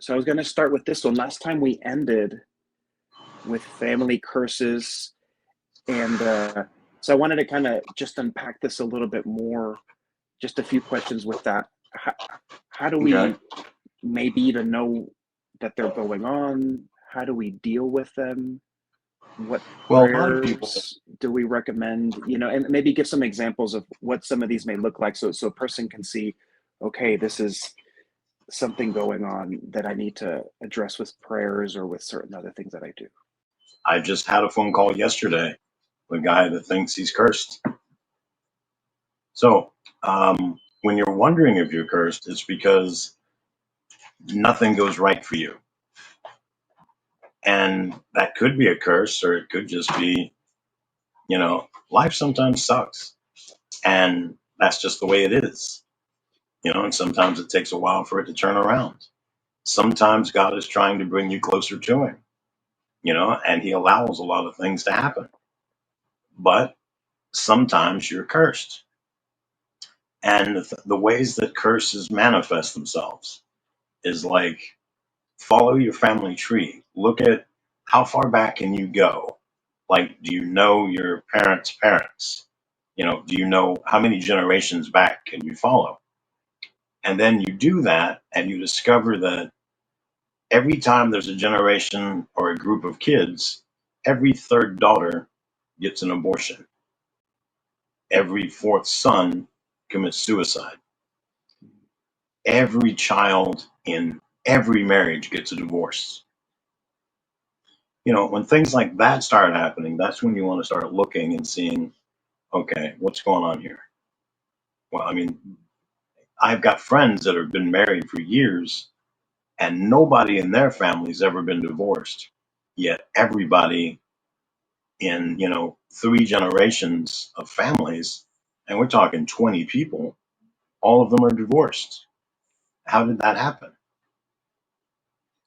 So I was going to start with this one. Last time we ended with family curses, and so I wanted to kind of just unpack this a little bit more. Just a few questions with that. How do we maybe even know that they're going on? How do we deal with them? What prayers do we recommend? And maybe give some examples of what some of these may look like, so a person can see, okay, this is something going on that I need to address with prayers or with certain other things that I do. I just had a phone call yesterday with a guy that thinks he's cursed. So when you're wondering if you're cursed, it's because nothing goes right for you. And that could be a curse, or it could just be, life sometimes sucks. And that's just the way it is. And sometimes it takes a while for it to turn around. Sometimes God is trying to bring you closer to him, and he allows a lot of things to happen. But sometimes you're cursed. And the ways that curses manifest themselves is like, follow your family tree. Look at how far back can you go? Like, do you know your parents' parents? Do you know how many generations back can you follow? And then you do that and you discover that every time there's a generation or a group of kids, every third daughter gets an abortion. Every fourth son commits suicide. Every child in every marriage gets a divorce. When things like that start happening, that's when you want to start looking and seeing, okay, what's going on here? Well, I've got friends that have been married for years and nobody in their family's ever been divorced. Yet everybody in, 3 generations of families, and we're talking 20 people, all of them are divorced. How did that happen?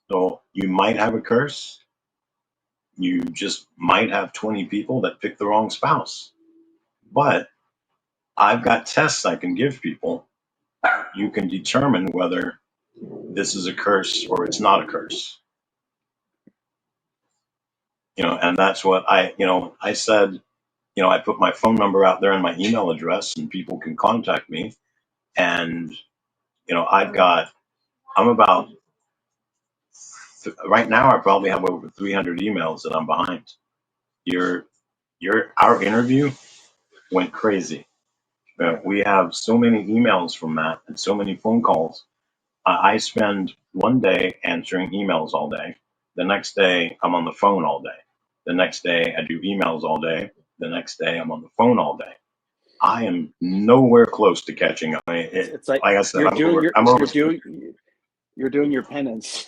So you might have a curse. You just might have 20 people that pick the wrong spouse. But I've got tests I can give people. You can determine whether this is a curse or it's not a curse. And that's what I said, I put my phone number out there and my email address and people can contact me. And, I'm about, right now I probably have over 300 emails that I'm behind. Our interview went crazy. We have so many emails from that and so many phone calls. I spend one day answering emails all day. The next day, I'm on the phone all day. The next day, I do emails all day. The next day, I'm on the phone all day. I am nowhere close to catching up. It's like I said, you're doing your penance.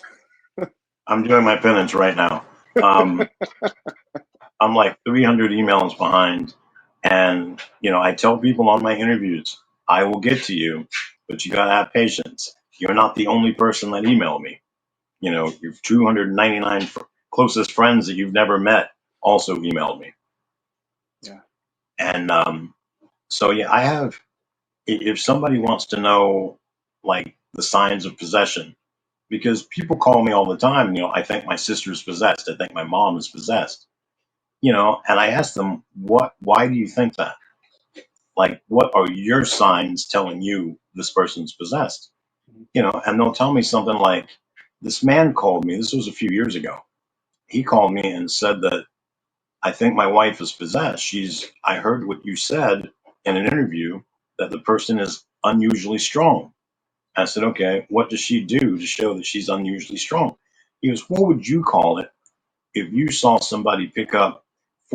I'm doing my penance right now. I'm like 300 emails behind. And, I tell people on my interviews, I will get to you, but you got to have patience. You're not the only person that emailed me. Your 299 closest friends that you've never met also emailed me. Yeah. And so, yeah, I have, if somebody wants to know, like, the signs of possession, because people call me all the time, I think my sister's possessed. I think my mom is possessed. And I ask them, why do you think that? Like, what are your signs telling you this person's possessed? And they'll tell me something like, this man called me. This was a few years ago. He called me and said that I think my wife is possessed. I heard what you said in an interview that the person is unusually strong. I said, okay, what does she do to show that she's unusually strong? He goes, what would you call it if you saw somebody pick up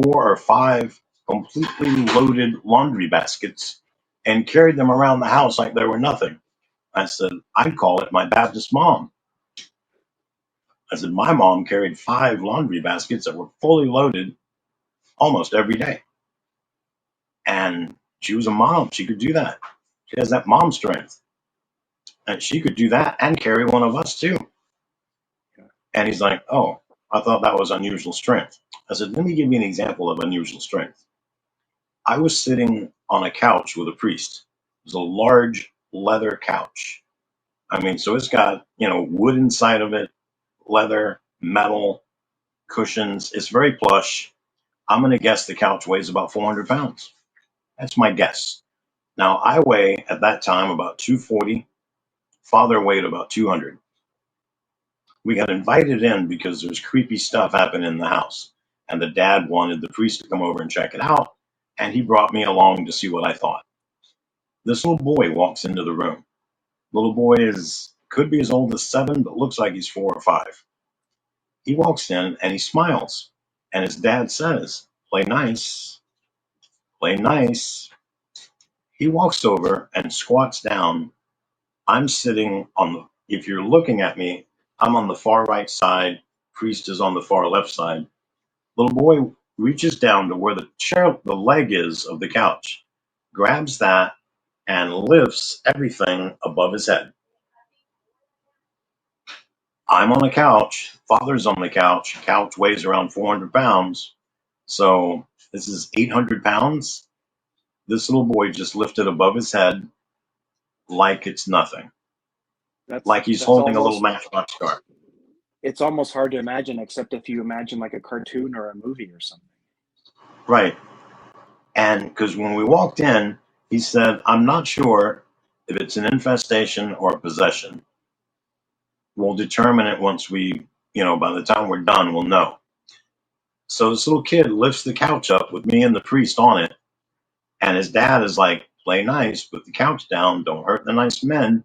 4 or 5 completely loaded laundry baskets and carried them around the house like they were nothing? I said, I'd call it my Baptist mom. I said, my mom carried 5 laundry baskets that were fully loaded almost every day. And she was a mom. She could do that. She has that mom strength. And she could do that and carry one of us too. And he's like, oh, I thought that was unusual strength. I said, let me give you an example of unusual strength. I was sitting on a couch with a priest. It was a large leather couch. I mean, so it's got, wood inside of it, leather, metal, cushions. It's very plush. I'm going to guess the couch weighs about 400 pounds. That's my guess. Now, I weigh at that time about 240. Father weighed about 200. We got invited in because there's creepy stuff happening in the house. And the dad wanted the priest to come over and check it out. And he brought me along to see what I thought. This little boy walks into the room. Little boy could be as old as 7, but looks like he's 4 or 5. He walks in and he smiles. And his dad says, "Play nice, play nice." He walks over and squats down. I'm sitting if you're looking at me, I'm on the far right side. Priest is on the far left side. Little boy reaches down to where the leg is of the couch, grabs that, and lifts everything above his head. I'm on the couch. Father's on the couch. Couch weighs around 400 pounds. So this is 800 pounds. This little boy just lifted above his head like it's nothing. Like he's That's holding a little almost, matchbox car. it's almost hard to imagine, except if you imagine like a cartoon or a movie or something. Right. And because when we walked in, he said, "I'm not sure if it's an infestation or a possession. We'll determine it once by the time we're done, we'll know." So this little kid lifts the couch up with me and the priest on it. And his dad is like, "Play nice, put the couch down, don't hurt the nice men."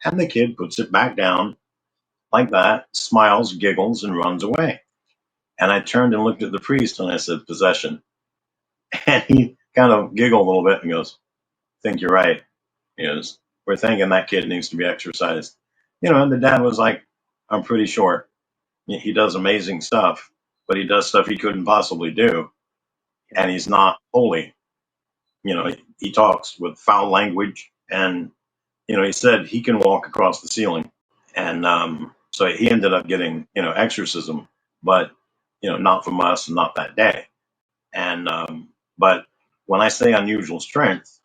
And the kid puts it back down like that, smiles, giggles, and runs away. And I turned and looked at the priest and I said, "Possession." And he kind of giggled a little bit and goes, "Think you're right." He goes, "We're thinking that kid needs to be exercised." And the dad was like, "I'm pretty sure he does amazing stuff, but he does stuff he couldn't possibly do. And he's not holy. He talks with foul language. And, he said he can walk across the ceiling." And so he ended up getting, exorcism, but, not from us and not that day. And, but when I say unusual strength,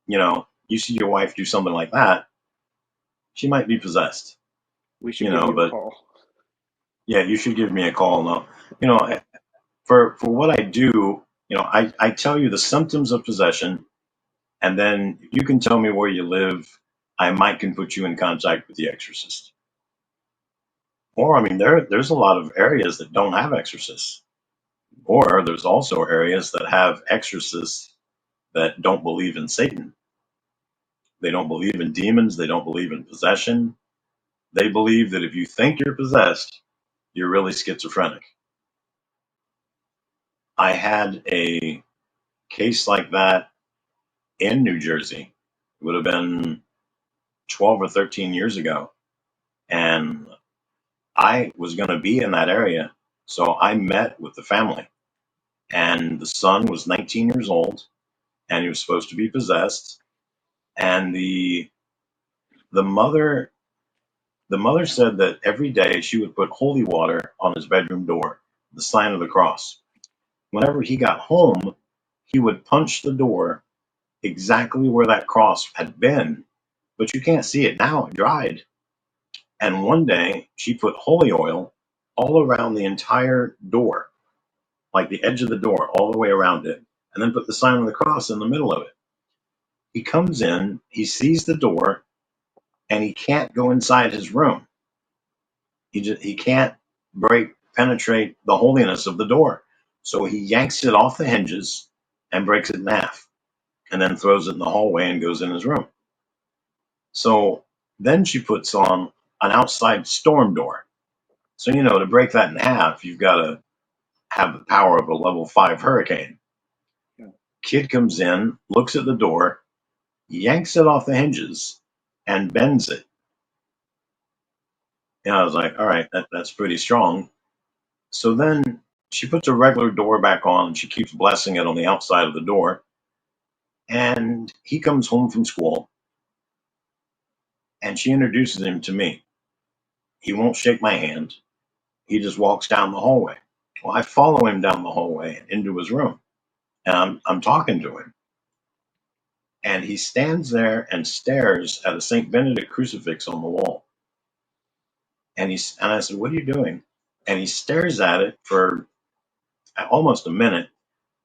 you see your wife do something like that, she might be possessed, We should give you a but call. yeah, you should give me a call. No, for what I do, I tell you the symptoms of possession, and then you can tell me where you live. I might can put you in contact with the exorcist. Or I mean, there's a lot of areas that don't have exorcists, or there's also areas that have exorcists that don't believe in Satan. They don't believe in demons. They don't believe in possession. They believe that if you think you're possessed, you're really schizophrenic. I had a case like that in New Jersey. It would have been 12 or 13 years ago. And I was going to be in that area. So I met with the family. And the son was 19 years old and he was supposed to be possessed. And the mother the mother said that every day she would put holy water on his bedroom door, the sign of the cross. Whenever he got home, he would punch the door exactly where that cross had been, but you can't see it now, it dried. And one day she put holy oil all around the entire door, like the edge of the door, all the way around it, and then put the sign of the cross in the middle of it. He comes in, he sees the door, and he can't go inside his room. He can't penetrate the holiness of the door. So he yanks it off the hinges and breaks it in half, and then throws it in the hallway and goes in his room. So then she puts on an outside storm door. So, to break that in half, you've got to have the power of a level 5 hurricane. Yeah. Kid comes in, looks at the door, yanks it off the hinges, and bends it. I was like, all right, that's pretty strong. So then she puts a regular door back on and she keeps blessing it on the outside of the door. And he comes home from school and she introduces him to me. He won't shake my hand. He just walks down the hallway. Well, I follow him down the hallway into his room and I'm talking to him. And he stands there and stares at a St. Benedict crucifix on the wall. And I said, "What are you doing?" And he stares at it for almost a minute,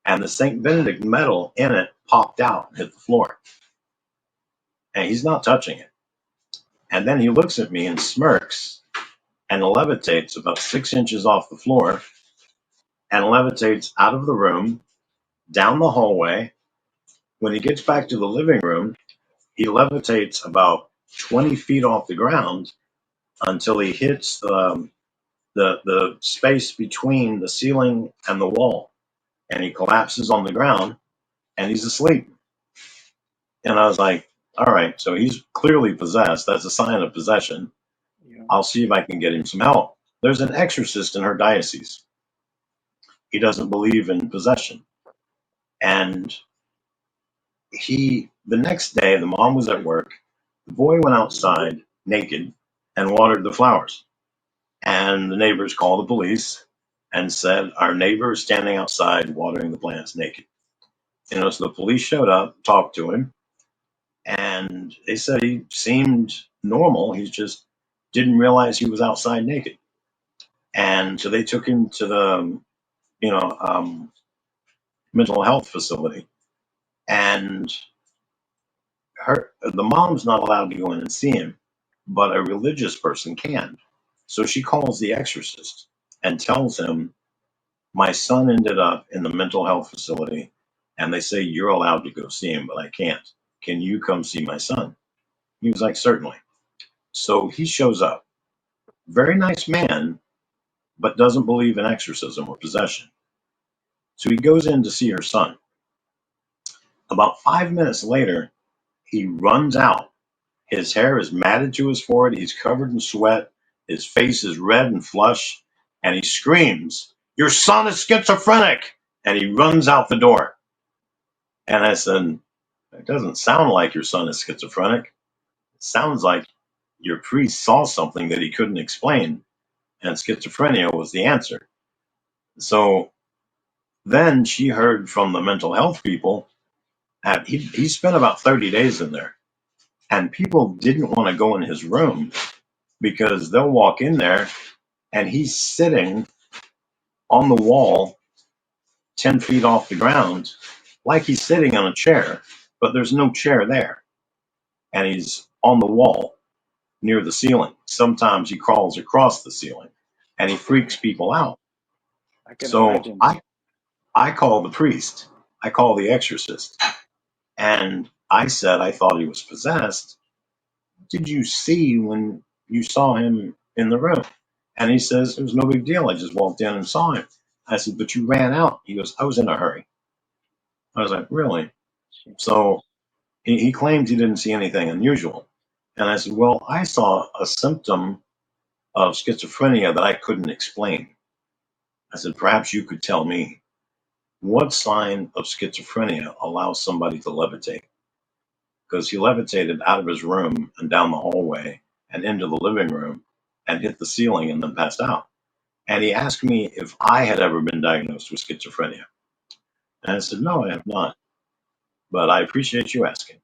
and the St. Benedict medal in it popped out and hit the floor. And he's not touching it. And then he looks at me and smirks and levitates about 6 inches off the floor and levitates out of the room, down the hallway. When he gets back to the living room, he levitates about 20 feet off the ground until he hits the space between the ceiling and the wall. And he collapses on the ground and he's asleep. And I was like, all right, so he's clearly possessed. That's a sign of possession. Yeah. I'll see if I can get him some help. There's an exorcist in her diocese. He doesn't believe in possession. And the next day, the mom was at work. The boy went outside naked and watered the flowers. And the neighbors called the police and said, our neighbor is standing outside watering the plants naked. So the police showed up, talked to him, and they said he seemed normal. He just didn't realize he was outside naked. And so they took him to the, mental health facility. And the mom's not allowed to go in and see him, but a religious person can. So she calls the exorcist and tells him, my son ended up in the mental health facility, and they say you're allowed to go see him, but I can't. Can you come see my son? He was like, certainly. So he shows up. Very nice man, but doesn't believe in exorcism or possession. So he goes in to see her son. About 5 minutes later, he runs out. His hair is matted to his forehead. He's covered in sweat. His face is red and flush. And he screams, your son is schizophrenic. And he runs out the door. And I said, it doesn't sound like your son is schizophrenic. It sounds like your priest saw something that he couldn't explain, and schizophrenia was the answer. So then she heard from the mental health people. He spent about 30 days in there, and people didn't want to go in his room because they'll walk in there and he's sitting on the wall 10 feet off the ground like he's sitting on a chair, but there's no chair there. And he's on the wall near the ceiling. Sometimes he crawls across the ceiling and he freaks people out. I can So imagine. I call the priest, I call the exorcist, and I said I thought he was possessed. What did you see when you saw him in the room? And he says, it was no big deal. I just walked in and saw him. I said, but you ran out. He goes, I was in a hurry. I was like, really? So he claims he didn't see anything unusual. And I said, well, I saw a symptom of schizophrenia that I couldn't explain. I said, perhaps you could tell me what sign of schizophrenia allows somebody to levitate? Because he levitated out of his room and down the hallway and into the living room and hit the ceiling and then passed out. And he asked me if I had ever been diagnosed with schizophrenia. And I said, no, I have not. But I appreciate you asking.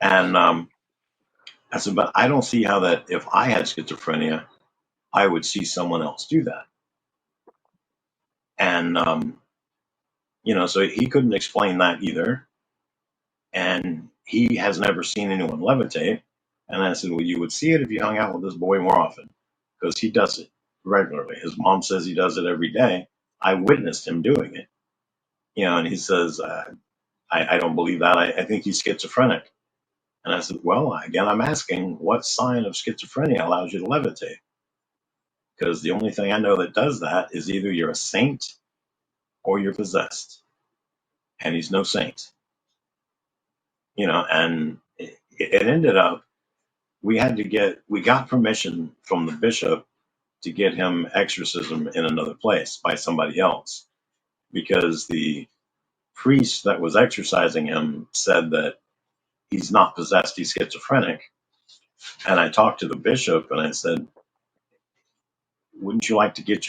And I said, but I don't see how that if I had schizophrenia, I would see someone else do that. And, so he couldn't explain that either. And he has never seen anyone levitate. And I said, well, you would see it if you hung out with this boy more often, because he does it regularly. His mom says he does it every day. I witnessed him doing it, and he says, I don't believe that. I think he's schizophrenic. And I said, well, again, I'm asking what sign of schizophrenia allows you to levitate? Because the only thing I know that does that is either you're a saint or you're possessed. And he's no saint, and it ended up, we got permission from the bishop to get him exorcism in another place by somebody else, because the priest that was exorcising him said that he's not possessed, he's schizophrenic. And I talked to the bishop and I said, wouldn't you like to get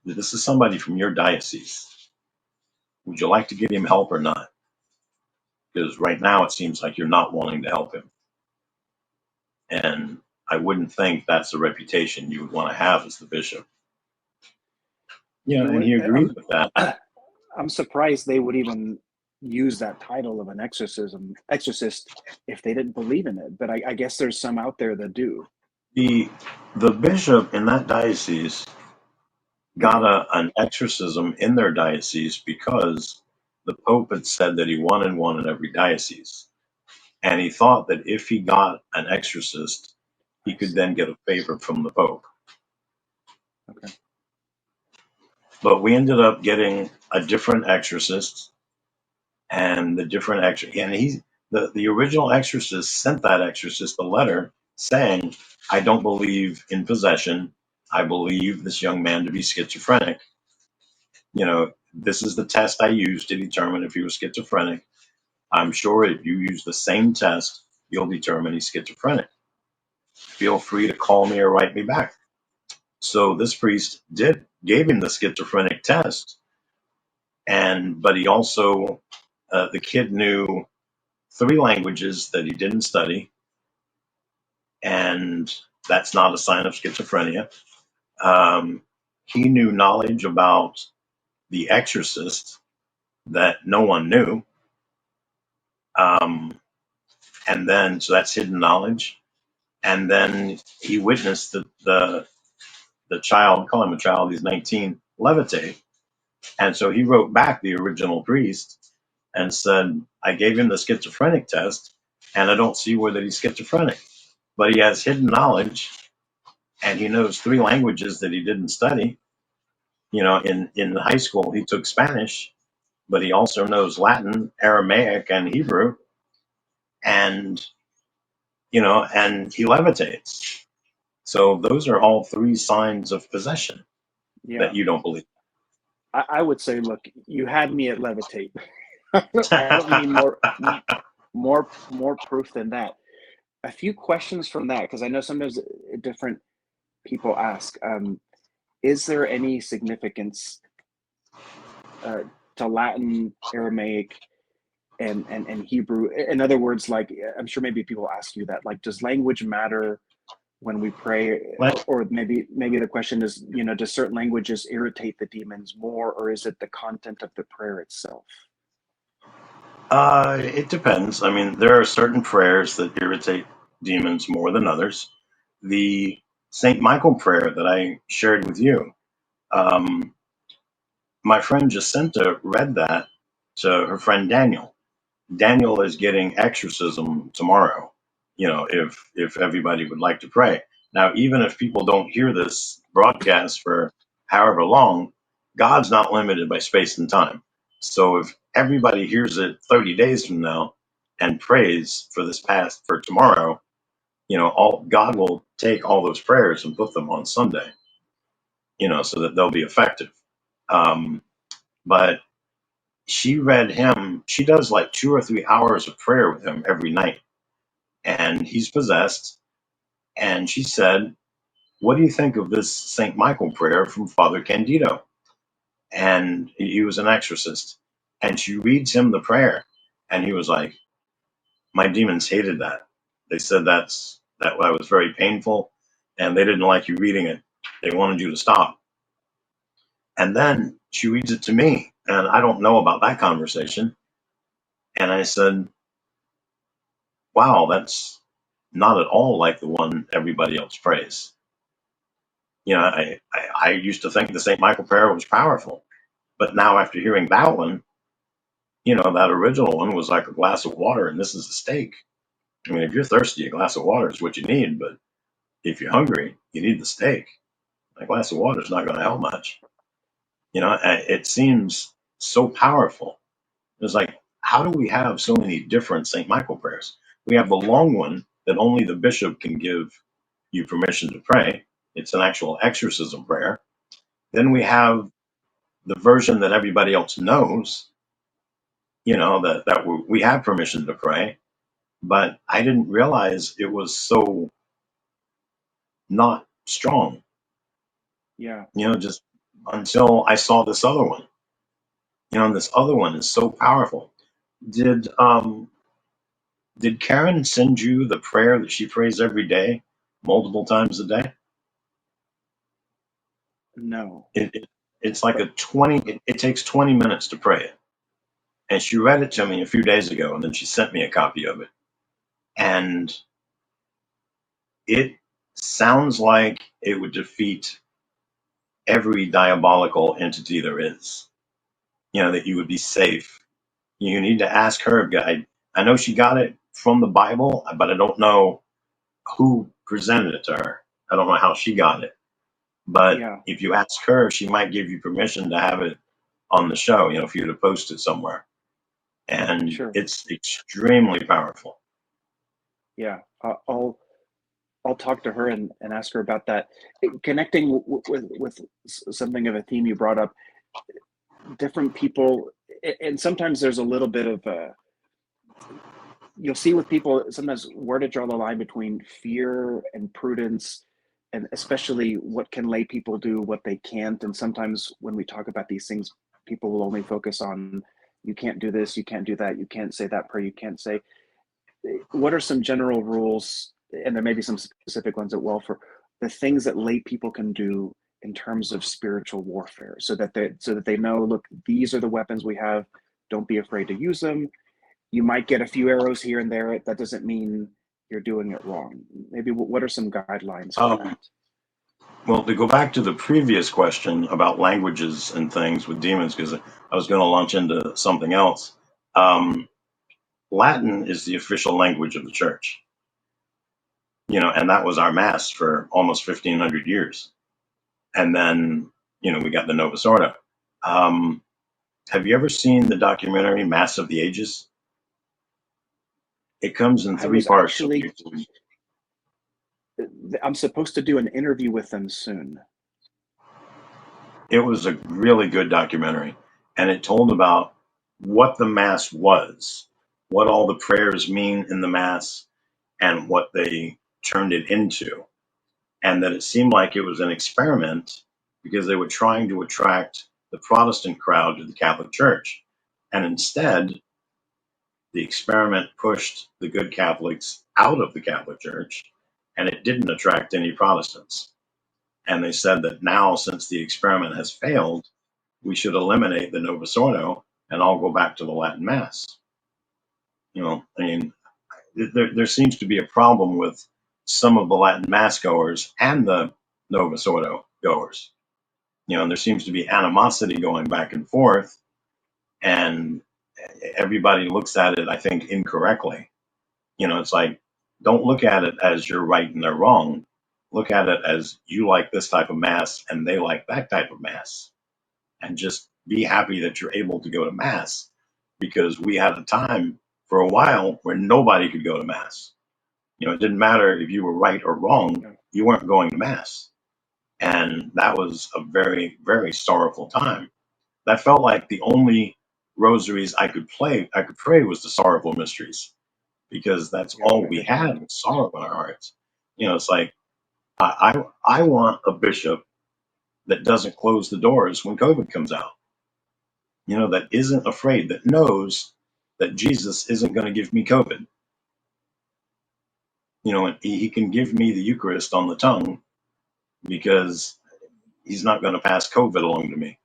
this is somebody from your diocese. Would you like to get him help or not? because right now it seems like you're not wanting to help him. And I wouldn't think that's the reputation you would want to have as the bishop. You And would. he agreed with that. I'm surprised they would even use that title of an exorcist if they didn't believe in it. But I guess there's some out there that do. The bishop in that diocese got an exorcism in their diocese because the Pope had said that he wanted one in every diocese. And he thought that if he got an exorcist, he could then get a favor from the Pope. Okay. But we ended up getting a different exorcist, and the original exorcist sent that exorcist a letter saying, "I don't believe in possession. I believe this young man to be schizophrenic. This is the test I used to determine if he was schizophrenic. I'm sure if you use the same test, you'll determine he's schizophrenic. Feel free to call me or write me back." So this priest gave him the schizophrenic test, but he also the kid knew 3 languages that he didn't study, and that's not a sign of schizophrenia. He knew knowledge about The Exorcist that no one knew, um, and then so that's hidden knowledge. And then he witnessed the child, call him a child, he's 19, levitate. And so he wrote back the original priest and said, "I gave him the schizophrenic test, and I don't see where that he's schizophrenic. But he has hidden knowledge, and he knows 3 languages that he didn't study. In high school, he took Spanish, but he also knows Latin, Aramaic, and Hebrew, and, and he levitates. So those are all 3 signs of possession Yeah. that you don't believe." I would say, look, you had me at levitate. I don't need more proof than that. A few questions from that, because I know sometimes different people ask, is there any significance to Latin, Aramaic, and Hebrew? In other words, like, I'm sure maybe people ask you that, like, does language matter when we pray? Or maybe the question is, does certain languages irritate the demons more, or is it the content of the prayer itself? It depends. I mean, there are certain prayers that irritate demons more than others. The St. Michael prayer that I shared with you, um, my friend Jacinta read that to her friend Daniel. Daniel is getting exorcism tomorrow, if everybody would like to pray. Now, even if people don't hear this broadcast for however long, God's not limited by space and time. So if everybody hears it 30 days from now and prays for tomorrow, all God will take all those prayers and put them on Sunday, so that they'll be effective. Um, but she does like 2 or 3 hours of prayer with him every night, and he's possessed. And she said, "What do you think of this St. Michael prayer from Father Candido?" And he was an exorcist. And she reads him the prayer, and he was like, "My demons hated that. They said that was very painful, and they didn't like you reading it. They wanted you to stop." And then she reads it to me, and I don't know about that conversation. And I said, "Wow, that's not at all like the one everybody else prays." I used to think the St. Michael prayer was powerful, but now after hearing that one, that original one was like a glass of water, and this is a steak. I mean, if you're thirsty, a glass of water is what you need, but if you're hungry, you need the steak. A glass of water is not going to help much. It seems so powerful. It's like, how do we have so many different St. Michael prayers? We have the long one that only the bishop can give you permission to pray. It's an actual exorcism prayer. Then we have the version that everybody else knows, that we have permission to pray. But I didn't realize it was so not strong, Yeah. just until I saw this other one. And this other one is so powerful. Did Karen send you the prayer that she prays every day, multiple times a day? No, It's like but a 20. It takes 20 minutes to pray it, and she read it to me a few days ago, and then she sent me a copy of it, and it sounds like it would defeat every diabolical entity there is. That you would be safe. You need to ask her. I know she got it from the Bible, but I don't know who presented it to her. I don't know how she got it. But yeah, if you ask her, she might give you permission to have it on the show, for you to post it somewhere. And sure. it's extremely powerful. Yeah, I'll talk to her and ask her about that. Connecting with something of a theme you brought up, different people, and sometimes there's a little bit of a, you'll see with people sometimes where to draw the line between fear and prudence, and especially what can lay people do, what they can't. And sometimes when we talk about these things, people will only focus on, you can't do this, you can't do that, you can't say that prayer, you can't say. What are some general rules, and there may be some specific ones as well, for the things that lay people can do in terms of spiritual warfare, so that they know, look, these are the weapons we have, don't be afraid to use them. You might get a few arrows here and there, that doesn't mean you're doing it wrong. Maybe what are some guidelines for Um, that? well, to go back to the previous question about languages and things with demons, because I was going to launch into something else. Um, Latin is the official language of the church, and that was our mass for almost 1,500 years. And then, we got the Novus Ordo. Um, have you ever seen the documentary Mass of the Ages? It comes in I three was parts on actually, YouTube. I'm supposed to do an interview with them soon. It was a really good documentary, and it told about what the Mass was, what all the prayers mean in the Mass, and what they turned it into. And that it seemed like it was an experiment because they were trying to attract the Protestant crowd to the Catholic Church. And instead, the experiment pushed the good Catholics out of the Catholic Church, and it didn't attract any Protestants. And they said that now, since the experiment has failed, we should eliminate the Novus Ordo and all go back to the Latin Mass. I mean, there seems to be a problem with some of the Latin Mass goers and the Novus Ordo goers. And there seems to be animosity going back and forth, and everybody looks at it, I think, incorrectly. It's like, don't look at it as you're right and they're wrong. Look at it as you like this type of mass and they like that type of mass. And just be happy that you're able to go to mass, because we had a time for a while where nobody could go to mass. It didn't matter if you were right or wrong, Yeah, you weren't going to mass. And that was a very, very sorrowful time. That felt like the only rosaries I could pray was the sorrowful mysteries, because that's yeah, all I we understand. had was sorrow in our hearts. It's like I want a bishop that doesn't close the doors when COVID comes out. That isn't afraid, that knows that Jesus isn't going to give me COVID. And he can give me the Eucharist on the tongue because he's not going to pass COVID along to me.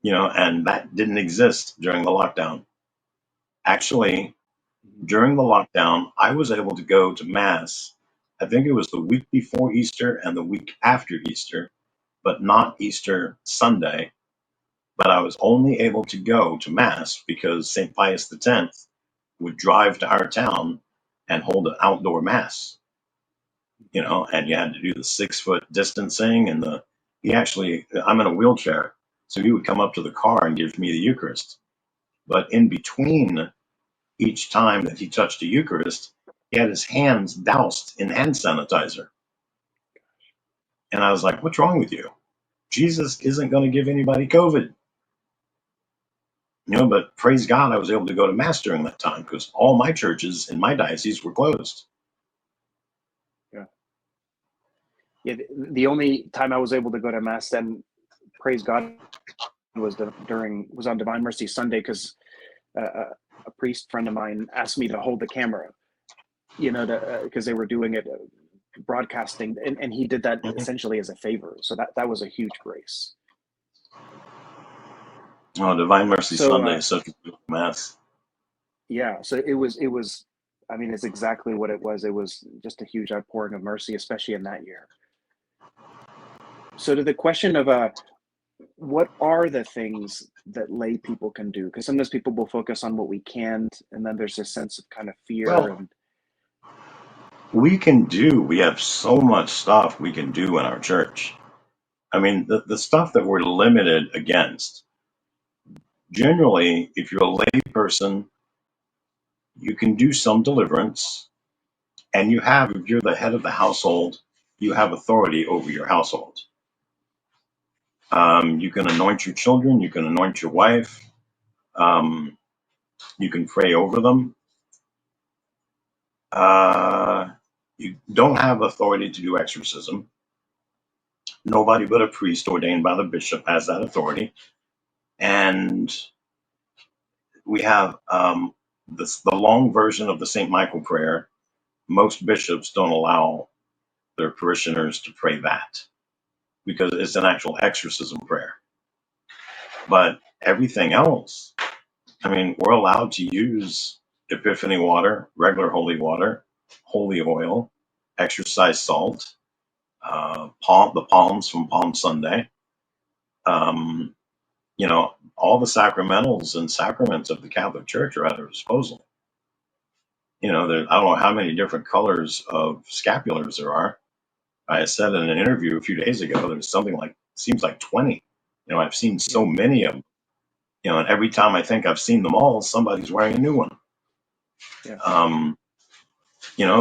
And that didn't exist during the lockdown. Actually, Mhm. during the lockdown, I was able to go to Mass. I think it was the week before Easter and the week after Easter, but not Easter Sunday. But I was only able to go to Mass because St. Pius X would drive to our town and hold an outdoor Mass, and you had to do the 6 foot distancing and I'm in a wheelchair. So he would come up to the car and give me the Eucharist. But in between each time that he touched the Eucharist, he had his hands doused in hand sanitizer. And I was like, what's wrong with you? Jesus isn't going to give anybody COVID. But praise God, I was able to go to Mass during that time because all my churches in my diocese were closed. Yeah, yeah. The only time I was able to go to mass, then, praise God, was on Divine Mercy Sunday, because a priest friend of mine asked me to hold the camera, because they were doing it, broadcasting, and he did that Mhm. essentially as a favor. So that was a huge grace. Oh, Divine Mercy So Sunday is such a beautiful mass. yeah, so it was. I mean, it's exactly what it was. It was just a huge outpouring of mercy, especially in that year. So to the question of what are the things that lay people can do? Because sometimes people will focus on what we can't, and then there's this sense of kind of fear Well, and we have so much stuff we can do in our church. I mean, the stuff that we're limited against, generally, if you're a lay person, you can do some deliverance, and if you're the head of the household, you have authority over your household. You can anoint your children, you can anoint your wife, um, you can pray over them. You don't have authority to do exorcism. Nobody but a priest ordained by the bishop has that authority. And we have the long version of the St. Michael prayer. Most bishops don't allow their parishioners to pray that because it's an actual exorcism prayer. But everything else, I mean, we're allowed to use Epiphany water, regular holy oil, exorcise salt, the palms from Palm Sunday, um, all the sacramentals and sacraments of the Catholic Church are at our disposal. I don't know how many different colors of scapulars there are. I said in an interview a few days ago, there's something like, seems like 20. I've seen so yeah, many of them, and every time I think I've seen them all, somebody's wearing a new one. yeah, Um,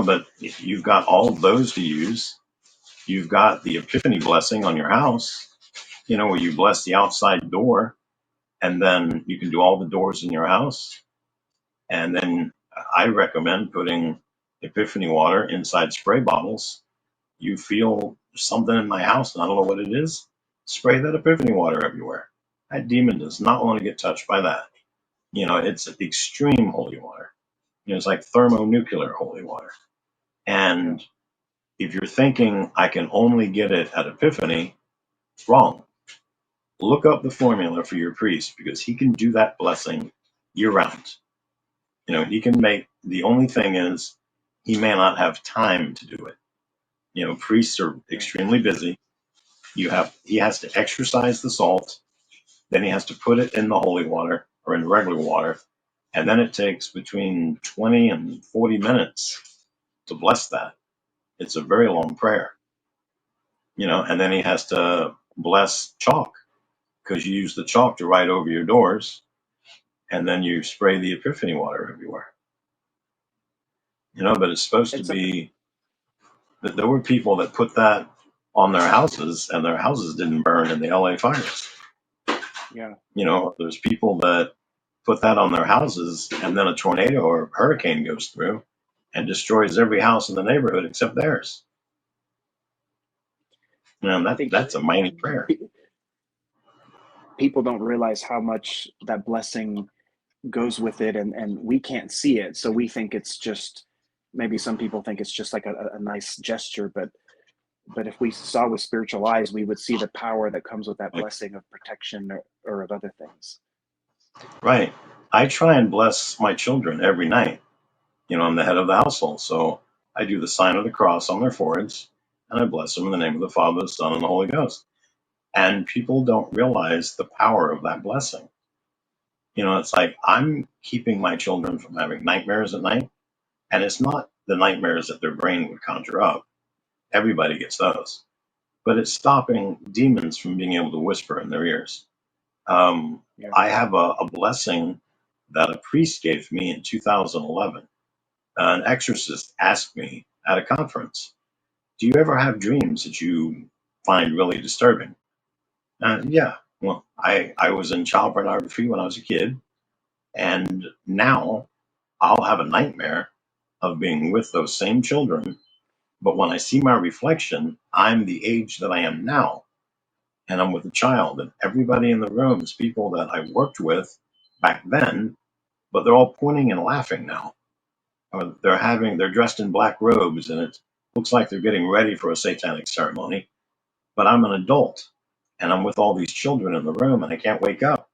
but you've got all of those to use. You've got the Epiphany blessing on your house, where you bless the outside door, and then you can do all the doors in your house. And then I recommend putting Epiphany water inside spray bottles. You feel something in my house, and I don't know what it is, spray that Epiphany water everywhere. That demon does not want to get touched by that. It's extreme holy water. It's like thermonuclear holy water. yeah. And if you're thinking I can only get it at Epiphany, it's wrong. Look up the formula for your priest because he can do that blessing year round. He can the only thing is he may not have time to do it. Priests are Yeah. extremely busy. He has to exercise the salt, then he has to put it in the holy water or in regular water, and then it takes between 20 and 40 minutes to bless that. It's a very long prayer, and then he has to bless chalk because you use the chalk to write over your doors, and then you spray the Epiphany water everywhere. But it's supposed to It's be that there were people that put that on their houses and their houses didn't burn in the LA fires. yeah. There's people that put that on their houses and then a tornado or hurricane goes through and destroys every house in the neighborhood except theirs. I That think that's a mighty prayer. people don't realize how much that blessing goes with it, and we can't see it, so we think it's just, maybe some people think it's just like a nice gesture, but if we saw with spiritual eyes, we would see the power that comes with that Like, blessing of protection, or of other things. right. I try and bless my children every night. I'm the head of the household, so I do the sign of the cross on their foreheads and I bless them in the name of the Father, the Son, and the Holy Ghost. And people don't realize the power of that blessing. It's like I'm keeping my children from having nightmares at night, and it's not the nightmares that their brain would conjure up. Everybody gets those, but it's stopping demons from being able to whisper in their ears. Yeah. I have a blessing that a priest gave me in 2011. An exorcist asked me at a conference, "Do you ever have dreams that you find really disturbing?" Yeah. Well, I was in child pornography when I was a kid, and now I'll have a nightmare of being with those same children. But when I see my reflection, I'm the age that I am now, and I'm with a child, and everybody in the room is people that I worked with back then, but they're all pointing and laughing now. Or they're dressed in black robes, and it looks like they're getting ready for a satanic ceremony. But I'm an adult, and I'm with all these children in the room, and I can't wake up.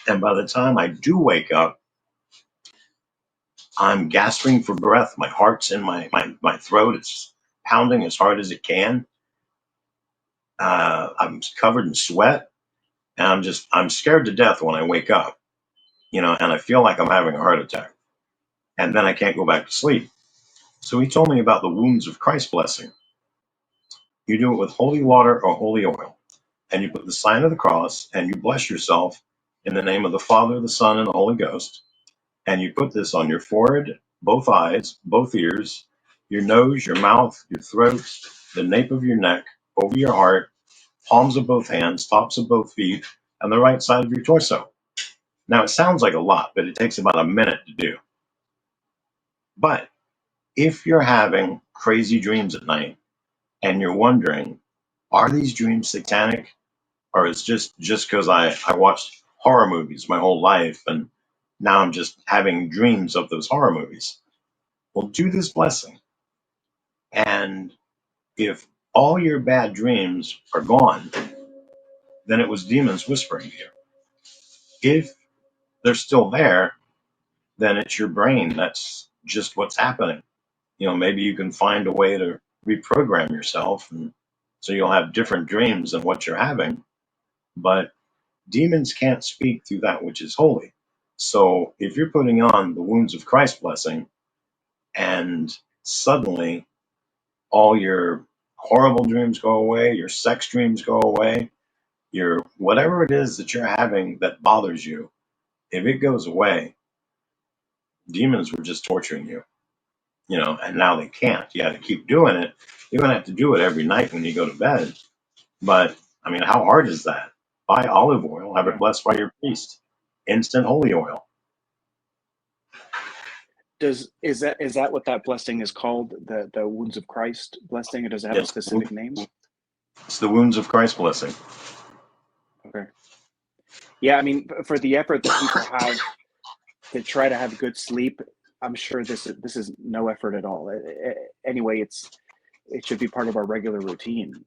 And by the time I do wake up, I'm gasping for breath. My heart's in my throat. It's pounding as hard as it can. I'm covered in sweat, and I'm scared to death when I wake up, and I feel like I'm having a heart attack. And then I can't go back to sleep. So he told me about the wounds of Christ blessing. You do it with holy water or holy oil, and you put the sign of the cross, and you bless yourself in the name of the Father, the Son, and the Holy Ghost. And you put this on your forehead, both eyes, both ears, your nose, your mouth, your throat, the nape of your neck, over your heart, palms of both hands, tops of both feet, and the right side of your torso. Now, it sounds like a lot, but it takes about a minute to do. But if you're having crazy dreams at night and you're wondering, are these dreams satanic? Or it's just because I watched horror movies my whole life and now I'm just having dreams of those horror movies. Well, do this blessing. And if all your bad dreams are gone, then it was demons whispering to you. If they're still there, then it's your brain. That's just what's happening. Maybe you can find a way to reprogram yourself, and so you'll have different dreams than what you're having. But demons can't speak through that which is holy. So if you're putting on the wounds of Christ blessing, and suddenly all your horrible dreams go away, your sex dreams go away, your whatever it is that you're having that bothers you, if it goes away, demons were just torturing you. And now they can't. You got to keep doing it. You're going to have to do it every night when you go to bed. But, I mean, how hard is that? Buy olive oil, have it blessed by your priest. Instant holy oil. Is that what that blessing is called? The wounds of Christ blessing, or does it have a specific name? It's the wounds of Christ blessing. Okay. Yeah, I mean, for the effort that people have to try to have good sleep, I'm sure this is no effort at all. Anyway, it should be part of our regular routine.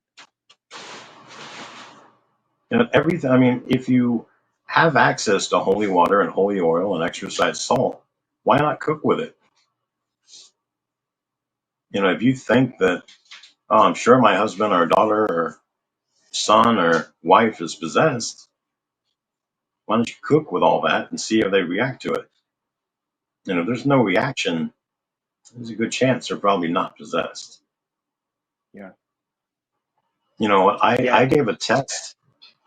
Everything. I mean, if you have access to holy water and holy oil and exercise salt, why not cook with it? If you think that, oh, I'm sure my husband or daughter or son or wife is possessed, why don't you cook with all that and see how they react to it? If there's no reaction, there's a good chance they're probably not possessed. Yeah. I gave a test.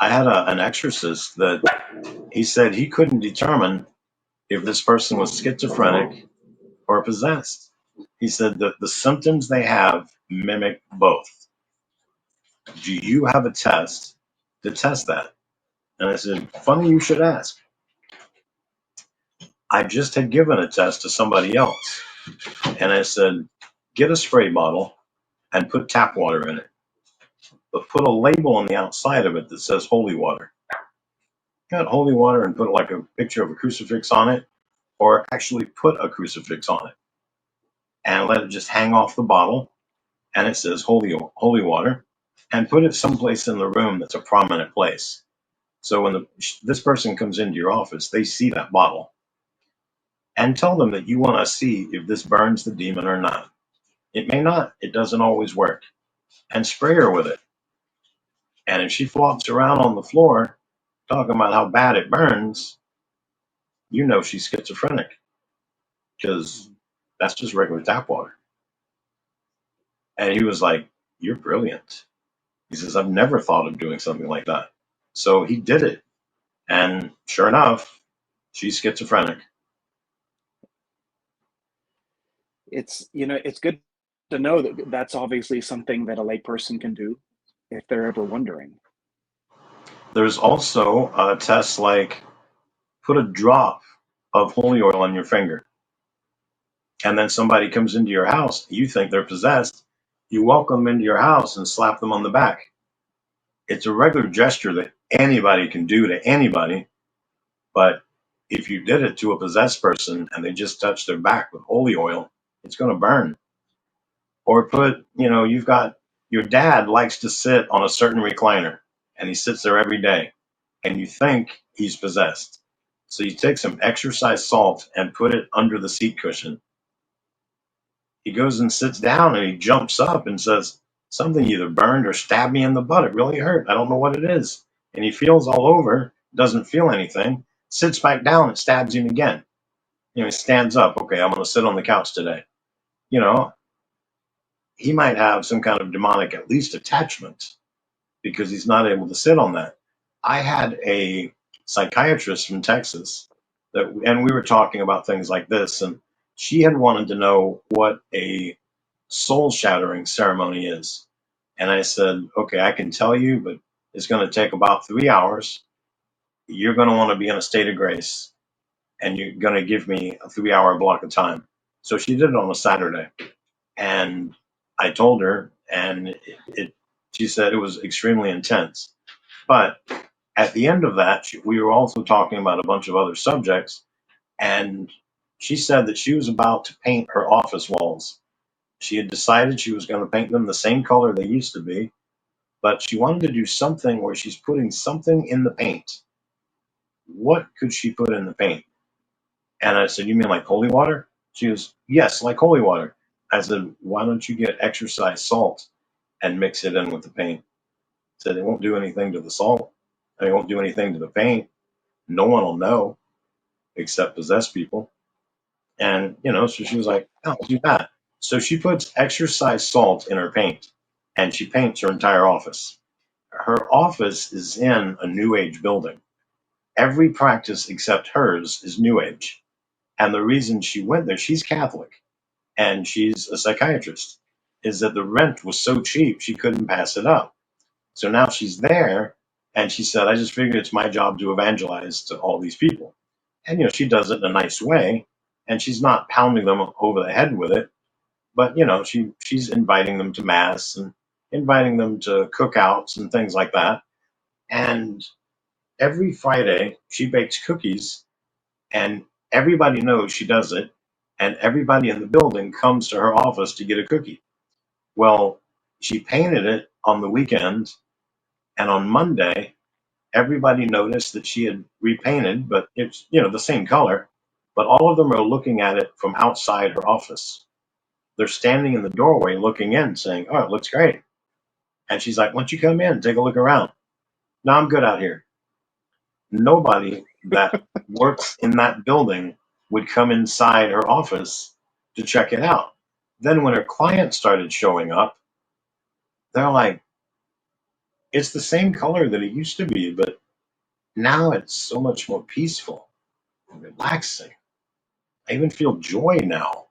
I had an exorcist that he said he couldn't determine if this person was schizophrenic or possessed. He said that the symptoms they have mimic both. Do you have a test to test that? And I said, funny you should ask. I just had given a test to somebody else. And I said, get a spray bottle and put tap water in it. But put a label on the outside of it that says holy water. Got holy water and put like a picture of a crucifix on it, or actually put a crucifix on it. And let it just hang off the bottle. And it says holy water. And put it someplace in the room that's a prominent place. So when this person comes into your office, they see that bottle. And tell them that you want to see if this burns the demon or not. It may not. It doesn't always work. And spray her with it. And if she flops around on the floor talking about how bad it burns, you know she's schizophrenic. Because that's just regular tap water. And he was like, you're brilliant. He says, I've never thought of doing something like that. So he did it. And sure enough, she's schizophrenic. It's good to know that that's obviously something that a layperson can do if they're ever wondering. There's also tests like put a drop of holy oil on your finger. And then somebody comes into your house, you think they're possessed, you welcome them into your house and slap them on the back. It's a regular gesture that anybody can do to anybody, but if you did it to a possessed person and they just touched their back with holy oil, it's going to burn. Or you've got your dad likes to sit on a certain recliner and he sits there every day and you think he's possessed. So you take some exercise salt and put it under the seat cushion. He goes and sits down and he jumps up and says, something either burned or stabbed me in the butt. It really hurt. I don't know what it is. And he feels all over, doesn't feel anything, sits back down, it stabs him again. He stands up. Okay, I'm going to sit on the couch today. You know, he might have some kind of demonic, at least, attachment because he's not able to sit on that. I had a psychiatrist from Texas and we were talking about things like this, and she had wanted to know what a soul shattering ceremony is. And I said, okay, I can tell you, but it's going to take about 3 hours. You're going to want to be in a state of grace, and you're going to give me a 3 hour block of time. So she did it on a Saturday. And I told her, and she said it was extremely intense. But at the end of that, we were also talking about a bunch of other subjects. And she said that she was about to paint her office walls. She had decided she was going to paint them the same color they used to be, but she wanted to do something where she's putting something in the paint. What could she put in the paint? And I said, you mean like holy water? She goes, yes, like holy water. I said, why don't you get exercise salt and mix it in with the paint? I said, it won't do anything to the salt. It won't do anything to the paint. No one will know except possessed people. And, so she was like, oh, I'll do that. So she puts exercise salt in her paint and she paints her entire office. Her office is in a New Age building. Every practice except hers is New Age. And the reason she went there, she's Catholic and she's a psychiatrist, is that the rent was so cheap she couldn't pass it up. So now she's there and she said, I just figured it's my job to evangelize to all these people. And, she does it in a nice way and she's not pounding them over the head with it. But, she's inviting them to mass and inviting them to cookouts and things like that. And every Friday she bakes cookies and everybody knows she does it. And everybody in the building comes to her office to get a cookie. Well, she painted it on the weekend. And on Monday, everybody noticed that she had repainted, but it's, the same color. But all of them are looking at it from outside her office. They're standing in the doorway looking in saying, oh, it looks great. And she's like, why don't you come in, take a look around? No, I'm good out here. Nobody that works in that building would come inside her office to check it out. Then when her clients started showing up, they're like, it's the same color that it used to be, but now it's so much more peaceful and relaxing. I even feel joy now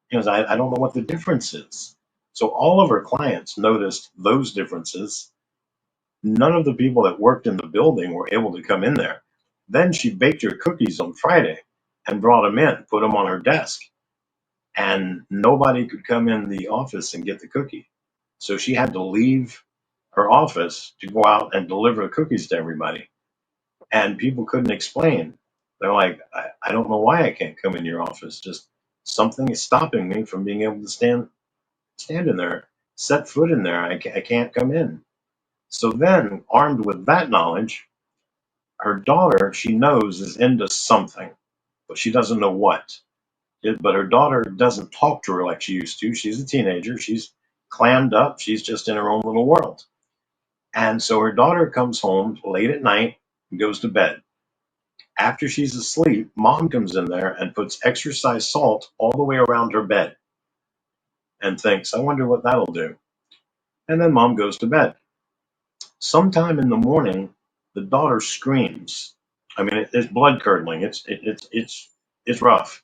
because I don't know what the difference is. So all of her clients noticed those differences. None of the people that worked in the building were able to come in there. Then she baked her cookies on Friday and brought them in, put them on her desk, and nobody could come in the office and get the cookie. So she had to leave her office to go out and deliver cookies to everybody. And people couldn't explain. They're like, I don't know why I can't come in your office. Just something is stopping me from being able to stand in there, set foot in there. I can't come in. So then, armed with that knowledge, her daughter, she knows, is into something, but she doesn't know what. But her daughter doesn't talk to her like she used to. She's a teenager. She's clammed up. She's just in her own little world. And so her daughter comes home late at night and goes to bed. After she's asleep, mom comes in there and puts exercise salt all the way around her bed and thinks, I wonder what that'll do. And then mom goes to bed. Sometime in the morning, the daughter screams. I mean, it's blood curdling. It's rough.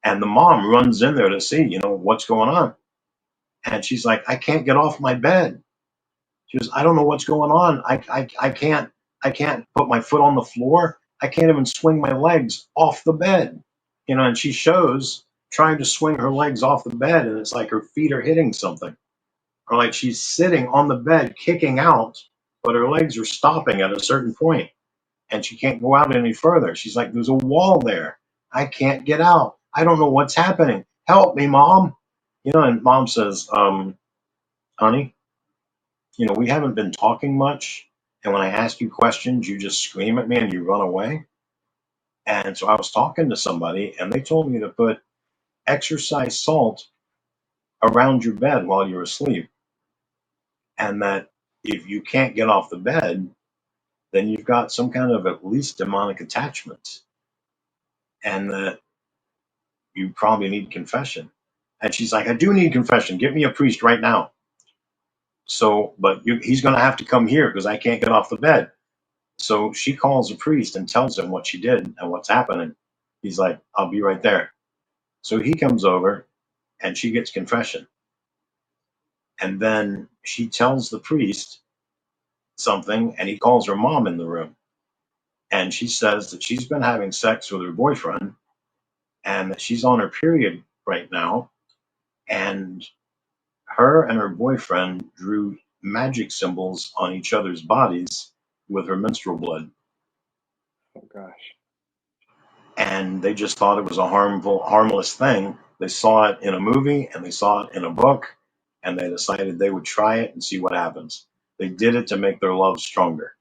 And the mom runs in there to see, what's going on. And she's like, I can't get off my bed. She goes, I don't know what's going on. I can't put my foot on the floor. I can't even swing my legs off the bed. And she shows trying to swing her legs off the bed, and it's like her feet are hitting something. Or like she's sitting on the bed kicking out, but her legs are stopping at a certain point. and she can't go out any further. She's like, there's a wall there. I can't get out. I don't know what's happening. Help me, Mom. And Mom says, honey, we haven't been talking much. And when I ask you questions, you just scream at me and you run away. And so I was talking to somebody and they told me to put exercise salt around your bed while you're asleep. And that if you can't get off the bed, then you've got some kind of at least demonic attachment. And that you probably need confession. And she's like, I do need confession. Give me a priest right now. So, but he's going to have to come here because I can't get off the bed. So she calls a priest and tells him what she did and what's happening. He's like, I'll be right there. So he comes over and she gets confession. And then she tells the priest something and he calls her mom in the room. And she says that she's been having sex with her boyfriend and that she's on her period right now. And her and her boyfriend drew magic symbols on each other's bodies with her menstrual blood. Oh gosh. And they just thought it was a harmless thing. They saw it in a movie and they saw it in a book, and they decided they would try it and see what happens. They did it to make their love stronger.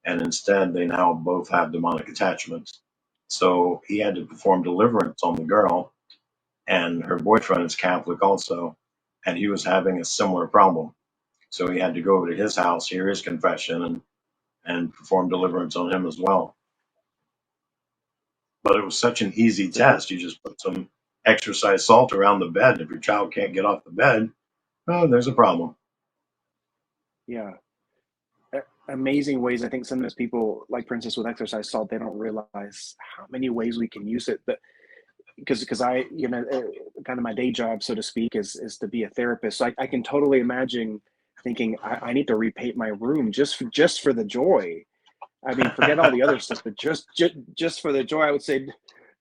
And instead, they now both have demonic attachments. So he had to perform deliverance on the girl, and her boyfriend is Catholic also, and he was having a similar problem. So he had to go over to his house, hear his confession, and perform deliverance on him as well. But it was such an easy test. You just put some exercise salt around the bed. If your child can't get off the bed, oh, there's a problem. Yeah. Amazing ways. I think sometimes people, like Princess with exercise salt, they don't realize how many ways we can use it. But because I, kind of my day job, so to speak, is to be a therapist. So I can totally imagine thinking I need to repaint my room just for the joy. I mean, forget all the other stuff, but just for the joy, I would say,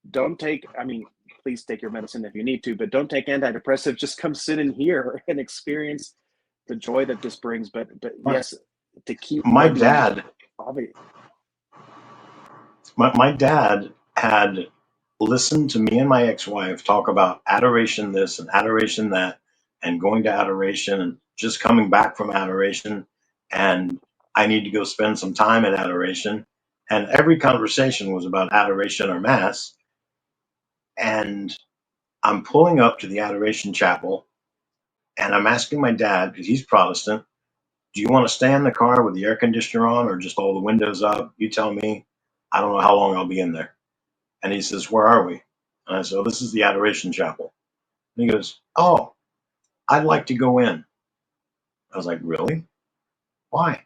don't take. I mean, please take your medicine if you need to, but don't take antidepressive. Just come sit in here and experience the joy that this brings. But yes, to keep My rubbing. dad, my dad had listened to me and my ex-wife talk about adoration this and adoration that, and going to adoration and just coming back from adoration, and I need to go spend some time in adoration. And every conversation was about adoration or mass. And I'm pulling up to the adoration chapel and I'm asking my dad, because he's Protestant, do you want to stay in the car with the air conditioner on or just all the windows up? You tell me. I don't know how long I'll be in there. And he says, where are we? And I said, oh, this is the adoration chapel. And he goes, oh, I'd like to go in. I was like, really? Why?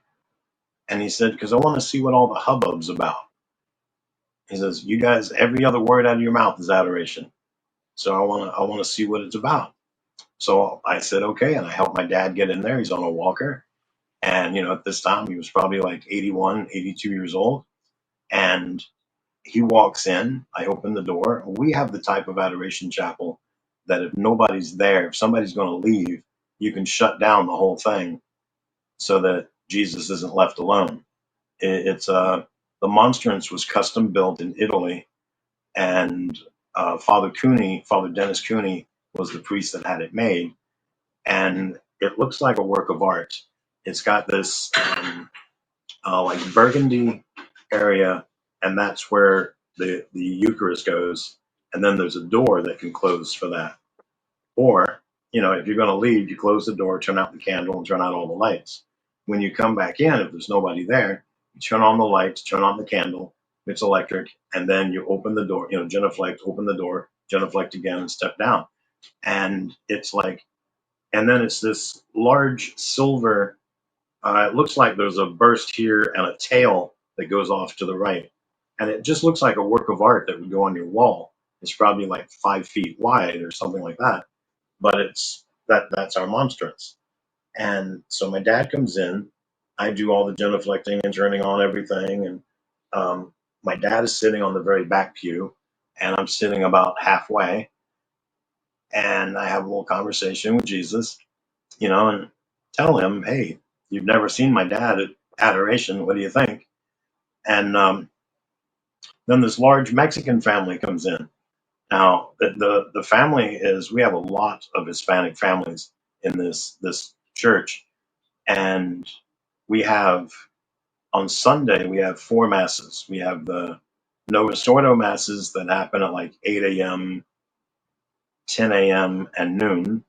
And he said, because I want to see what all the hubbub's about. He says, you guys, every other word out of your mouth is adoration. So I want to see what it's about. So I said, okay. And I helped my dad get in there. He's on a walker. And, at this time, he was probably like 81, 82 years old. And he walks in. I open the door. We have the type of adoration chapel that if nobody's there, if somebody's going to leave, you can shut down the whole thing so that Jesus isn't left alone. It's the monstrance was custom built in Italy, and Father Dennis Cooney was the priest that had it made, and it looks like a work of art. It's got this like burgundy area, and that's where the Eucharist goes. And then there's a door that can close for that. Or, if you're going to leave, you close the door, turn out the candle, and turn out all the lights. When you come back in, if there's nobody there, you turn on the lights, turn on the candle, it's electric, and then you open the door, genuflect, open the door, genuflect again, and step down. And it's like, and then it's this large silver, it looks like there's a burst here and a tail that goes off to the right. And it just looks like a work of art that would go on your wall. It's probably like 5 feet wide or something like that. But that's our monstrance. And so my dad comes in. I do all the genuflecting and turning on everything. And my dad is sitting on the very back pew, and I'm sitting about halfway. And I have a little conversation with Jesus, and tell him, hey, you've never seen my dad at adoration. What do you think? And then this large Mexican family comes in. Now, the family is, we have a lot of Hispanic families in this church, and we have, on Sunday, we have four masses. We have the Novus Ordo masses that happen at like 8 a.m., 10 a.m., and noon.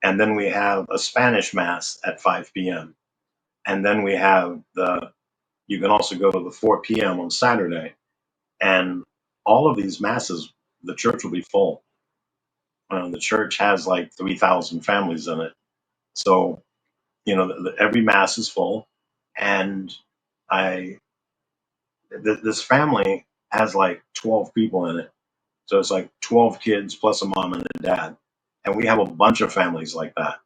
And then we have a Spanish mass at 5 p.m. And then we have you can also go to the 4 p.m. on Saturday. And all of these masses, the church will be full. The church has like 3,000 families in it. So, every mass is full. And I, this family has like 12 people in it. So it's like 12 kids plus a mom and a dad. And we have a bunch of families like that.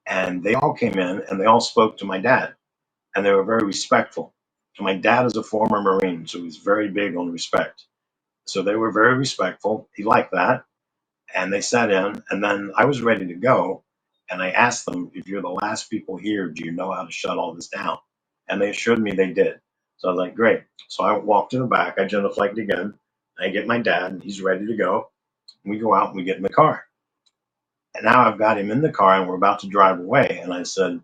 And they all came in and they all spoke to my dad, and they were very respectful. And my dad is a former Marine, so he's very big on respect. So they were very respectful. He liked that. And they sat in, and then I was ready to go. And I asked them, if you're the last people here, do you know how to shut all this down? And they assured me they did. So I was like, great. So I walked to the back, I genuflect again, I get my dad, and he's ready to go. We go out and we get in the car. And now I've got him in the car and we're about to drive away. And I said,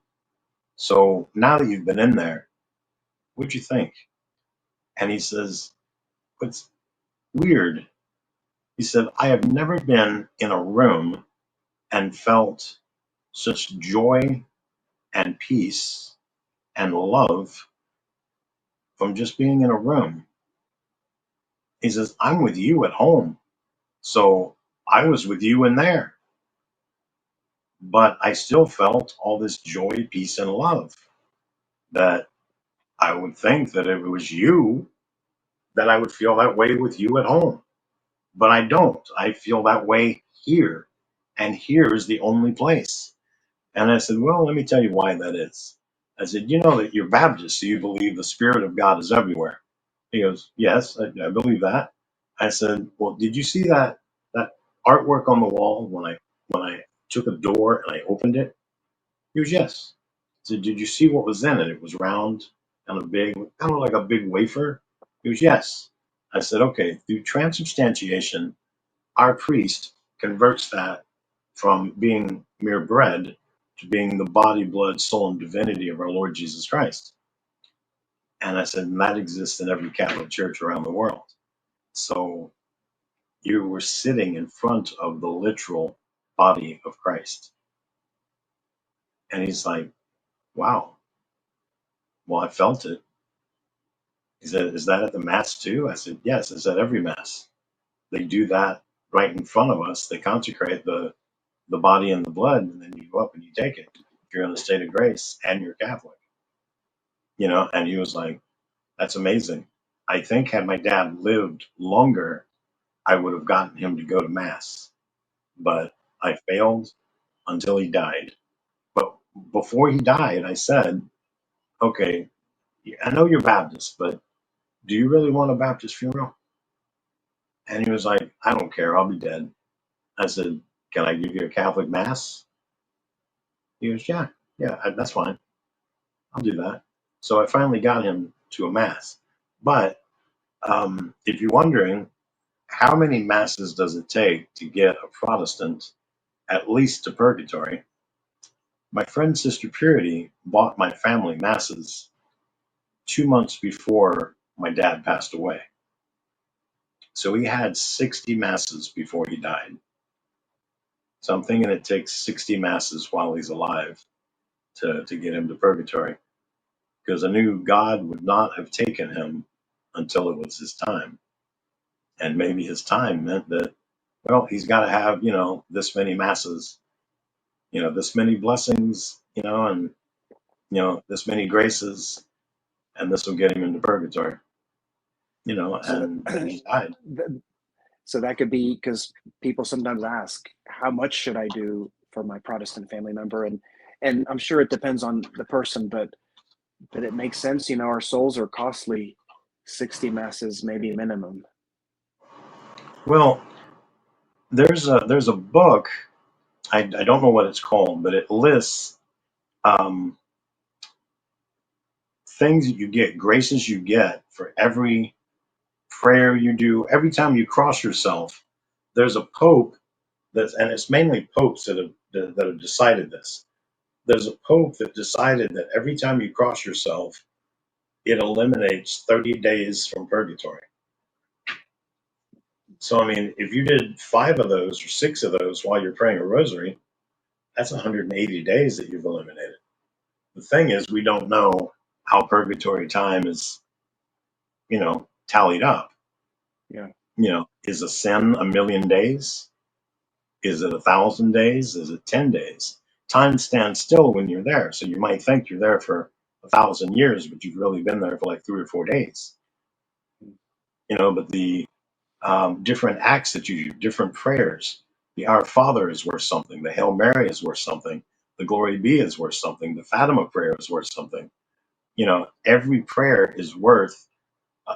so now that you've been in there, what'd you think? And he says, it's weird. He said, I have never been in a room and felt such joy and peace and love from just being in a room. He says, I'm with you at home. So I was with you in there, but I still felt all this joy, peace, and love that I would think that if it was you, that I would feel that way with you at home. But I don't. I feel that way here. And here is the only place. And I said, well, let me tell you why that is. I said, you know that you're Baptist, so you believe the Spirit of God is everywhere. He goes, yes, I believe that. I said, well, did you see that artwork on the wall when I took a door and I opened it? He goes, yes. I said, did you see what was in it? It was round and a big, kind of like a big wafer. He goes, yes. I said, okay, through transubstantiation, our priest converts that from being mere bread to being the body, blood, soul, and divinity of our Lord Jesus Christ. And I said, and that exists in every Catholic church around the world. So you were sitting in front of the literal body of Christ. And he's like, wow, well, I felt it. He said, is that at the Mass too? I said, yes, it's at every Mass. They do that right in front of us. They consecrate the body and the blood, and then you go up and you take it. If you're in a state of grace and you're Catholic, and he was like, that's amazing. I think had my dad lived longer, I would have gotten him to go to Mass, but I failed until he died. But before he died, I said, okay, I know you're Baptist, but do you really want a Baptist funeral? And he was like, I don't care. I'll be dead. I said, can I give you a Catholic Mass? He goes, yeah, yeah, that's fine. I'll do that. So I finally got him to a Mass. But if you're wondering, how many Masses does it take to get a Protestant at least to purgatory? My friend Sister Purity bought my family Masses 2 months before my dad passed away. So he had 60 Masses before he died. So I'm thinking it takes 60 Masses while he's alive to get him to purgatory, because I knew God would not have taken him until it was his time. And maybe his time meant that, well, he's got to have, this many Masses, this many blessings, and, this many graces, and this will get him into purgatory, So, and he died. so that could be because people sometimes ask, how much should I do for my Protestant family member? And I'm sure it depends on the person, but it makes sense. Our souls are costly. 60 masses, maybe minimum. Well, there's a book, I don't know what it's called, but it lists things that you get, graces you get for every prayer you do, every time you cross yourself. There's a pope and it's mainly popes that have decided this. There's a pope that decided that every time you cross yourself, it eliminates 30 days from purgatory. So, I mean, if you did 5 of those or 6 of those while you're praying a rosary, that's 180 days that you've eliminated. The thing is, we don't know how purgatory time is, tallied up. Yeah. Is a sin a million days? Is it 1,000 days? Is it 10 days? Time stands still when you're there. So you might think you're there for 1,000 years, but you've really been there for like 3 or 4 days. But the different acts that you do, different prayers. The Our Father is worth something. The Hail Mary is worth something. The Glory Be is worth something. The Fatima prayer is worth something. Every prayer is worth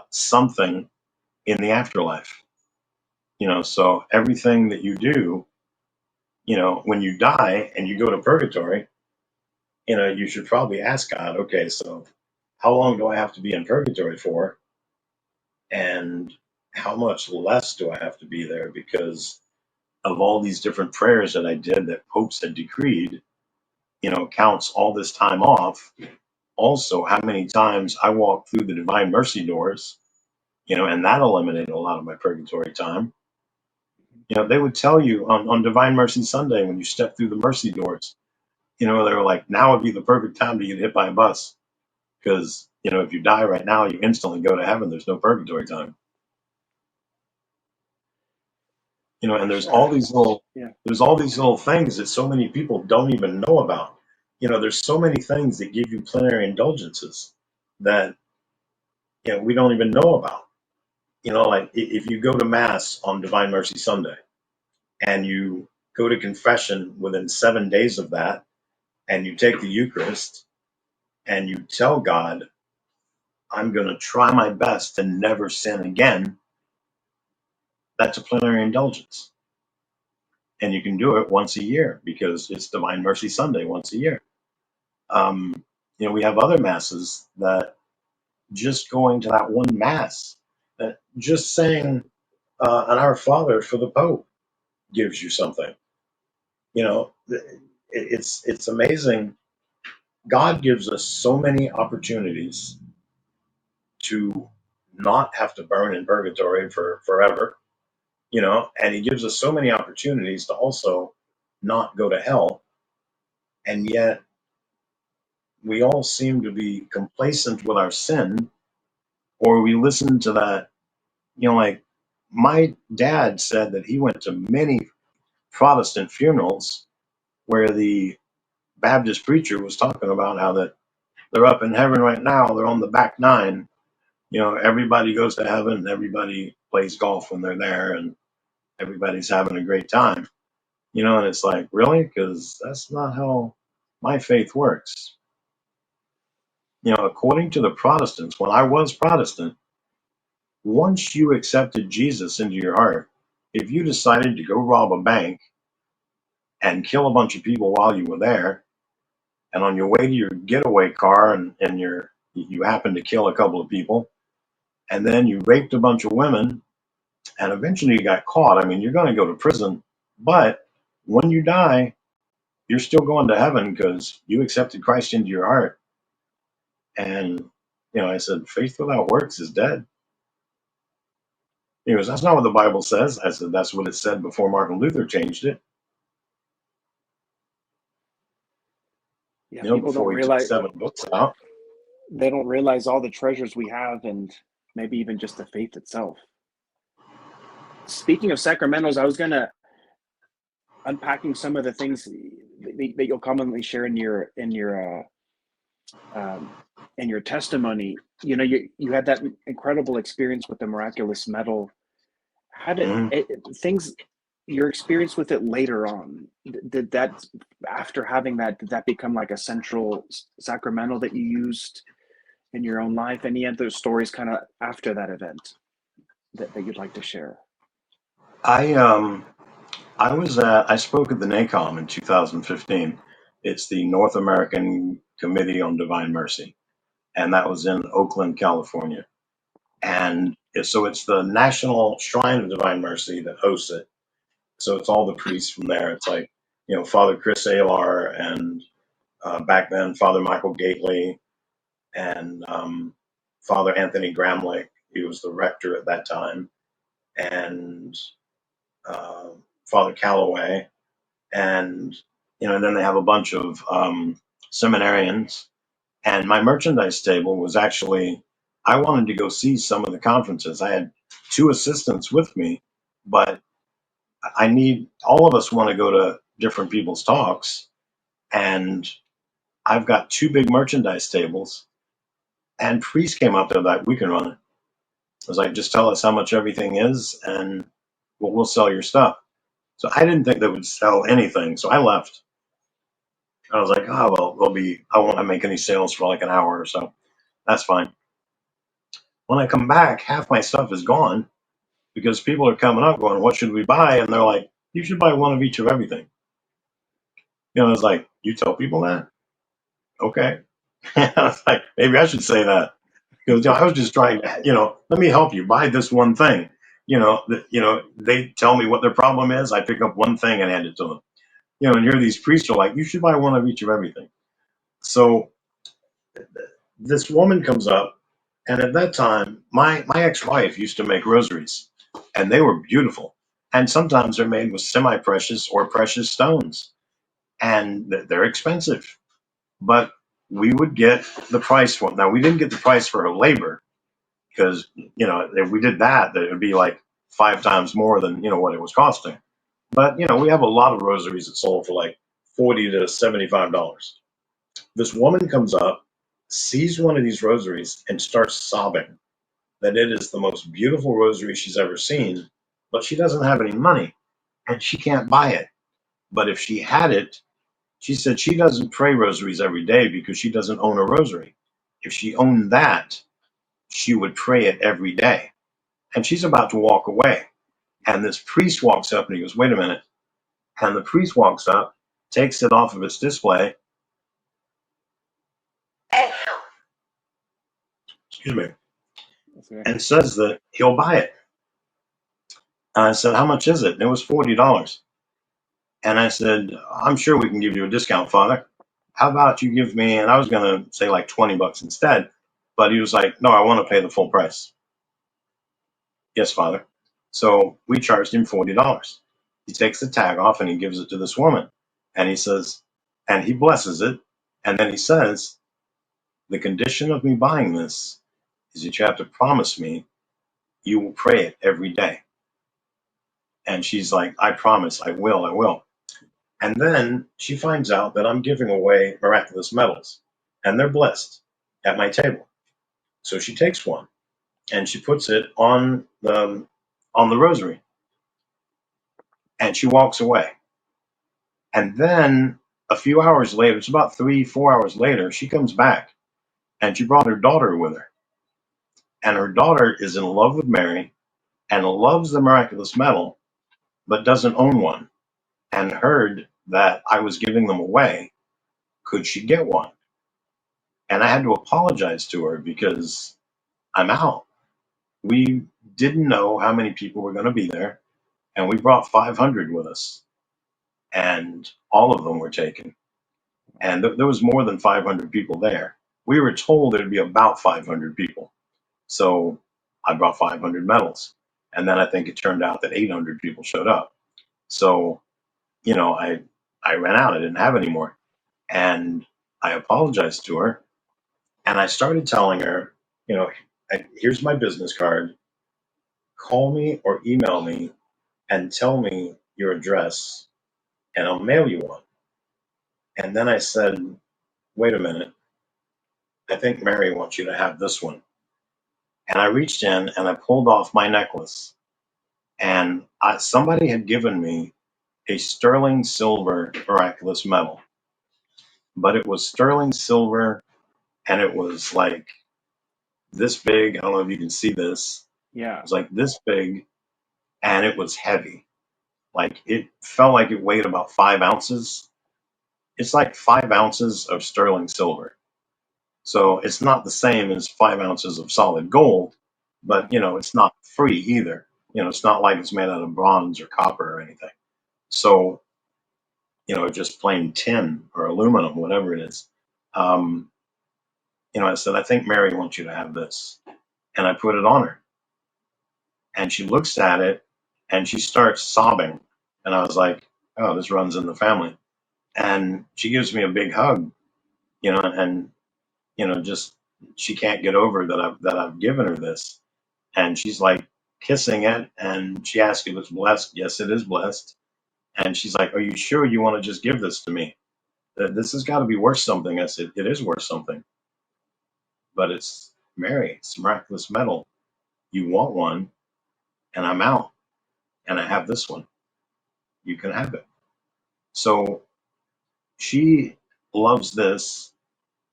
something in the afterlife. So everything that you do, when you die and you go to purgatory, you should probably ask God, okay, so how long do I have to be in purgatory for? And how much less do I have to be there? Because of all these different prayers that I did that popes had decreed, counts all this time off. Also, how many times I walked through the divine mercy doors, and that eliminated a lot of my purgatory time. They would tell you on Divine Mercy Sunday when you step through the mercy doors, they were like, now would be the perfect time to get hit by a bus. Because, if you die right now, you instantly go to heaven. There's no purgatory time. And Gosh, yeah. there's all these little things that so many people don't even know about. There's so many things that give you plenary indulgences that, we don't even know about. Like if you go to Mass on Divine Mercy Sunday and you go to confession within 7 days of that, and you take the Eucharist and you tell God, I'm going to try my best to never sin again, that's a plenary indulgence. And you can do it once a year because it's Divine Mercy Sunday once a year. We have other masses that just going to that one mass, that just saying an Our Father for the Pope gives you something. It's amazing. God gives us so many opportunities to not have to burn in purgatory for forever, and He gives us so many opportunities to also not go to hell, and yet we all seem to be complacent with our sin, or we listen to that, like my dad said that he went to many Protestant funerals where the Baptist preacher was talking about how that they're up in heaven right now, they're on the back nine, everybody goes to heaven and everybody plays golf when they're there and everybody's having a great time, and it's like, really? Because that's not how my faith works. According to the Protestants, when I was Protestant, once you accepted Jesus into your heart, if you decided to go rob a bank and kill a bunch of people while you were there, and on your way to your getaway car and you happen to kill a couple of people, and then you raped a bunch of women, and eventually you got caught, I mean, you're going to go to prison, but when you die, you're still going to heaven because you accepted Christ into your heart. And, I said, faith without works is dead. He goes, that's not what the Bible says. I said, that's what it said before Martin Luther changed it. Yeah, people don't Before he took realize 7 books out. they don't realize all the treasures we have, and maybe even just the faith itself. Speaking of sacramentals, I was gonna unpacking some of the things that you'll commonly share in your testimony. You had that incredible experience with the miraculous medal. How did Mhm. things, your experience with it later on, did that, after having that, did that become like a central sacramental that you used in your own life? Any other stories kind of after that event that you'd like to share? I spoke at the NACOM in 2015. It's the North American Committee on Divine Mercy. and that was in Oakland, California. And so it's the National Shrine of Divine Mercy that hosts it. So it's all the priests from there. It's like, Father Chris Alar and back then Father Michael Gately and Father Anthony Gramlich. He was the rector at that time, and uh, Father Calloway, and and then they have a bunch of seminarians. And my merchandise table was actually, I wanted to go see some of the conferences. I had two assistants with me, but all of us want to go to different people's talks. And I've got two big merchandise tables, and priests came up there like, we can run it. I was like, just tell us how much everything is, and we'll sell your stuff. So I didn't think they would sell anything. So I left. I was like, oh, well, I won't make any sales for like an hour or so. That's fine. When I come back, half my stuff is gone because people are coming up going, what should we buy? And they're like, you should buy one of each of everything. I was like, you tell people that? Okay. I was like, maybe I should say that. Because I was just trying to, let me help you buy this one thing. They tell me what their problem is. I pick up one thing and hand it to them. And here these priests are like, you should buy one of each of everything. So this woman comes up, and at that time, my ex-wife used to make rosaries, and they were beautiful. And sometimes they're made with semi-precious or precious stones, and they're expensive. But we would get the price for them. Now, we didn't get the price for her labor, because if we did that, it would be like 5 times more than what it was costing. But we have a lot of rosaries that sold for like $40 to $75. This woman comes up, sees one of these rosaries, and starts sobbing that it is the most beautiful rosary she's ever seen, but she doesn't have any money and she can't buy it. But if she had it, she said she doesn't pray rosaries every day because she doesn't own a rosary. If she owned that, she would pray it every day. And she's about to walk away. And this priest walks up and he goes, wait a minute. And the priest walks up, takes it off of its display, excuse me, and says that he'll buy it. And I said, how much is it? And it was $40. And I said, I'm sure we can give you a discount, Father. How about you give me, and I was going to say like $20 instead, but he was like, no, I want to pay the full price. Yes, Father. So we charged him $40. He takes the tag off and he gives it to this woman. And he says, and he blesses it. And then he says, the condition of me buying this is that you have to promise me you will pray it every day. And she's like, I promise, I will, I will. And then she finds out that I'm giving away miraculous medals, and they're blessed at my table. So she takes one and she puts it on the rosary, and she walks away. And then a few hours later, it's about 3-4 hours later, she comes back, and she brought her daughter with her. And her daughter is in love with Mary and loves the miraculous medal, but doesn't own one, and heard that I was giving them away. Could she get one? And I had to apologize to her because I'm out. We didn't know how many people were going to be there, and we brought 500 with us, and all of them were taken. And there was more than 500 people there. We were told there'd be about 500 people. So I brought 500 medals. And then I think it turned out that 800 people showed up. So, I ran out. I didn't have any more. And I apologized to her. And I started telling her, here's my business card. Call me or email me and tell me your address, and I'll mail you one. And then I said, wait a minute. I think Mary wants you to have this one. And I reached in and I pulled off my necklace. And somebody had given me a sterling silver miraculous medal. But it was sterling silver, and it was like this big. I don't know if you can see this. Yeah. It was like this big, and it was heavy. Like it felt like it weighed about 5 ounces. It's like 5 ounces of sterling silver. So it's not the same as 5 ounces of solid gold, but it's not free either. It's not like it's made out of bronze or copper or anything. So, just plain tin or aluminum, whatever it is. Um, I said, I think Mary wants you to have this. And I put it on her. And she looks at it and she starts sobbing. And I was like, oh, this runs in the family. And she gives me a big hug, and just she can't get over that I've given her this. And she's like kissing it, and she asked if it's blessed. Yes, it is blessed. And she's like, are you sure you want to just give this to me? This has got to be worth something. I said, it is worth something, but it's Mary, it's miraculous metal. You want one, and I'm out, and I have this one. You can have it. So she loves this,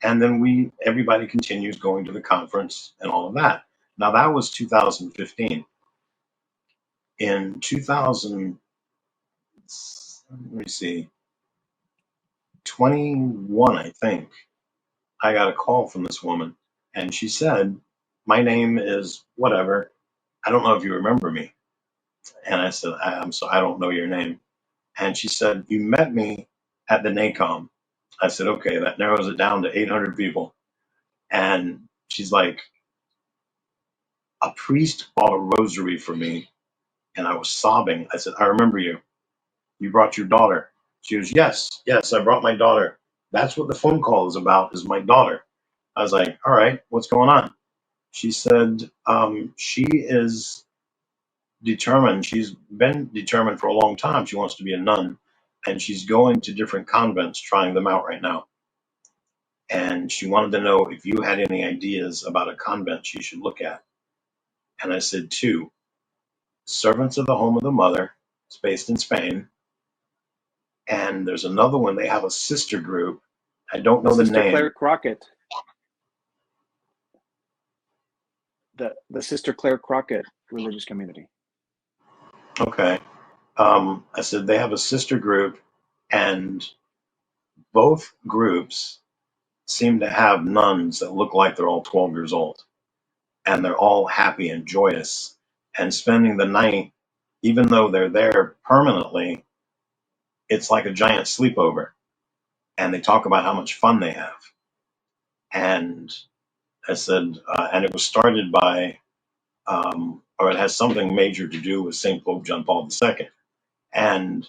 and then everybody continues going to the conference and all of that. Now that was 2015. In 2000, let me see, 21, I think, I got a call from this woman, and she said, my name is whatever. I don't know if you remember me. And I said, I don't know your name. And she said, you met me at the NACOM. I said, okay, that narrows it down to 800 people. And she's like, a priest bought a rosary for me. And I was sobbing. I said, I remember you. You brought your daughter. She goes, yes, I brought my daughter. That's what the phone call is about, is my daughter. I was like, all right, what's going on? She said, she is determined. She's been determined for a long time. She wants to be a nun, and she's going to different convents, trying them out right now. And she wanted to know if you had any ideas about a convent she should look at. And I said, two, Servants of the Home of the Mother. It's based in Spain. And there's another one. They have a sister group. I don't know the Sister name. Claire Crockett. The Sister Claire Crockett religious community. Okay. I said they have a sister group, and both groups seem to have nuns that look like they're all 12 years old, and they're all happy and joyous and spending the night. Even though they're there permanently, it's like a giant sleepover, and they talk about how much fun they have. And I said, and it was started by, or it has something major to do with St. Pope John Paul II. And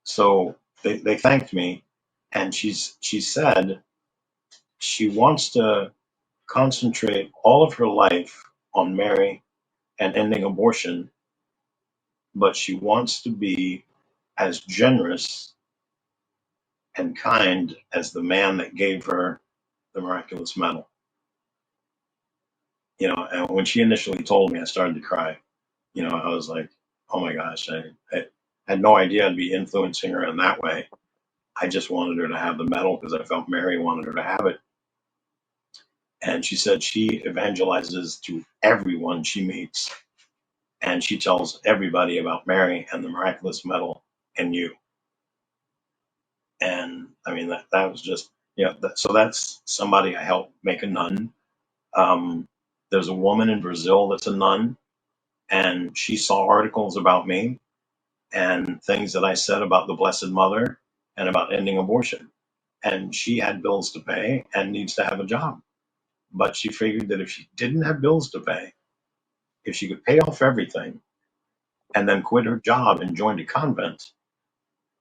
so they thanked me, and she said she wants to concentrate all of her life on Mary and ending abortion, but she wants to be as generous and kind as the man that gave her the miraculous medal. And when she initially told me, I started to cry. I was like, oh my gosh, I had no idea I'd be influencing her in that way. I just wanted her to have the medal because I felt Mary wanted her to have it. And she said she evangelizes to everyone she meets. And she tells everybody about Mary and the miraculous medal and you. And I mean, that was just, so that's somebody I helped make a nun. There's a woman in Brazil that's a nun, and she saw articles about me and things that I said about the Blessed Mother and about ending abortion. And she had bills to pay and needs to have a job. But she figured that if she didn't have bills to pay, if she could pay off everything and then quit her job and join a convent,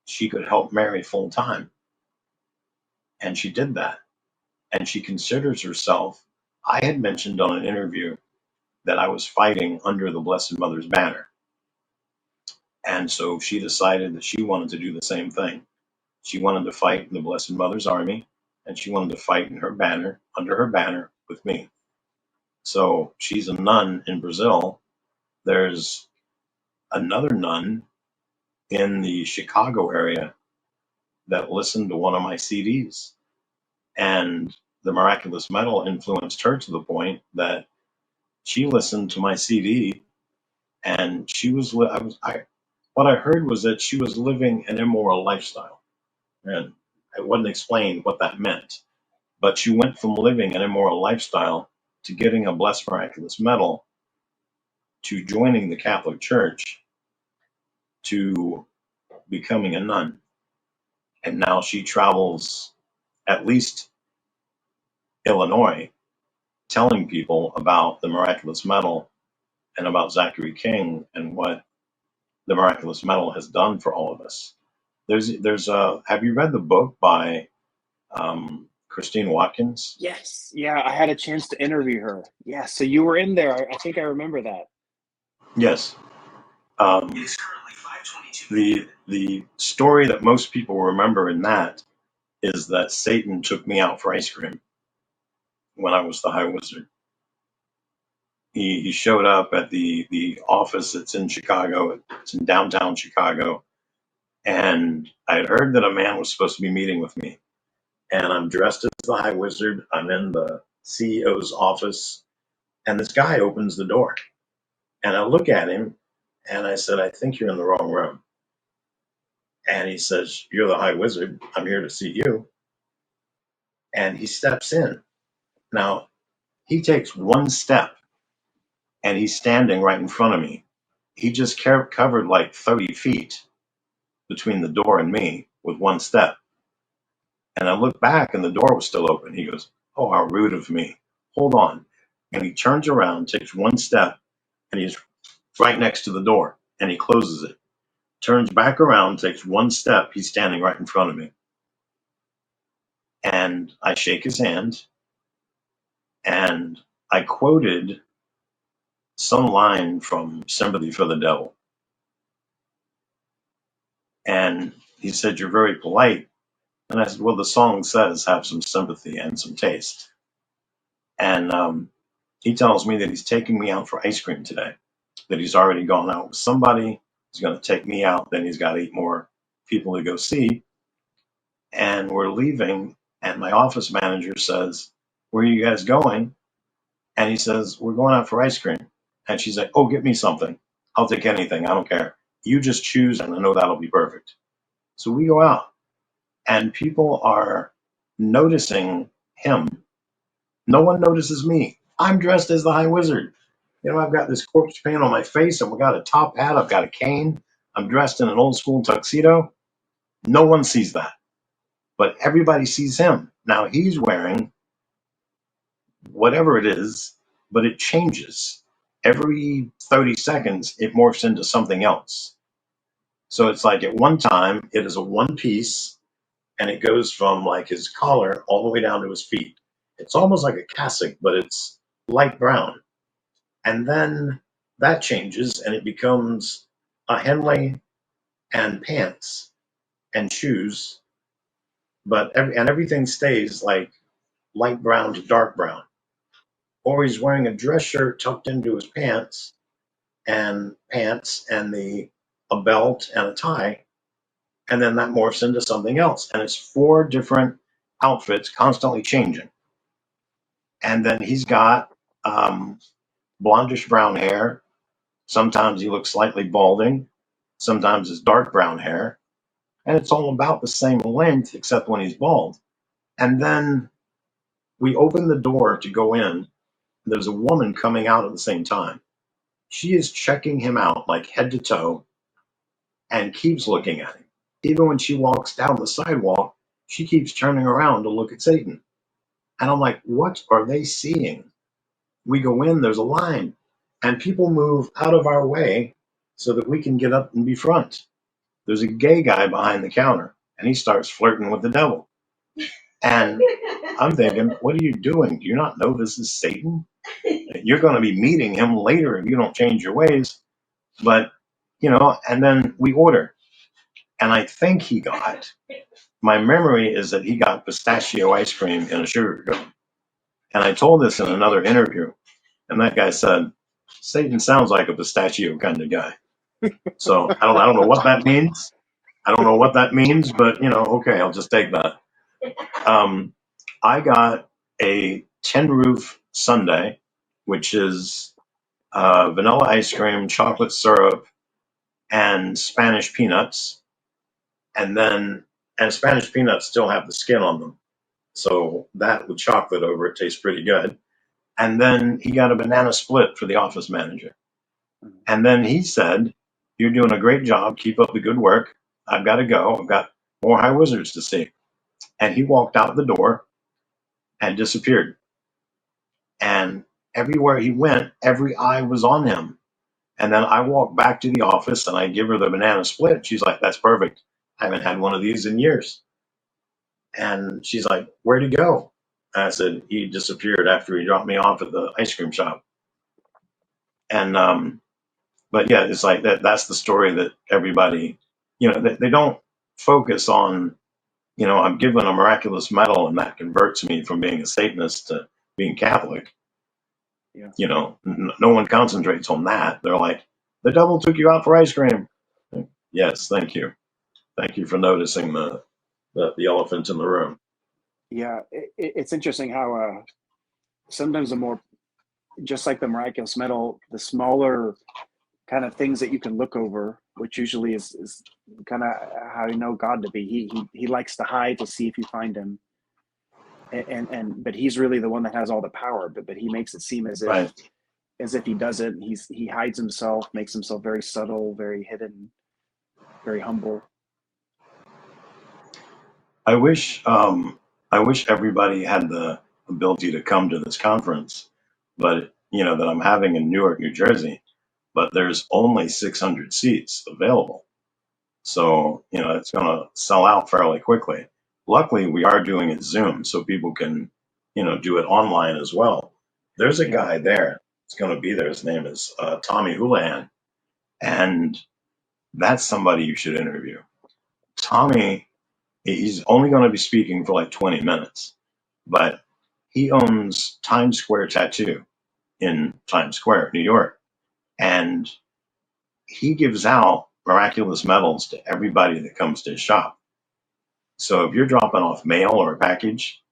she could help Mary full time. And she did that. And she considers herself, I had mentioned on an interview that I was fighting under the Blessed Mother's banner. And so she decided that she wanted to do the same thing. She wanted to fight in the Blessed Mother's army, and she wanted to fight in her banner, under her banner, with me. So she's a nun in Brazil. There's another nun in the Chicago area that listened to one of my CDs, and the miraculous medal influenced her to the point that she listened to my CD, and what I heard was that she was living an immoral lifestyle, and I wouldn't explain what that meant. but she went from living an immoral lifestyle to getting a blessed miraculous medal to joining the Catholic Church to becoming a nun. And now she travels at least Illinois telling people about the miraculous medal and about Zachary King and what the miraculous medal has done for all of us. Have you read the book by Christine Watkins? Yes. Yeah, I had a chance to interview her. Yeah, so you were in there. I think I remember that. Yes. The story that most people remember in that is that Satan took me out for ice cream when I was the High Wizard. He showed up at the office that's in Chicago. It's in downtown Chicago. And I had heard that a man was supposed to be meeting with me. And I'm dressed as the High Wizard. I'm in the CEO's office. And this guy opens the door. And I look at him and I said, I think you're in the wrong room. And he says, you're the High Wizard. I'm here to see you. And he steps in. Now, he takes one step and he's standing right in front of me. He just covered like 30 feet between the door and me with one step. And I looked back and the door was still open. He goes, oh, how rude of me. Hold on. And he turns around, takes one step, and he's right next to the door. And he closes it. Turns back around, takes one step. He's standing right in front of me. And I shake his hand. And I quoted some line from Sympathy for the Devil. And he said, you're very polite. And I said, well, the song says have some sympathy and some taste. And he tells me that he's taking me out for ice cream today, that he's already gone out with somebody. He's going to take me out. Then he's got 8 more people to go see. And we're leaving. And my office manager says, where are you guys going? And he says, we're going out for ice cream. And she's like, oh, get me something. I'll take anything. I don't care. You just choose, and I know that'll be perfect. So we go out, and people are noticing him. No one notices me. I'm dressed as the High Wizard. You know, I've got this corpse paint on my face. I've got a top hat. I've got a cane. I'm dressed in an old school tuxedo. No one sees that, but everybody sees him. Now he's wearing whatever it is, but it changes. Every 30 seconds, it morphs into something else. So it's like at one time, it is a one piece and it goes from like his collar all the way down to his feet. It's almost like a cassock, but it's light brown. And then that changes and it becomes a Henley and pants and shoes, but everything stays like light brown to dark brown. Or he's wearing a dress shirt tucked into his pants and a belt and a tie, and then that morphs into something else. And it's 4 different outfits constantly changing. And then he's got blondish brown hair. Sometimes he looks slightly balding. Sometimes it's dark brown hair. And it's all about the same length except when he's bald. And then we open the door to go in. There's a woman coming out at the same time. She is checking him out like head to toe and keeps looking at him. Even when she walks down the sidewalk, she keeps turning around to look at Satan. And I'm like, what are they seeing? We go in, there's a line, and people move out of our way so that we can get up and be front. There's a gay guy behind the counter, and he starts flirting with the devil. And I'm thinking, what are you doing? Do you not know this is Satan? You're going to be meeting him later if you don't change your ways. But, and then we order. And I think my memory is that he got pistachio ice cream in a sugar cone. And I told this in another interview. And that guy said, Satan sounds like a pistachio kind of guy. So I don't know what that means. I don't know what that means, but okay, I'll just take that. I got a tin roof sundae, which is vanilla ice cream, chocolate syrup, and Spanish peanuts. And Spanish peanuts still have the skin on them. So that with chocolate over it tastes pretty good. And then he got a banana split for the office manager. And then he said, "You're doing a great job. Keep up the good work. I've got to go. I've got more high wizards to see." And he walked out the door and disappeared. And everywhere he went, every eye was on him. And then I walked back to the office and I give her the banana split. She's like, "That's perfect. I haven't had one of these in years." And she's like, "Where'd he go?" And I said, "He disappeared after he dropped me off at the ice cream shop." And but yeah, it's like that's the story that everybody, they don't focus on, I'm given a miraculous medal and that converts me from being a Satanist to being Catholic. Yeah. No one concentrates on that. They're like, "The devil took you out for ice cream." Yes, thank you. Thank you for noticing the elephant in the room. Yeah. It's interesting how sometimes the more, just like the miraculous medal, the smaller kind of things that you can look over, which usually is kind of how you know God to be. He likes to hide to see if you find him, and but he's really the one that has all the power. But he makes it seem Right. as if he doesn't. He hides himself, makes himself very subtle, very hidden, very humble. I wish everybody had the ability to come to this conference, but that I'm having in Newark, New Jersey, but there's only 600 seats available. So, it's going to sell out fairly quickly. Luckily, we are doing it Zoom so people can, do it online as well. There's a Yeah. guy there that's going to be there. His name is Tommy Houlihan, and that's somebody you should interview. Tommy, he's only going to be speaking for like 20 minutes, but he owns Times Square Tattoo in Times Square, New York, and he gives out miraculous medals to everybody that comes to his shop. So if you're dropping off mail or a package,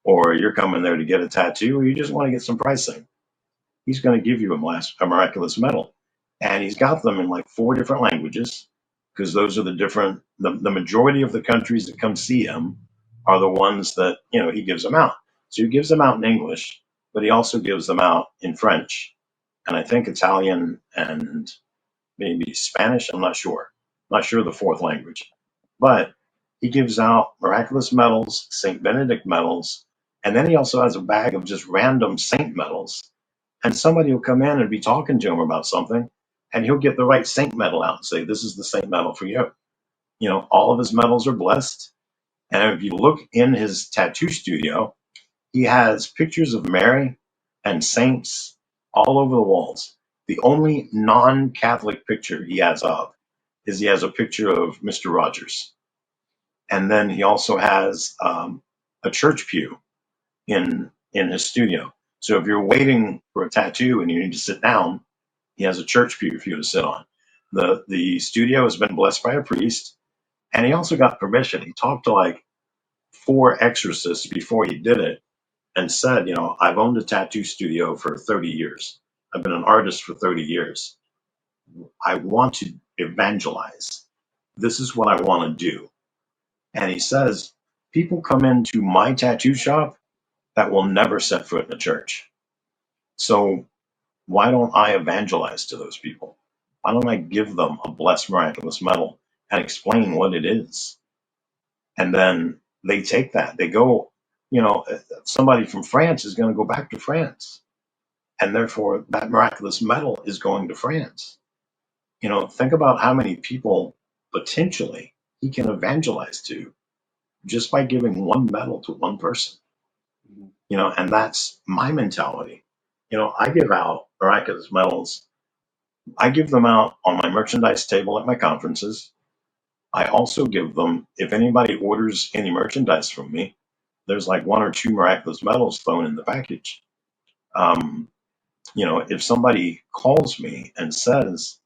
or you're coming there to get a tattoo, or you just want to get some pricing, he's going to give you a miraculous medal. And he's got them in like 4 different languages, because those are the majority of the countries that come see him are the ones that, he gives them out. So he gives them out in English, but he also gives them out in French, and I think Italian and maybe Spanish. I'm not sure. Not sure the fourth language. But he gives out miraculous medals, St. Benedict medals, and then he also has a bag of just random saint medals. And somebody will come in and be talking to him about something, and he'll get the right saint medal out and say, "This is the saint medal for you." All of his medals are blessed. And if you look in his tattoo studio, he has pictures of Mary and saints all over the walls. The only non-Catholic picture he has of is he has a picture of Mr. Rogers. And then he also has a church pew in his studio. So if you're waiting for a tattoo and you need to sit down, he has a church pew for you to sit on. The studio has been blessed by a priest, and he also got permission. He talked to like 4 exorcists before he did it, and said, "I've owned a tattoo studio for 30 years. I've been an artist for 30 years. I want to evangelize. This is what I want to do." And he says, "People come into my tattoo shop that will never set foot in a church. So why don't I evangelize to those people? Why don't I give them a blessed miraculous medal and explain what it is?" And then they take that. They go, somebody from France is going to go back to France, and therefore that miraculous medal is going to France. Think about how many people potentially he can evangelize to just by giving one medal to one person. And that's my mentality. I give out miraculous medals. I give them out on my merchandise table at my conferences. I also give them, if anybody orders any merchandise from me, there's like 1 or 2 miraculous medals thrown in the package. Um, if somebody calls me and says,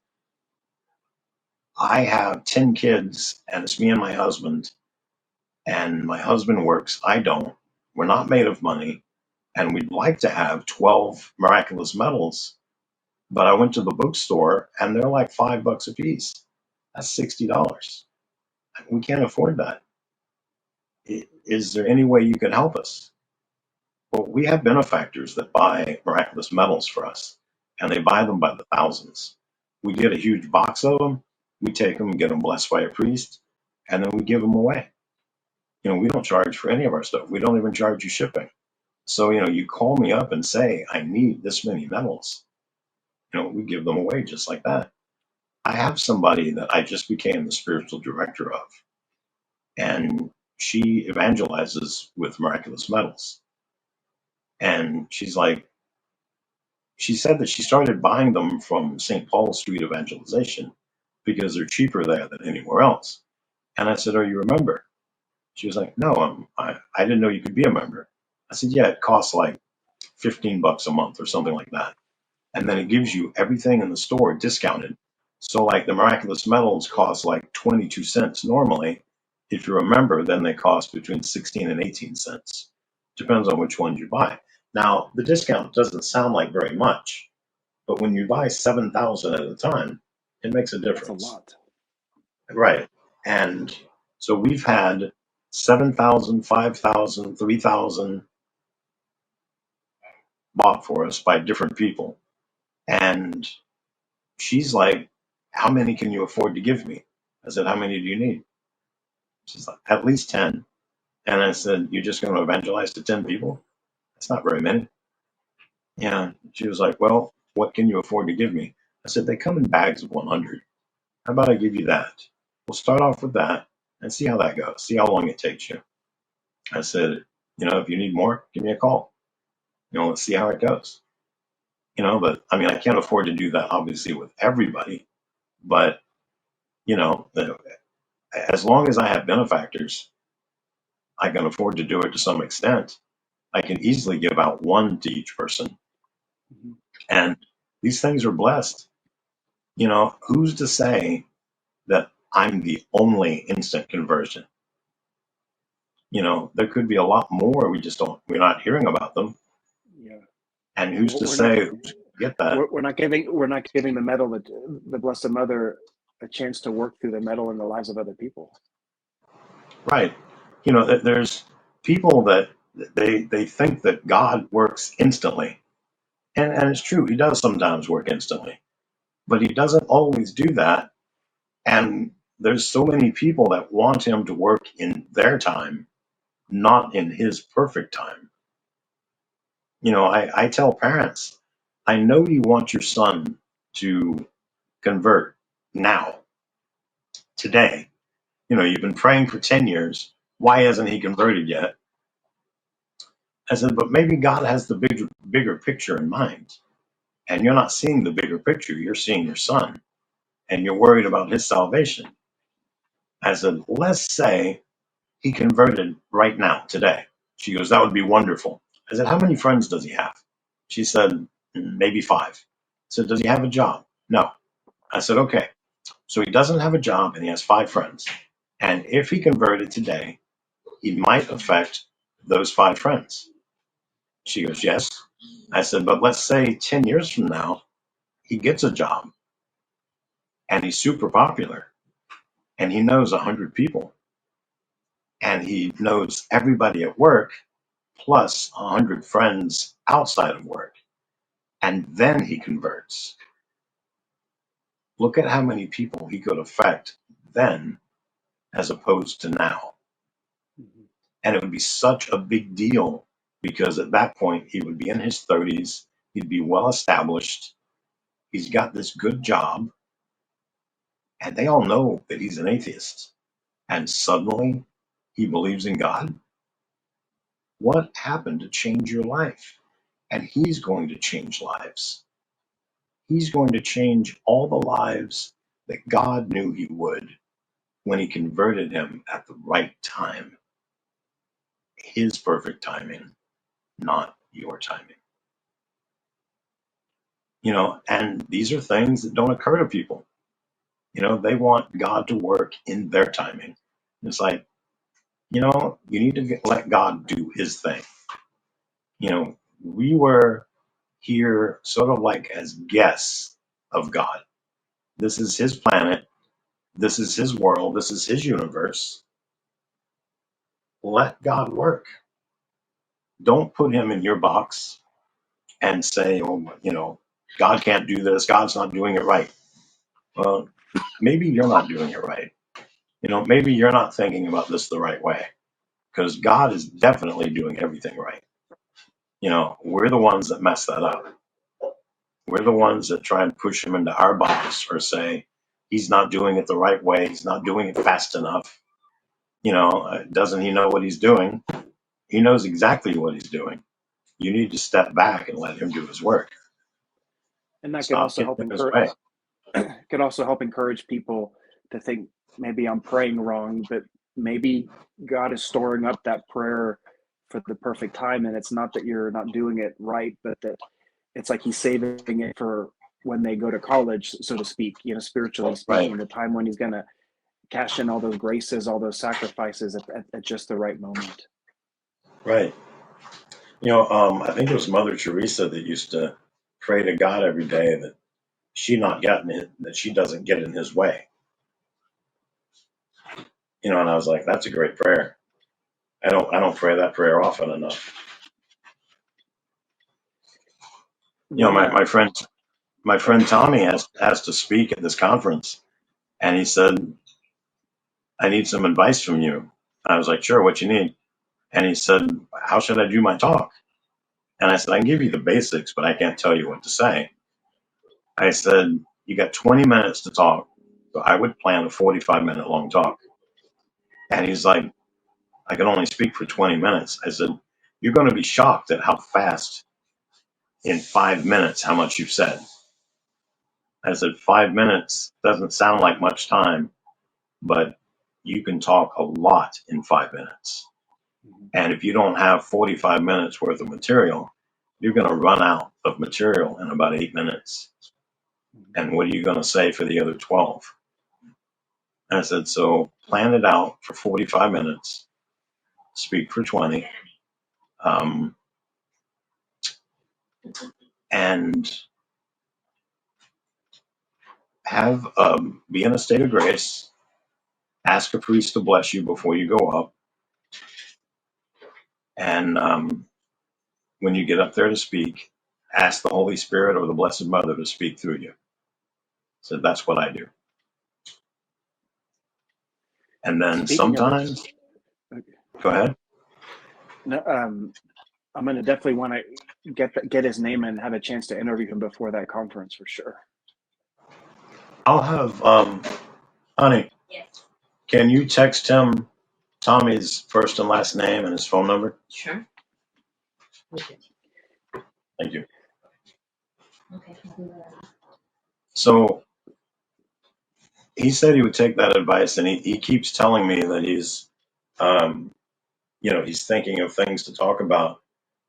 "I have 10 kids and it's me and my husband works, I don't, we're not made of money, and we'd like to have 12 miraculous medals, but I went to the bookstore and they're like $5 a piece. That's $60. We can't afford that." Is there any way you can help us? Well, we have benefactors that buy miraculous medals for us, and they buy them by the thousands. We get a huge box of them. We take them and get them blessed by a priest, and then we give them away. We don't charge for any of our stuff. We don't even charge you shipping. So, you call me up and say, I need this many medals. We give them away just like that. I have somebody that I just became the spiritual director of, and she evangelizes with miraculous medals. And she said that she started buying them from St. Paul Street Evangelization because they're cheaper there than anywhere else. And I said, are you a member? She was like, no, I didn't know you could be a member. I said, yeah, it costs like $15 a month or something like that. And then it gives you everything in the store discounted. So like the miraculous medals cost like 22 cents normally. If you're a member, then they cost between 16 and 18 cents. Depends on which ones you buy. Now, the discount doesn't sound like very much, but when you buy 7,000 at a time, it makes a That's a difference. lot. Right. And so we've had 7,000, 5,000, 3,000 bought for us by different people. And she's like, how many can you afford to give me? I said, how many do you need? She's like, at least 10. And I said, you're just going to evangelize to 10 people? That's not very many. Yeah. She was like, well, what can you afford to give me? I said, they come in bags of 100. How about I give you that? We'll start off with that and see how that goes. See how long it takes you. I said, if you need more, give me a call. Let's see how it goes. But I mean, I can't afford to do that obviously with everybody. But, as long as I have benefactors, I can afford to do it to some extent. I can easily give out one to each person. Mm-hmm. And these things are blessed. Who's to say that I'm the only instant conversion? There could be a lot more. We're not hearing about them. Yeah. And who's to We're not say who's to get that? we're not giving the medal, the Blessed Mother, a chance to work through the medal in the lives of other people. Right. There's people that they think that God works instantly. And it's true, he does sometimes work instantly. But he doesn't always do that. And there's so many people that want him to work in their time, not in his perfect time. I tell parents, I know you want your son to convert now, today. You've been praying for 10 years. Why hasn't he converted yet? I said, but maybe God has the bigger picture in mind. And you're not seeing the bigger picture. You're seeing your son and you're worried about his salvation. I said, let's say he converted right now, today. She goes, that would be wonderful. I said, how many friends does he have? She said, maybe 5. I said, does he have a job? No. I said, okay. So he doesn't have a job and he has 5 friends. And if he converted today, he might affect those 5 friends. She goes, yes. I said, but let's say 10 years from now, he gets a job and he's super popular and he knows 100 people and he knows everybody at work plus 100 friends outside of work. And then he converts. Look at how many people he could affect then as opposed to now. Mm-hmm. And it would be such a big deal because at that point he would be in his 30s. He'd be well established. He's got this good job. And they all know that he's an atheist. And suddenly he believes in God. What happened to change your life? And he's going to change lives. He's going to change all the lives that God knew he would when he converted him at the right time. His perfect timing, not your timing. And these are things that don't occur to people. They want God to work in their timing. It's like, you need to let God do his thing. We were here sort of like as guests of God. This is his planet. This is his world. This is his universe. let God work. Don't put him in your box and say, oh, God can't do this. God's not doing it right. Well, maybe you're not doing it right. Maybe you're not thinking about this the right way, because God is definitely doing everything right. We're the ones that mess that up. We're the ones that try and push him into our box or say, he's not doing it the right way. He's not doing it fast enough. Doesn't he know what he's doing? He knows exactly what he's doing. You need to step back and let him do his work. And that could Stop also getting help in his way. encourage people to think, maybe I'm praying wrong, but maybe God is storing up that prayer for the perfect time, and it's not that you're not doing it right, but that it's like he's saving it for when they go to college, so to speak, spiritually speaking, Right. the time when he's going to cash in all those graces, all those sacrifices at just the right moment. Right. I think it was Mother Teresa that used to pray to God every day that that she doesn't get in his way. And I was like, that's a great prayer. I don't pray that prayer often enough. My friend Tommy has to speak at this conference, and he said, I need some advice from you. I was like, sure, what you need? And he said, how should I do my talk? And I said, I can give you the basics, but I can't tell you what to say. I said, you got 20 minutes to talk. So I would plan a 45-minute long talk. And he's like, I can only speak for 20 minutes. I said, you're going to be shocked at how fast in 5 minutes, how much you've said. I said, 5 minutes doesn't sound like much time, but you can talk a lot in 5 minutes. And if you don't have 45 minutes worth of material, you're going to run out of material in about 8 minutes. And what are you going to say for the other 12? And I said, so plan it out for 45 minutes, speak for 20, and have be in a state of grace. Ask a priest to bless you before you go up. And when you get up there to speak, ask the Holy Spirit or the Blessed Mother to speak through you. So that's what I do. And then Speaking of sometimes, go ahead. No, I'm going to definitely want to get his name and have a chance to interview him before that conference for sure. I'll have, honey, Yes. Can you text him Tommy's first and last name and his phone number? Sure. Okay. Thank you. Okay. So he said he would take that advice, and he keeps telling me that he's, he's thinking of things to talk about,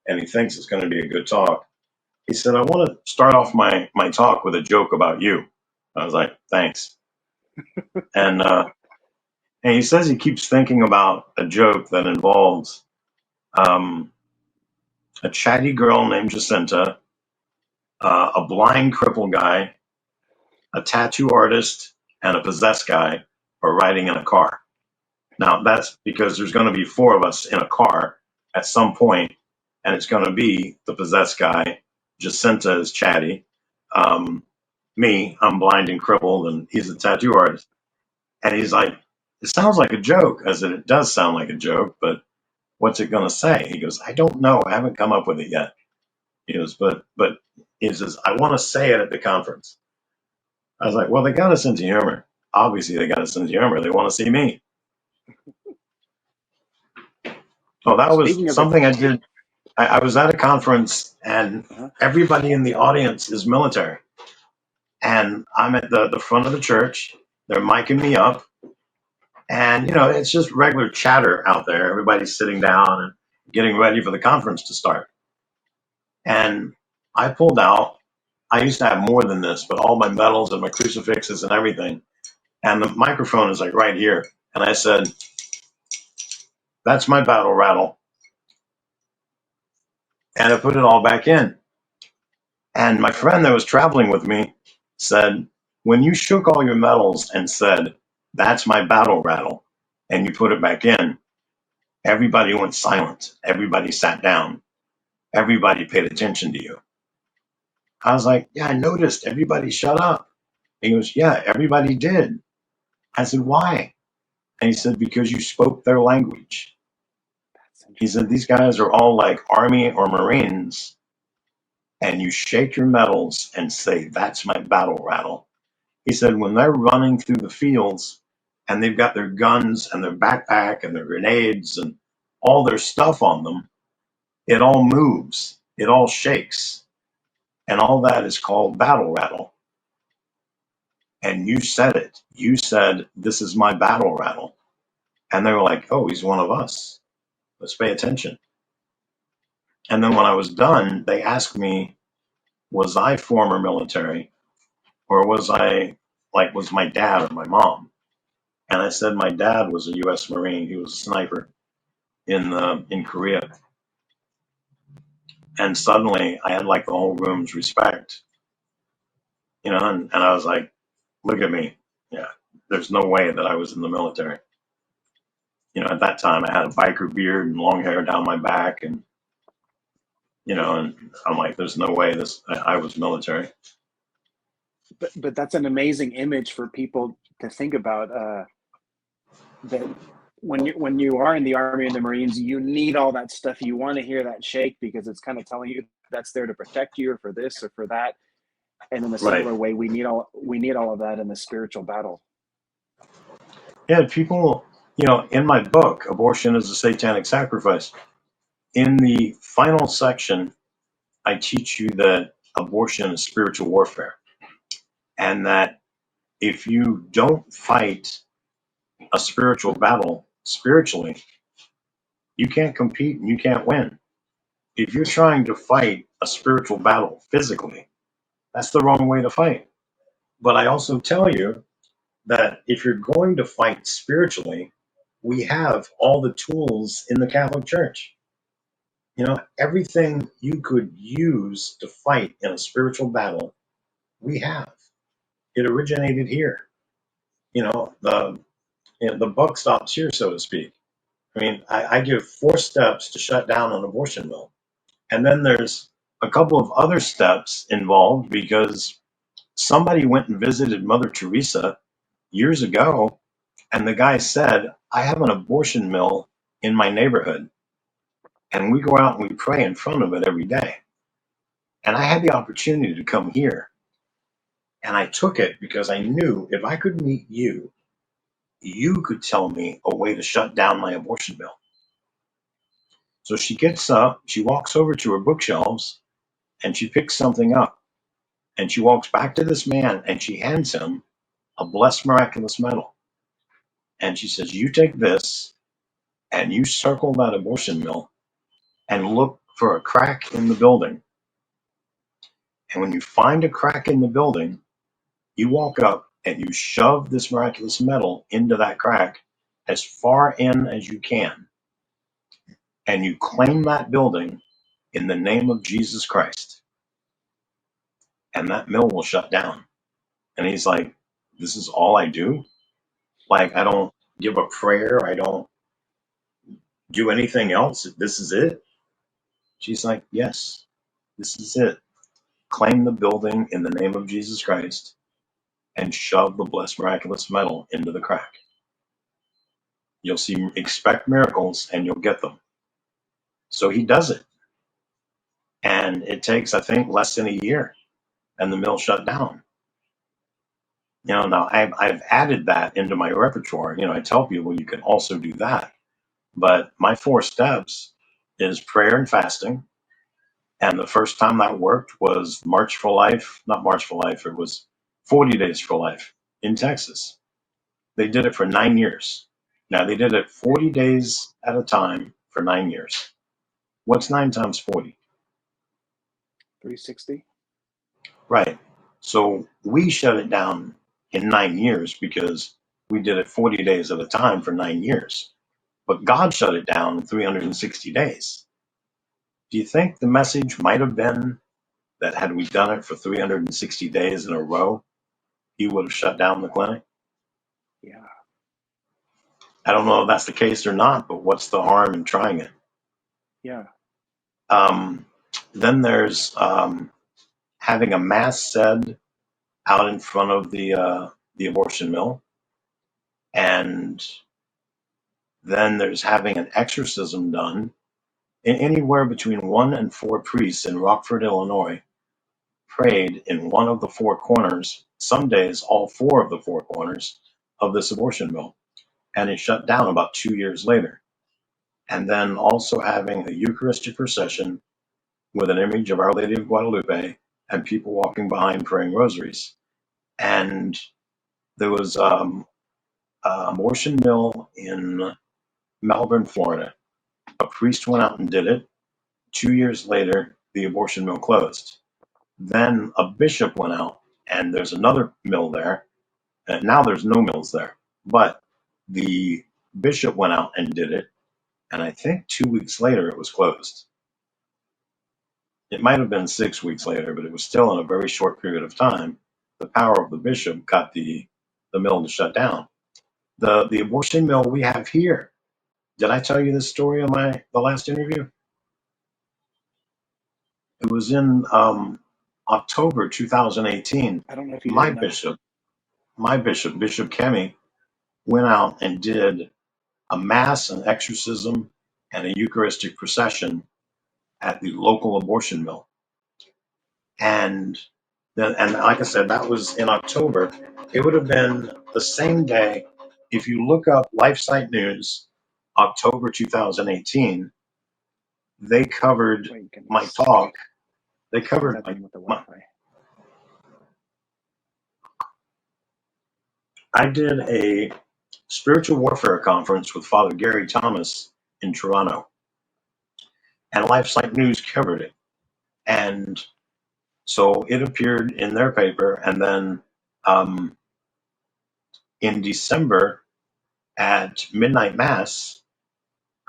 and he thinks it's going to be a good talk. He said, I want to start off my talk with a joke about you. I was like, thanks. And he says he keeps thinking about a joke that involves a chatty girl named Jacinta, a blind cripple guy, a tattoo artist, and a possessed guy are riding in a car. Now, that's because there's going to be 4 of us in a car at some point, and it's going to be the possessed guy. Jacinta is chatty. Me, I'm blind and crippled, and he's a tattoo artist. And he's like, it sounds like a joke. I said, it does sound like a joke, but what's it going to say? He goes, I don't know. I haven't come up with it yet. He goes, but he says, I want to say it at the conference. I was like, well, they got a sense of humor. Obviously, they got a sense of humor. They want to see me. Oh, that was Speaking of something I did. I was at a conference, and everybody in the audience is military. And I'm at the front of the church. They're miking me up. And, it's just regular chatter out there. Everybody's sitting down and getting ready for the conference to start. And I pulled out, I used to have more than this, but all my medals and my crucifixes and everything. And the microphone is like right here. And I said, that's my battle rattle. And I put it all back in. And my friend that was traveling with me said, when you shook all your medals and said, that's my battle rattle, and you put it back in, Everybody went silent. Everybody sat down. Everybody paid attention to you. I was like, yeah, I noticed. Everybody shut up. He goes, yeah, everybody did. I said, why? And he said, because you spoke their language. He said, these guys are all like Army or Marines, and you shake your medals and say, that's my battle rattle. He said, when they're running through the fields and they've got their guns and their backpack and their grenades and all their stuff on them, it all moves, it all shakes. And all that is called battle rattle. And you said it. You said, this is my battle rattle. And they were like, oh, he's one of us. Let's pay attention. And then when I was done, they asked me, was I former military or was my dad or my mom? And I said, my dad was a U.S. Marine. He was a sniper in Korea. And suddenly I had like the whole room's respect, and I was like, look at me. Yeah, there's no way that I was in the military. At that time I had a biker beard and long hair down my back, and and I'm like, there's no way I was military. But that's an amazing image for people to think about. That when you are in the Army and the Marines, you need all that stuff. You want to hear that shake because it's kind of telling you that's there to protect you, or for this or for that. And in a Right. similar way, we need all of that in the spiritual battle. Yeah, people, in my book, Abortion is a Satanic Sacrifice, in the final section, I teach you that abortion is spiritual warfare. And that if you don't fight a spiritual battle spiritually, you can't compete and you can't win. If you're trying to fight a spiritual battle physically, that's the wrong way to fight. But I also tell you that if you're going to fight spiritually, we have all the tools in the Catholic Church. Everything you could use to fight in a spiritual battle, we have. It originated here. The buck stops here, so to speak. I mean, I give 4 steps to shut down an abortion mill. And then there's a couple of other steps involved because somebody went and visited Mother Teresa years ago, and the guy said, I have an abortion mill in my neighborhood, and we go out and we pray in front of it every day. And I had the opportunity to come here, and I took it because I knew if I could meet you, you could tell me a way to shut down my abortion mill. So she gets up, she walks over to her bookshelves, and she picks something up. And she walks back to this man, and she hands him a blessed miraculous medal. And she says, you take this, and you circle that abortion mill, and look for a crack in the building. And when you find a crack in the building, you walk up and you shove this miraculous medal into that crack as far in as you can. And you claim that building in the name of Jesus Christ. And that mill will shut down. And he's like, this is all I do? Like, I don't give a prayer. I don't do anything else. This is it? She's like, yes, this is it. Claim the building in the name of Jesus Christ and shove the blessed miraculous medal into the crack. You'll expect miracles and you'll get them. So he does it. And it takes, I think, less than a year and the mill shut down. Now I've added that into my repertoire. I tell people you can also do that. But my 4 steps is prayer and fasting. And the first time that worked was March for Life, not March for Life, it was 40 Days for Life in Texas. They did it for 9 years. Now they did it 40 days at a time for 9 years. What's 9 times 40? 360. Right. So we shut it down in 9 years because we did it 40 days at a time for 9 years. But God shut it down in 360 days. Do you think the message might have been that had we done it for 360 days in a row, he would have shut down the clinic? Yeah. I don't know if that's the case or not, but what's the harm in trying it? Yeah. Um, then there's having a mass said out in front of the abortion mill, and then there's having an exorcism done. Anywhere between 1 and 4 priests in Rockford, Illinois, prayed in one of the four corners, some days all four of the four corners of this abortion mill, and it shut down about 2 years later. And then also having a Eucharistic procession with an image of Our Lady of Guadalupe and people walking behind praying rosaries. And there was an abortion mill in Melbourne, Florida. A priest went out and did it. 2 years later, the abortion mill closed. Then a bishop went out, and there's another mill there. And now there's no mills there. But the bishop went out and did it, and I think 2 weeks later it was closed. It might have been 6 weeks later, but it was still in a very short period of time. The power of the bishop got the mill to shut down. The abortion mill we have here. Did I tell you this story on the last interview? It was in October 2018. I don't know if you My did know. bishop, Bishop Kemi, went out and did a mass, an exorcism, and a Eucharistic procession at the local abortion mill. And then, and like I said, that was in October. It would have been the same day. If you look up LifeSite News, October 2018, they covered Wait, give me a my sec. talk. They What's covered happening with the my Wi-Fi? I did a spiritual warfare conference with Father Gary Thomas in Toronto, and LifeSite News covered it. And so it appeared in their paper. And then um, in December at midnight mass,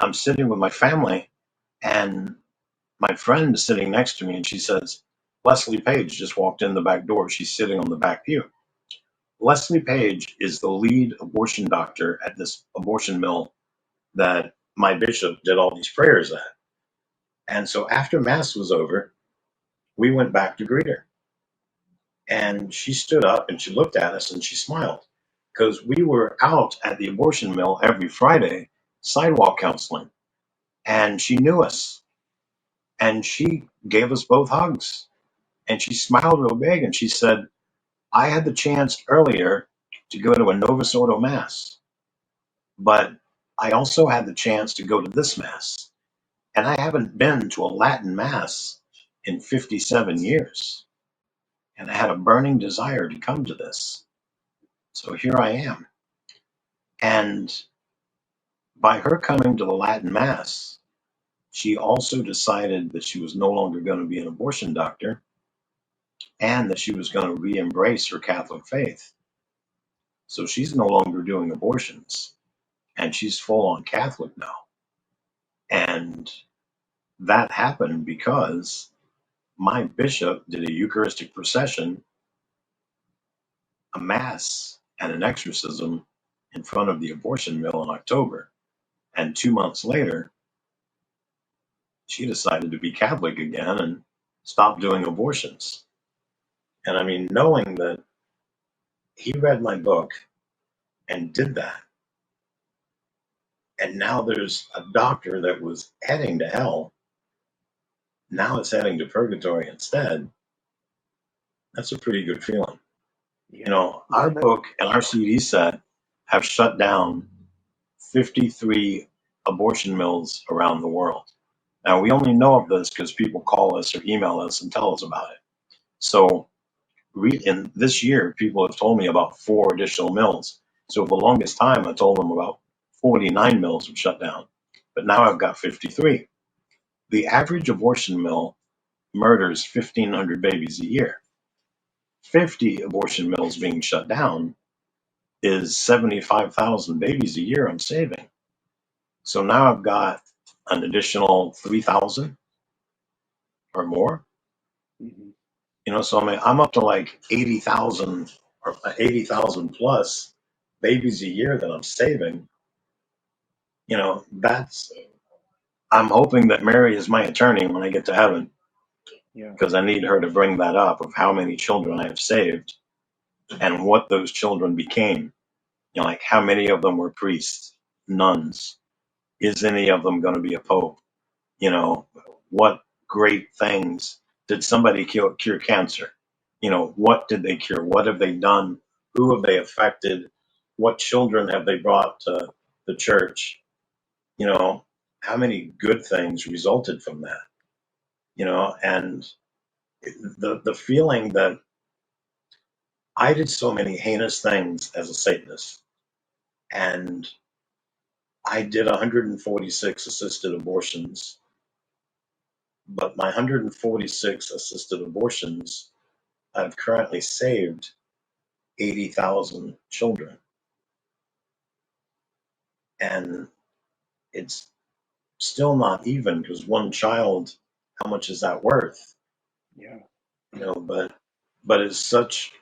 I'm sitting with my family, and my friend is sitting next to me, and she says, Leslie Page just walked in the back door. She's sitting on the back pew. Leslie Page is the lead abortion doctor at this abortion mill that my bishop did all these prayers at. And so after mass was over, we went back to greet her. And she stood up and she looked at us and she smiled because we were out at the abortion mill every Friday sidewalk counseling. And she knew us and she gave us both hugs and she smiled real big and she said, I had the chance earlier to go to a Novus Ordo Mass, but I also had the chance to go to this Mass. And I haven't been to a Latin Mass in 57 years. And I had a burning desire to come to this. So here I am. And by her coming to the Latin Mass, she also decided that she was no longer going to be an abortion doctor and that she was going to re embrace her Catholic faith. So she's no longer doing abortions and she's full on Catholic now. And that happened because my bishop did a Eucharistic procession, a Mass, and an exorcism in front of the abortion mill in October. And 2 months later, she decided to be Catholic again and stop doing abortions. And I mean, knowing that he read my book and did that, and now there's a doctor that was heading to hell, now it's heading to purgatory instead, that's a pretty good feeling. Yeah. You know, our book and our CD set have shut down 53 abortion mills around the world. Now, we only know of this because people call us or email us and tell us about it. So, in this year, people have told me about 4 additional mills. So, for the longest time, I told them about 49 mills have shut down. But now I've got 53. The average abortion mill murders 1,500 babies a year. 50 abortion mills being shut down is 75,000 babies a year I'm saving. So now I've got an additional 3,000 or more. Mm-hmm. You know, so I'm up to like 80,000 or 80,000 plus babies a year that I'm saving I'm hoping that Mary is my attorney when I get to heaven, Yeah. because I need her to bring that up of how many children I have saved and what those children became. Like how many of them were priests, nuns? Is any of them going to be a pope? What great things did somebody cure cancer? What did they cure? What have they done? Who have they affected? What children have they brought to the church? How many good things resulted from that? And the feeling that I did so many heinous things as a Satanist, and I did 146 assisted abortions, but my 146 assisted abortions, I've currently saved 80,000 children. And it's still not even, because one child, how much is that worth? Yeah. But it's such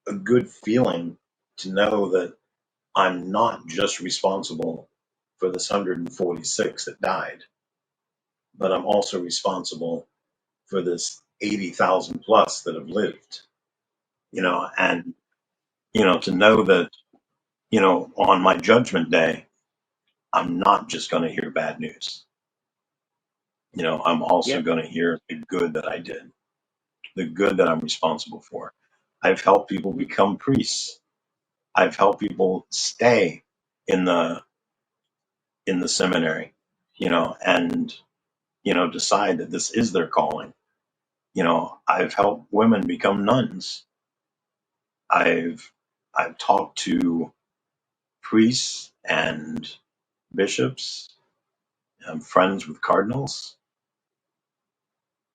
a good feeling to know that I'm not just responsible for this 146 that died, but I'm also responsible for this 80,000 plus that have lived, and, to know that, on my judgment day, I'm not just going to hear bad news. I'm also Yeah. going to hear the good that I did, the good that I'm responsible for. I've helped people become priests. I've helped people stay in the seminary, and decide that this is their calling. I've helped women become nuns. I've I've talked to priests and bishops. I'm friends with cardinals,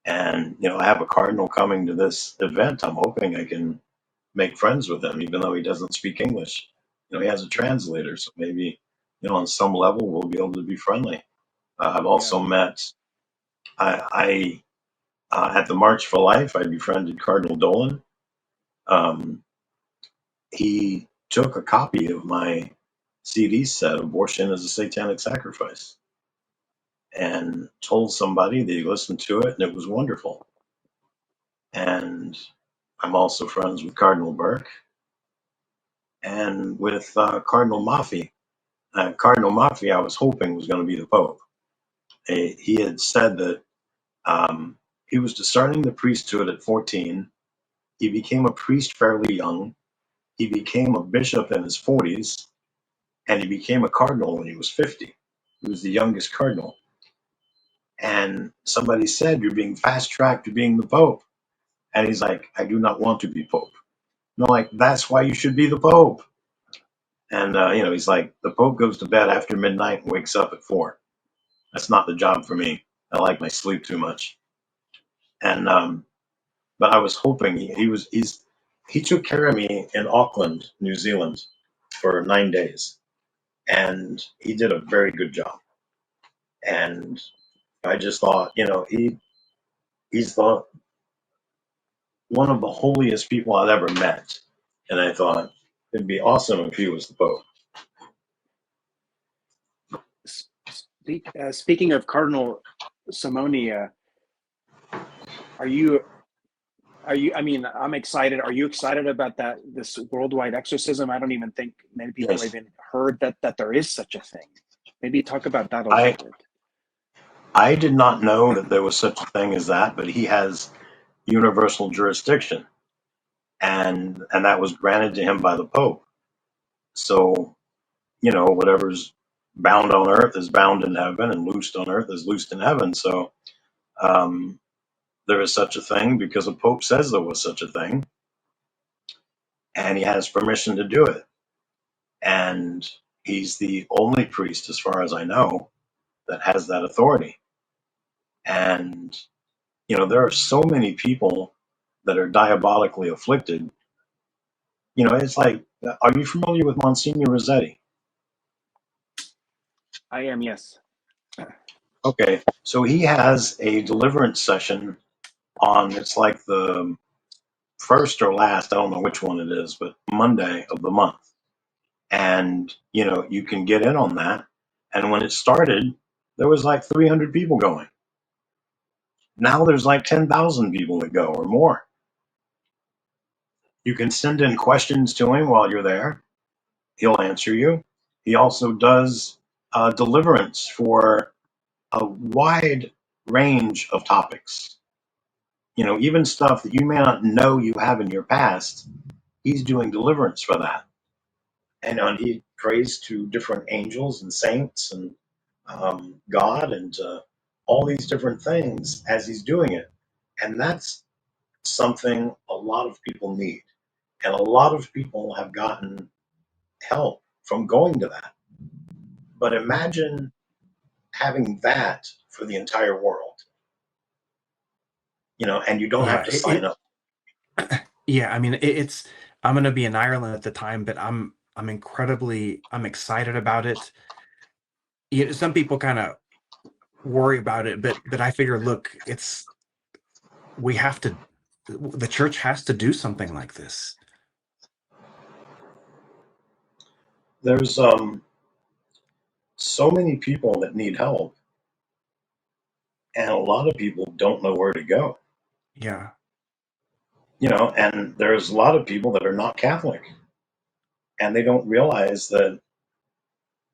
and I have a cardinal coming to this event. I'm hoping I can make friends with him, even though he doesn't speak English. He has a translator, so maybe on some level we'll be able to be friendly. I've Yeah. also met. I at the March for Life, I befriended Cardinal Dolan. Um, he took a copy of my CD set, "Abortion is a Satanic Sacrifice," and told somebody that he listened to it, and it was wonderful. And I'm also friends with Cardinal Burke and with Cardinal Maffei. Cardinal Maffei, I was hoping was going to be the Pope. He had said that he was discerning the priesthood at 14. He became a priest fairly young. He became a bishop in his 40s, and he became a cardinal when he was 50. He was the youngest cardinal. And somebody said, "You're being fast tracked to being the Pope." And he's like, "I do not want to be Pope." And I'm like, "That's why you should be the Pope." And, he's like, "The Pope goes to bed after midnight and wakes up at 4. That's not the job for me. I like my sleep too much." And, but I was hoping he took care of me in Auckland, New Zealand for 9 days. And he did a very good job. And I just thought, he's the one of the holiest people I've ever met. And I thought it'd be awesome if he was the Pope. Speaking of Cardinal Simonia, are you? I mean, I'm excited. Are you excited about this worldwide exorcism? I don't even think many people have Yes. even heard that there is such a thing. Maybe talk about that a little I bit. I did not know that there was such a thing as that, but he has universal jurisdiction, and that was granted to him by the Pope. So, whatever's bound on earth is bound in heaven, and loosed on earth is loosed in heaven. So, um, there is such a thing because a Pope says there was such a thing, and he has permission to do it. And he's the only priest, as far as I know, that has that authority. And, there are so many people that are diabolically afflicted. It's like, are you familiar with Monsignor Rossetti? I am, yes. Okay, so he has a deliverance session on, it's like the first or last, I don't know which one it is, but Monday of the month. And, you can get in on that. And when it started, there was like 300 people going. Now there's like 10,000 people that go or more. You can send in questions to him while you're there. He'll answer you. He also does deliverance for a wide range of topics. You know, even stuff that you may not know you have in your past, he's doing deliverance for that. And he prays to different angels and saints and God and all these different things as he's doing it. And that's something a lot of people need. And a lot of people have gotten help from going to that. But imagine having that for the entire world, you know, and you don't have Yeah, to sign up. yeah. I mean, it's. I'm gonna be in Ireland at the time, but I'm excited about it. You know, some people kind of worry about it, but I figure, look, we have to. The church has to do something like this. There's so many people that need help, and a lot of people don't know where to go. Yeah, You know, and there's a lot of people that are not Catholic, and they don't realize that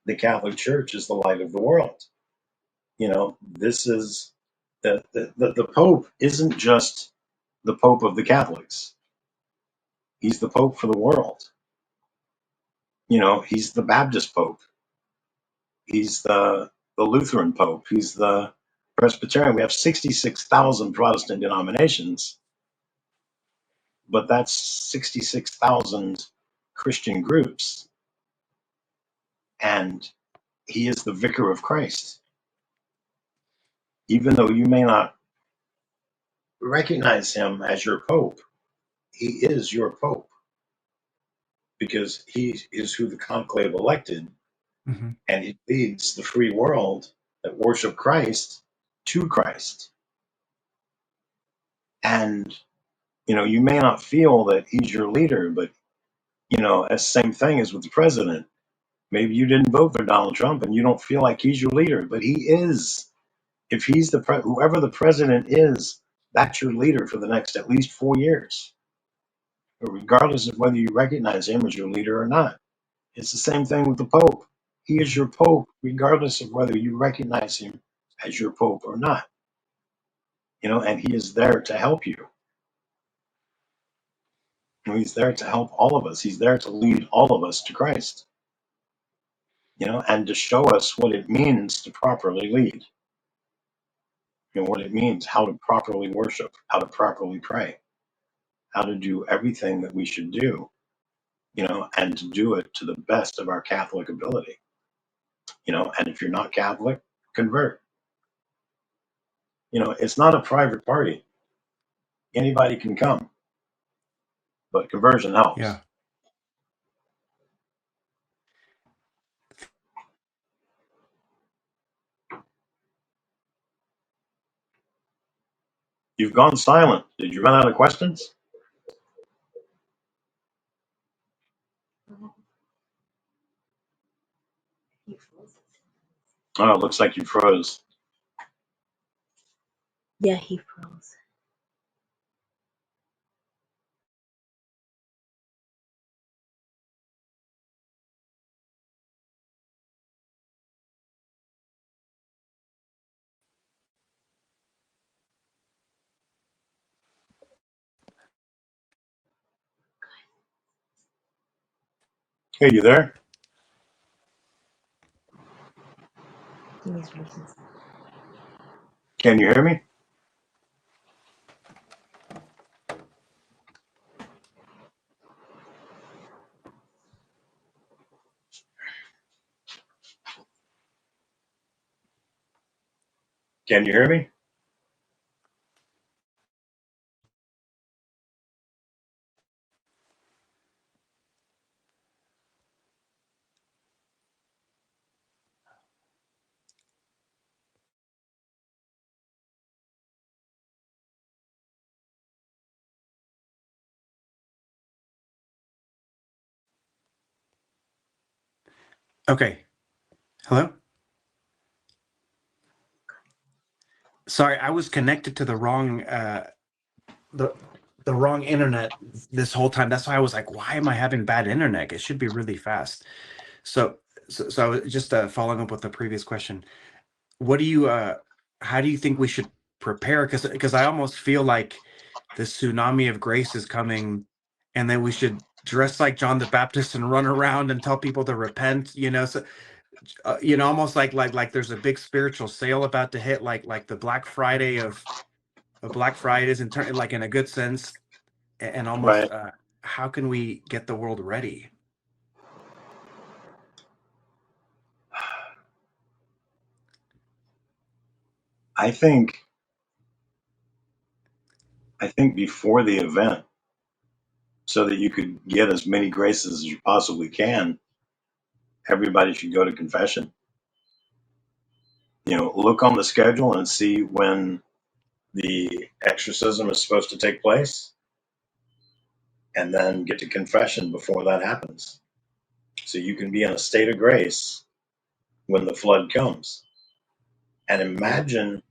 the Catholic Church is the light of the world. You know, this is the Pope isn't just the Pope of the Catholics. He's the Pope for the world. You know, he's the Baptist Pope. He's the Lutheran Pope. He's the Presbyterian. We have 66,000 Protestant denominations, but that's 66,000 Christian groups. And he is the Vicar of Christ. Even though you may not recognize him as your Pope, he is your Pope because he is who the conclave elected, hmm and he leads the free world that worship Christ to Christ. And you know, you may not feel that he's your leader, but you know, it's the same thing as with the president. Maybe you didn't vote for Donald Trump and you don't feel like he's your leader, but he is. If he's whoever the president is, that's your leader for the next at least 4 years, regardless of whether you recognize him as your leader or not. It's the same thing with the Pope. He is your Pope, regardless of whether you recognize him as your Pope or not. You know, and he is there to help you. He's there to help all of us. He's there to lead all of us to Christ, you know, and to show us what it means to properly lead, you know, what it means, how to properly worship, how to properly pray, how to do everything that we should do, you know, and to do it to the best of our Catholic ability, you know, and if you're not Catholic, convert. You know, it's not a private party. Anybody can come, but conversion yeah. helps. You've gone silent. Did you run out of questions? He froze. Oh, it looks like you froze. Yeah, he froze. Hey, you there? He was frozen. Can you hear me? Can you hear me? Okay. Hello. Sorry, I was connected to the the wrong internet this whole time. That's why I was like, why am I having bad internet? It should be really fast. So so I was just following up with the previous question. What do you how do you think we should prepare? Because I almost feel like the tsunami of grace is coming, and then we should dress like John the Baptist and run around and tell people to repent. So almost like there's a big spiritual sale about to hit, like the Black Friday of Black Fridays, and turn like in a good sense, and almost Right. how can we get the world ready? I think before the event, so that you could get as many graces as you possibly can, everybody should go to confession. Look on the schedule and see when the exorcism is supposed to take place, and then get to confession before that happens. So you can be in a state of grace when the flood comes. And imagine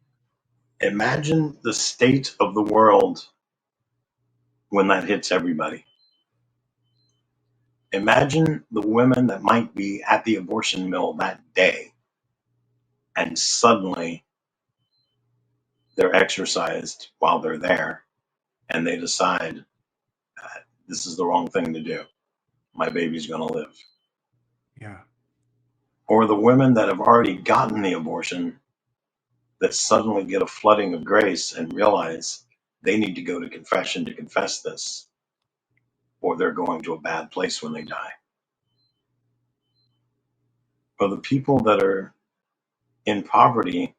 the state of the world when that hits everybody. Imagine the women that might be at the abortion mill that day, and suddenly they're exorcised while they're there, and they decide this is the wrong thing to do. My baby's going to live. Yeah. Or the women that have already gotten the abortion that suddenly get a flooding of grace and realize they need to go to confession to confess this, or they're going to a bad place when they die. Or the people that are in poverty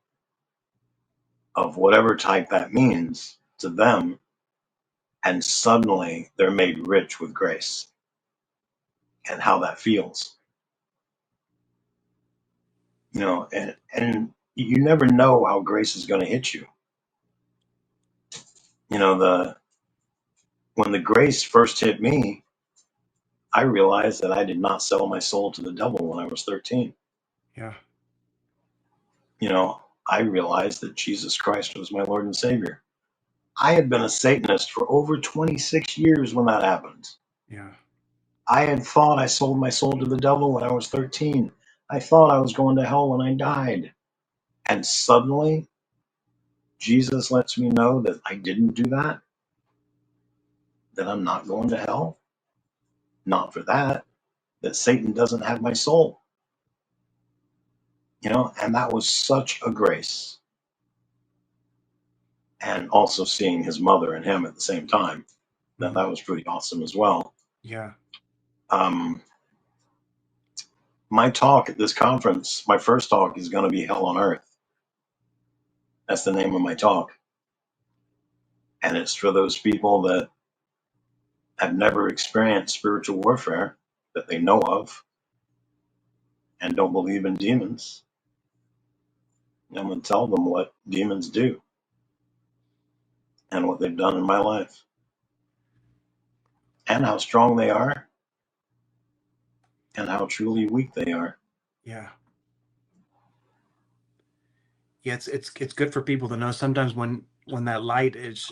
of whatever type that means to them, and suddenly they're made rich with grace, and how that feels. And you never know how grace is going to hit you. When the grace first hit me, I realized that I did not sell my soul to the devil when I was 13. Yeah. I realized that Jesus Christ was my Lord and Savior. I had been a Satanist for over 26 years when that happened. Yeah. I had thought I sold my soul to the devil when I was 13. I thought I was going to hell when I died. And suddenly, Jesus lets me know that I didn't do that I'm not going to hell. Not for that Satan doesn't have my soul. And that was such a grace. And also seeing his mother and him at the same time, that was pretty awesome as well. Yeah. My talk at this conference, my first talk, is going to be Hell on Earth. That's the name of my talk. And it's for those people that have never experienced spiritual warfare that they know of and don't believe in demons. I'm going to tell them what demons do and what they've done in my life and how strong they are and how truly weak they are. Yeah. Yeah, it's good for people to know sometimes when that light is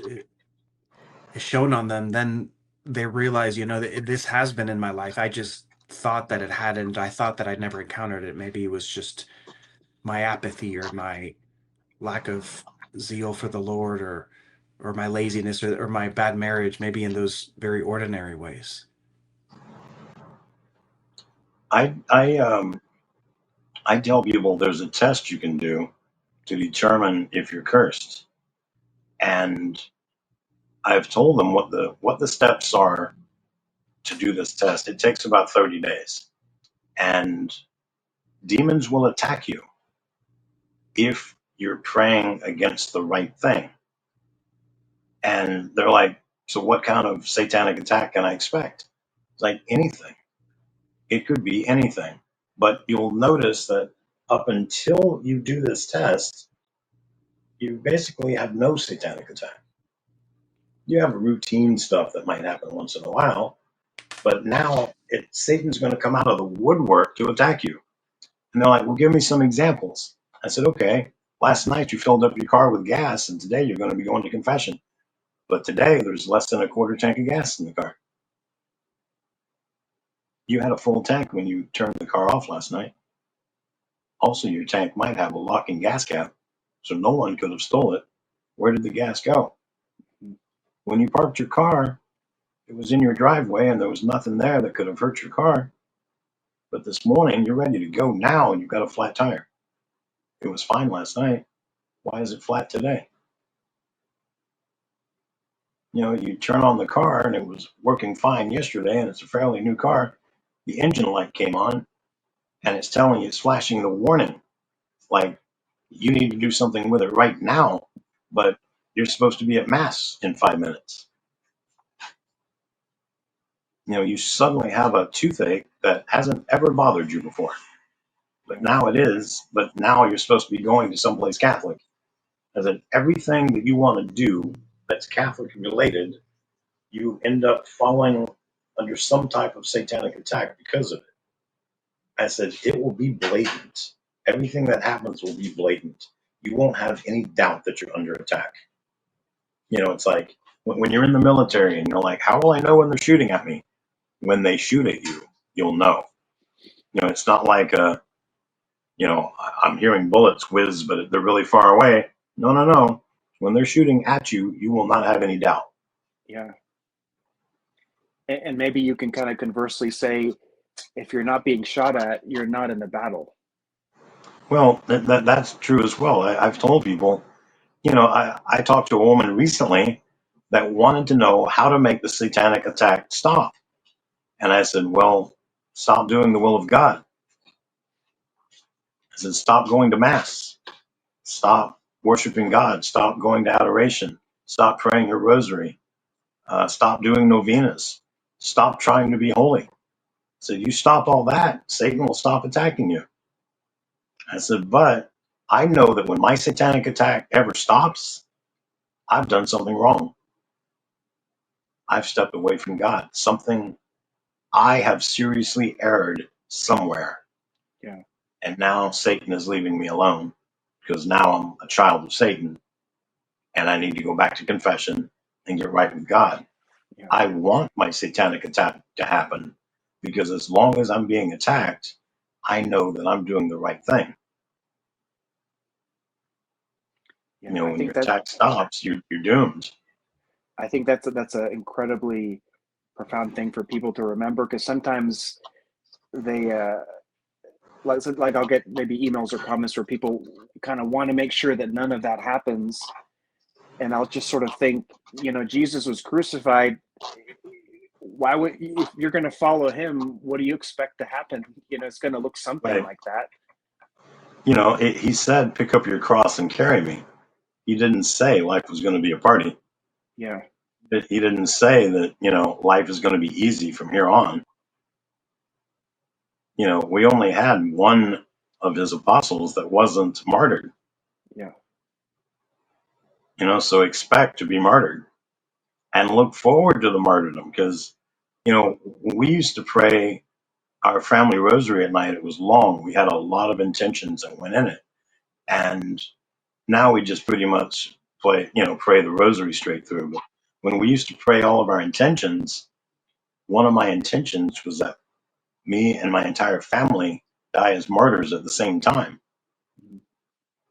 shown on them, then they realize, that this has been in my life. I just thought that it hadn't. I thought that I'd never encountered it. Maybe it was just my apathy or my lack of zeal for the Lord, or my laziness, or my bad marriage, maybe in those very ordinary ways. I tell people there's a test you can do to determine if you're cursed. And I've told them what the steps are to do this test. It takes about 30 days. And demons will attack you if you're praying against the right thing. And they're like, so what kind of satanic attack can I expect? It's like anything. It could be anything. But you'll notice that up until you do this test, you basically have no satanic attack. You have routine stuff that might happen once in a while, but now Satan's going to come out of the woodwork to attack you. And they're like, well, give me some examples. I said, okay, Last night you filled up your car with gas, and today you're going to be going to confession. But today there's less than a quarter tank of gas in the car. You had a full tank when you turned the car off last night. Also, your tank might have a locking gas cap, so no one could have stole it. Where did the gas go? When you parked your car, it was in your driveway and there was nothing there that could have hurt your car. But this morning, you're ready to go now and you've got a flat tire. It was fine last night. Why is it flat today? You know, you turn on the car and it was working fine yesterday and it's a fairly new car. The engine light came on and it's telling you, it's flashing the warning. Like, you need to do something with it right now, but you're supposed to be at mass in 5 minutes. You know, you suddenly have a toothache that hasn't ever bothered you before, but now it is. But now you're supposed to be going to someplace Catholic. As in everything that you want to do that's Catholic related, you end up falling under some type of satanic attack because of it. I said, it will be blatant. Everything that happens will be blatant. You won't have any doubt that you're under attack. You know, it's like when you're in the military and you're like, how will I know when they're shooting at me? When they shoot at you, you'll know. You know, it's not like, you know, I'm hearing bullets whiz, but they're really far away. No, no, no. When they're shooting at you, you will not have any doubt. Yeah. And maybe you can kind of conversely say, if you're not being shot at, you're not in the battle. Well, that's true as well. I've told people, you know, I talked to a woman recently that wanted to know how to make the satanic attack stop. And I said, well, stop doing the will of God. I said, stop going to mass. Stop worshiping God. Stop going to adoration. Stop praying your rosary. Stop doing novenas. Stop trying to be holy. So you stop all that, Satan will stop attacking you. I said, but I know that when my satanic attack ever stops, I've done something wrong. I've stepped away from God. Something, I have seriously erred somewhere. Yeah. And now Satan is leaving me alone because now I'm a child of Satan and I need to go back to confession and get right with God. Yeah. I want my satanic attack to happen because as long as I'm being attacked, I know that I'm doing the right thing. Yeah. You know, I when think your that attack stops, you're doomed. I think that's an incredibly profound thing for people to remember, because sometimes they like I'll get maybe emails or comments where people kind of want to make sure that none of that happens, and I'll just sort of think, you know, Jesus was crucified. Why would, if you're going to follow him, what do you expect to happen? You know, it's going to look something Right. like that. You know, he said, pick up your cross and carry me. He didn't say life was going to be a party. Yeah. He didn't say that, you know, life is going to be easy from here on. You know, we only had one of his apostles that wasn't martyred. Yeah. You know, so expect to be martyred and look forward to the martyrdom because, you know, we used to pray our family rosary at night. It was long. We had a lot of intentions that went in it. And now we just pretty much pray the rosary straight through. But when we used to pray all of our intentions, one of my intentions was that me and my entire family die as martyrs at the same time.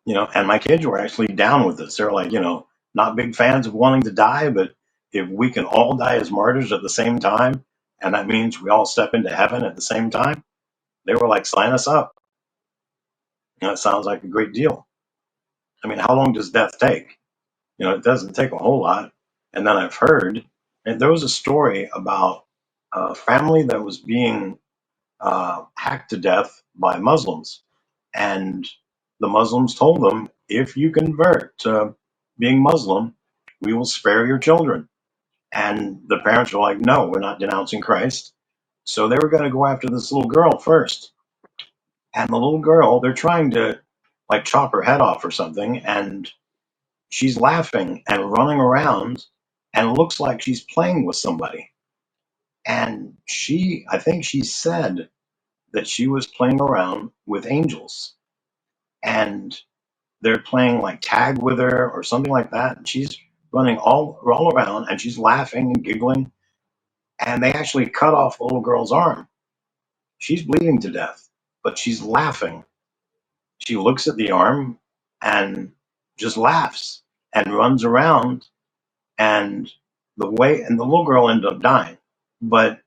You know, and my kids were actually down with this. They're like, you know, not big fans of wanting to die, but if we can all die as martyrs at the same time, and that means we all step into heaven at the same time, they were like, sign us up. You know, it sounds like a great deal. I mean, how long does death take? You know, it doesn't take a whole lot. And then I've heard, and there was a story about a family that was being hacked to death by Muslims. And the Muslims told them, if you convert to being Muslim, we will spare your children. And the parents were like, no, we're not denouncing Christ. So they were going to go after this little girl first. And the little girl, they're trying to like chop her head off or something. And she's laughing and running around and looks like she's playing with somebody. And I think she said that she was playing around with angels. And they're playing like tag with her or something like that. And she's running all around and she's laughing and giggling. And they actually cut off the little girl's arm. She's bleeding to death, but she's laughing. She looks at the arm and just laughs and runs around. And the little girl ended up dying, but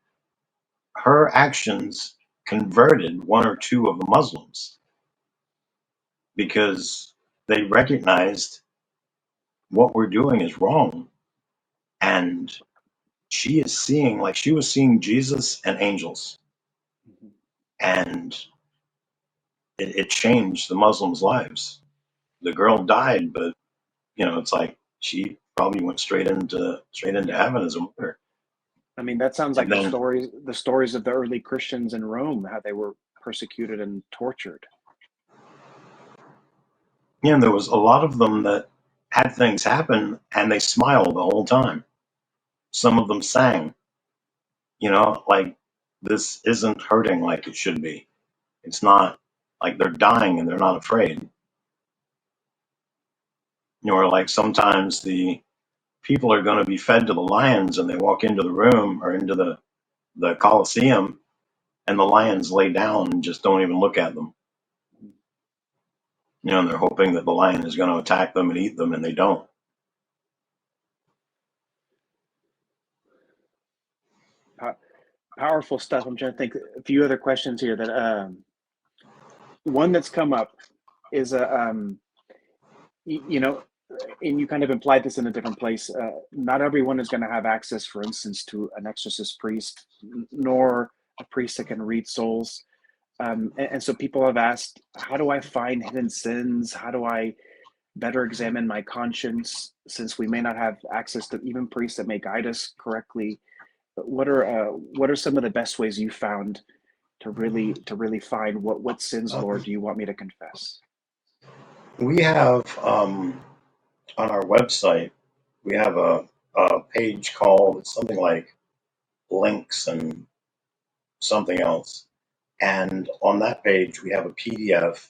her actions converted one or two of the Muslims because they recognized what we're doing is wrong. And she is seeing, like she was seeing Jesus and angels. And it changed the Muslims' lives. The girl died, but it's like she probably went straight into heaven as a martyr. I mean, that sounds like And then, the stories of the early Christians in Rome, how they were persecuted and tortured. and there was a lot of them that had things happen and they smiled the whole time. Some of them sang, like this isn't hurting like it should be. It's not like they're dying and they're not afraid. Or like sometimes the people are going to be fed to the lions and they walk into the room or into the Colosseum and the lions lay down and just don't even look at them. And they're hoping that the lion is going to attack them and eat them, and they don't. Powerful stuff. I'm trying to think a few other questions here. That one that's come up is and you kind of implied this in a different place. Not everyone is going to have access, for instance, to an exorcist priest, nor a priest that can read souls. And so people have asked, how do I find hidden sins? How do I better examine my conscience, since we may not have access to even priests that may guide us correctly? What are some of the best ways you found to really find what sins, Lord, do you want me to confess? We have on our website, we have a page called something like links and something else. And on that page, we have a PDF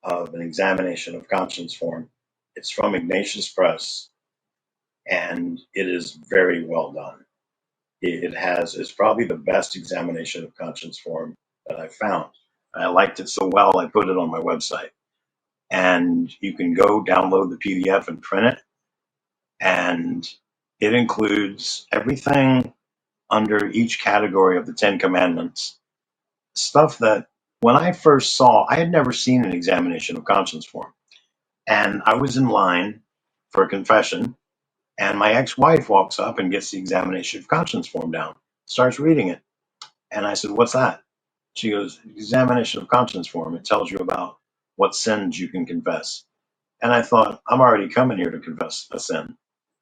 of an examination of conscience form. It's from Ignatius Press, and it is very well done. It's probably the best examination of conscience form that I've found. I liked it so well, I put it on my website. And you can go download the PDF and print it. And it includes everything under each category of the 10 Commandments. Stuff that when I first saw, I had never seen an examination of conscience form. And I was in line for a confession, and my ex-wife walks up and gets the examination of conscience form down, starts reading it. And I said, "What's that?" She goes, "Examination of conscience form. It tells you about what sins you can confess." And I thought, I'm already coming here to confess a sin.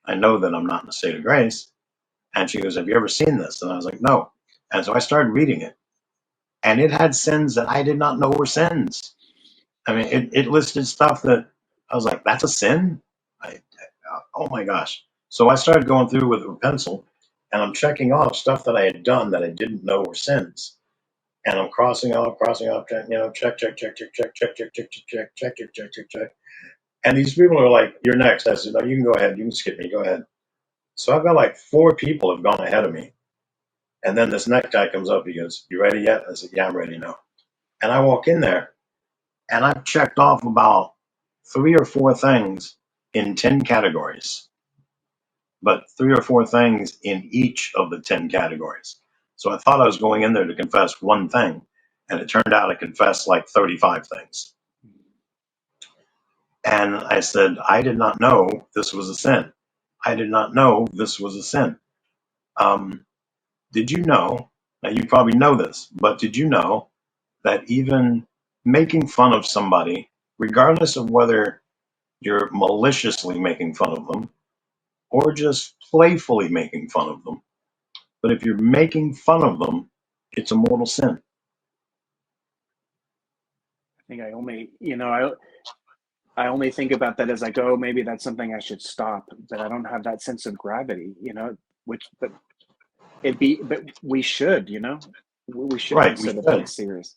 I know that I'm not in a state of grace. And she goes, "Have you ever seen this?" And I was like, "No." And so I started reading it. And it had sins that I did not know were sins. I mean, it listed stuff that I was like, that's a sin? Oh my gosh. So I started going through with a pencil and I'm checking off stuff that I had done that I didn't know were sins. And I'm crossing off, check, check, check, check, check, check, check, check, check, check, check, check, check, check, check, check. And these people are like, "You're next." I said, "No, you can go ahead. You can skip me. Go ahead." So I've got like 4 people have gone ahead of me. And then this next guy comes up. He goes, "You ready yet?" I said, "Yeah, I'm ready now." And I walk in there and I've checked off about 3 or 4 things in 10 categories, but 3 or 4 things in each of the 10 categories. So I thought I was going in there to confess one thing, and it turned out I confessed like 35 things. And I said, I did not know this was a sin. I did not know this was a sin. Did you know, now you probably know this, but did you know that even making fun of somebody, regardless of whether you're maliciously making fun of them or just playfully making fun of them, but if you're making fun of them, it's a mortal sin? I think I only think about that as I go, maybe that's something I should stop, but I don't have that sense of gravity, but we should, we should Right, we consider should. things serious.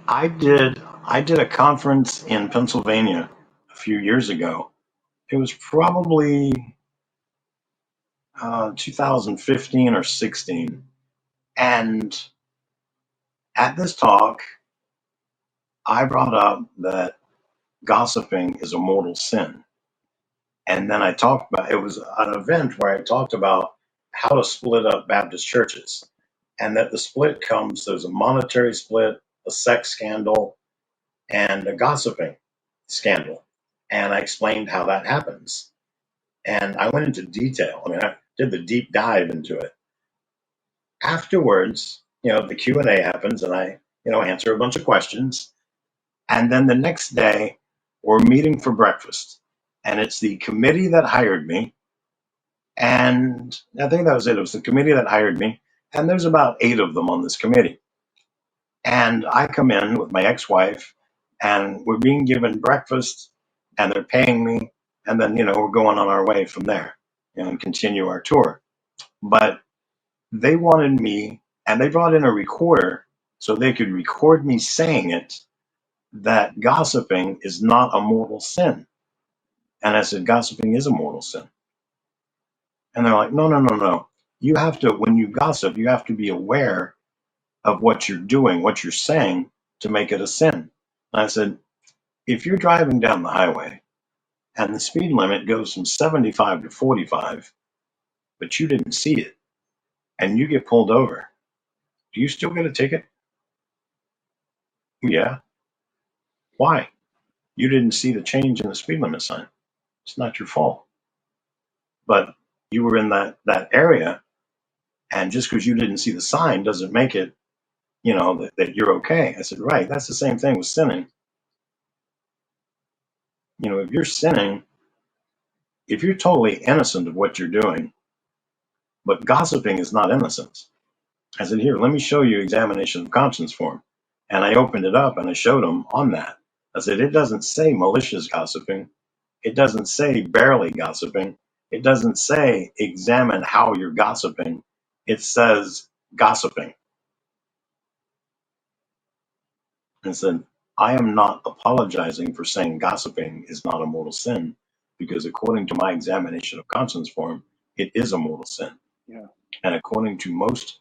I did a conference in Pennsylvania few years ago. It was probably 2015 or 16. And at this talk, I brought up that gossiping is a mortal sin. And then I talked about, it was an event where I talked about how to split up Baptist churches. And that the split comes, there's a monetary split, a sex scandal, and a gossiping scandal. And I explained how that happens. And I went into detail. I mean, I did the deep dive into it. Afterwards, the Q&A happens and I, answer a bunch of questions. And then the next day, we're meeting for breakfast. And it's the committee that hired me. And I think that was it. It was the committee that hired me. And there's about 8 of them on this committee. And I come in with my ex-wife and we're being given breakfast and they're paying me. And then, we're going on our way from there and continue our tour. But they wanted me, and they brought in a recorder so they could record me saying it, that gossiping is not a mortal sin. And I said, gossiping is a mortal sin. And they're like, no, no, no, no. You have to, when you gossip, you have to be aware of what you're doing, what you're saying to make it a sin. And I said, if you're driving down the highway and the speed limit goes from 75 to 45, but you didn't see it and you get pulled over, do you still get a ticket? Yeah. Why? You didn't see the change in the speed limit sign. It's not your fault. But you were in that area, and just because you didn't see the sign doesn't make it, that you're okay. I said, right, that's the same thing with sinning. If you're sinning, if you're totally innocent of what you're doing, but gossiping is not innocent. I said, here, let me show you examination of conscience form. And I opened it up and I showed them on that. I said, it doesn't say malicious gossiping. It doesn't say barely gossiping. It doesn't say examine how you're gossiping. It says gossiping. And said, I am not apologizing for saying gossiping is not a mortal sin, because according to my examination of conscience form, it is a mortal sin. Yeah. And according to most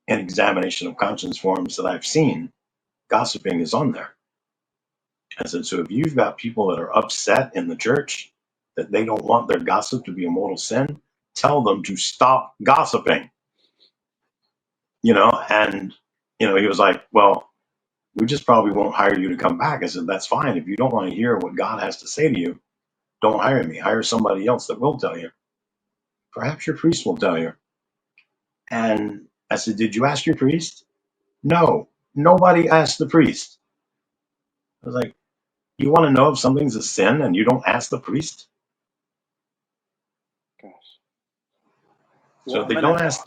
examination of conscience forms that I've seen, gossiping is on there. I said, so if you've got people that are upset in the church that they don't want their gossip to be a mortal sin, tell them to stop gossiping. And he was like, well, we just probably won't hire you to come back. I said, that's fine. If you don't want to hear what God has to say to you, don't hire me. Hire somebody else that will tell you. Perhaps your priest will tell you. And I said, did you ask your priest? No, nobody asked the priest. I was like, you want to know if something's a sin and you don't ask the priest? Gosh. So Well, they don't ask.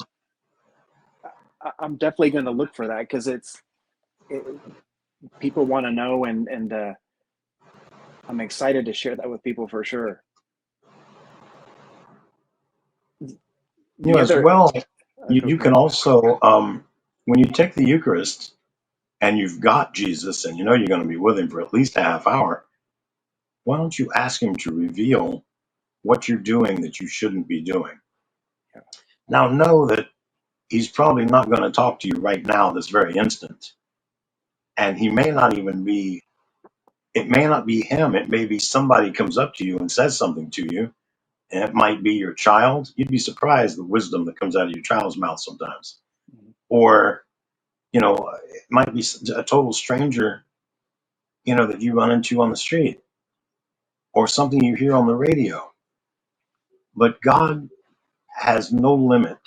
I'm definitely going to look for that, because people want to know, and I'm excited to share that with people for sure. As well, you can also, when you take the Eucharist and you've got Jesus and you're going to be with him for at least a half hour, why don't you ask him to reveal what you're doing that you shouldn't be doing? Yeah. Now, know that he's probably not going to talk to you right now, this very instant. And he may not even be, it may not be him. It may be somebody comes up to you and says something to you. And it might be your child. You'd be surprised the wisdom that comes out of your child's mouth sometimes. Mm-hmm. Or, it might be a total stranger, that you run into on the street, or something you hear on the radio. But God has no limit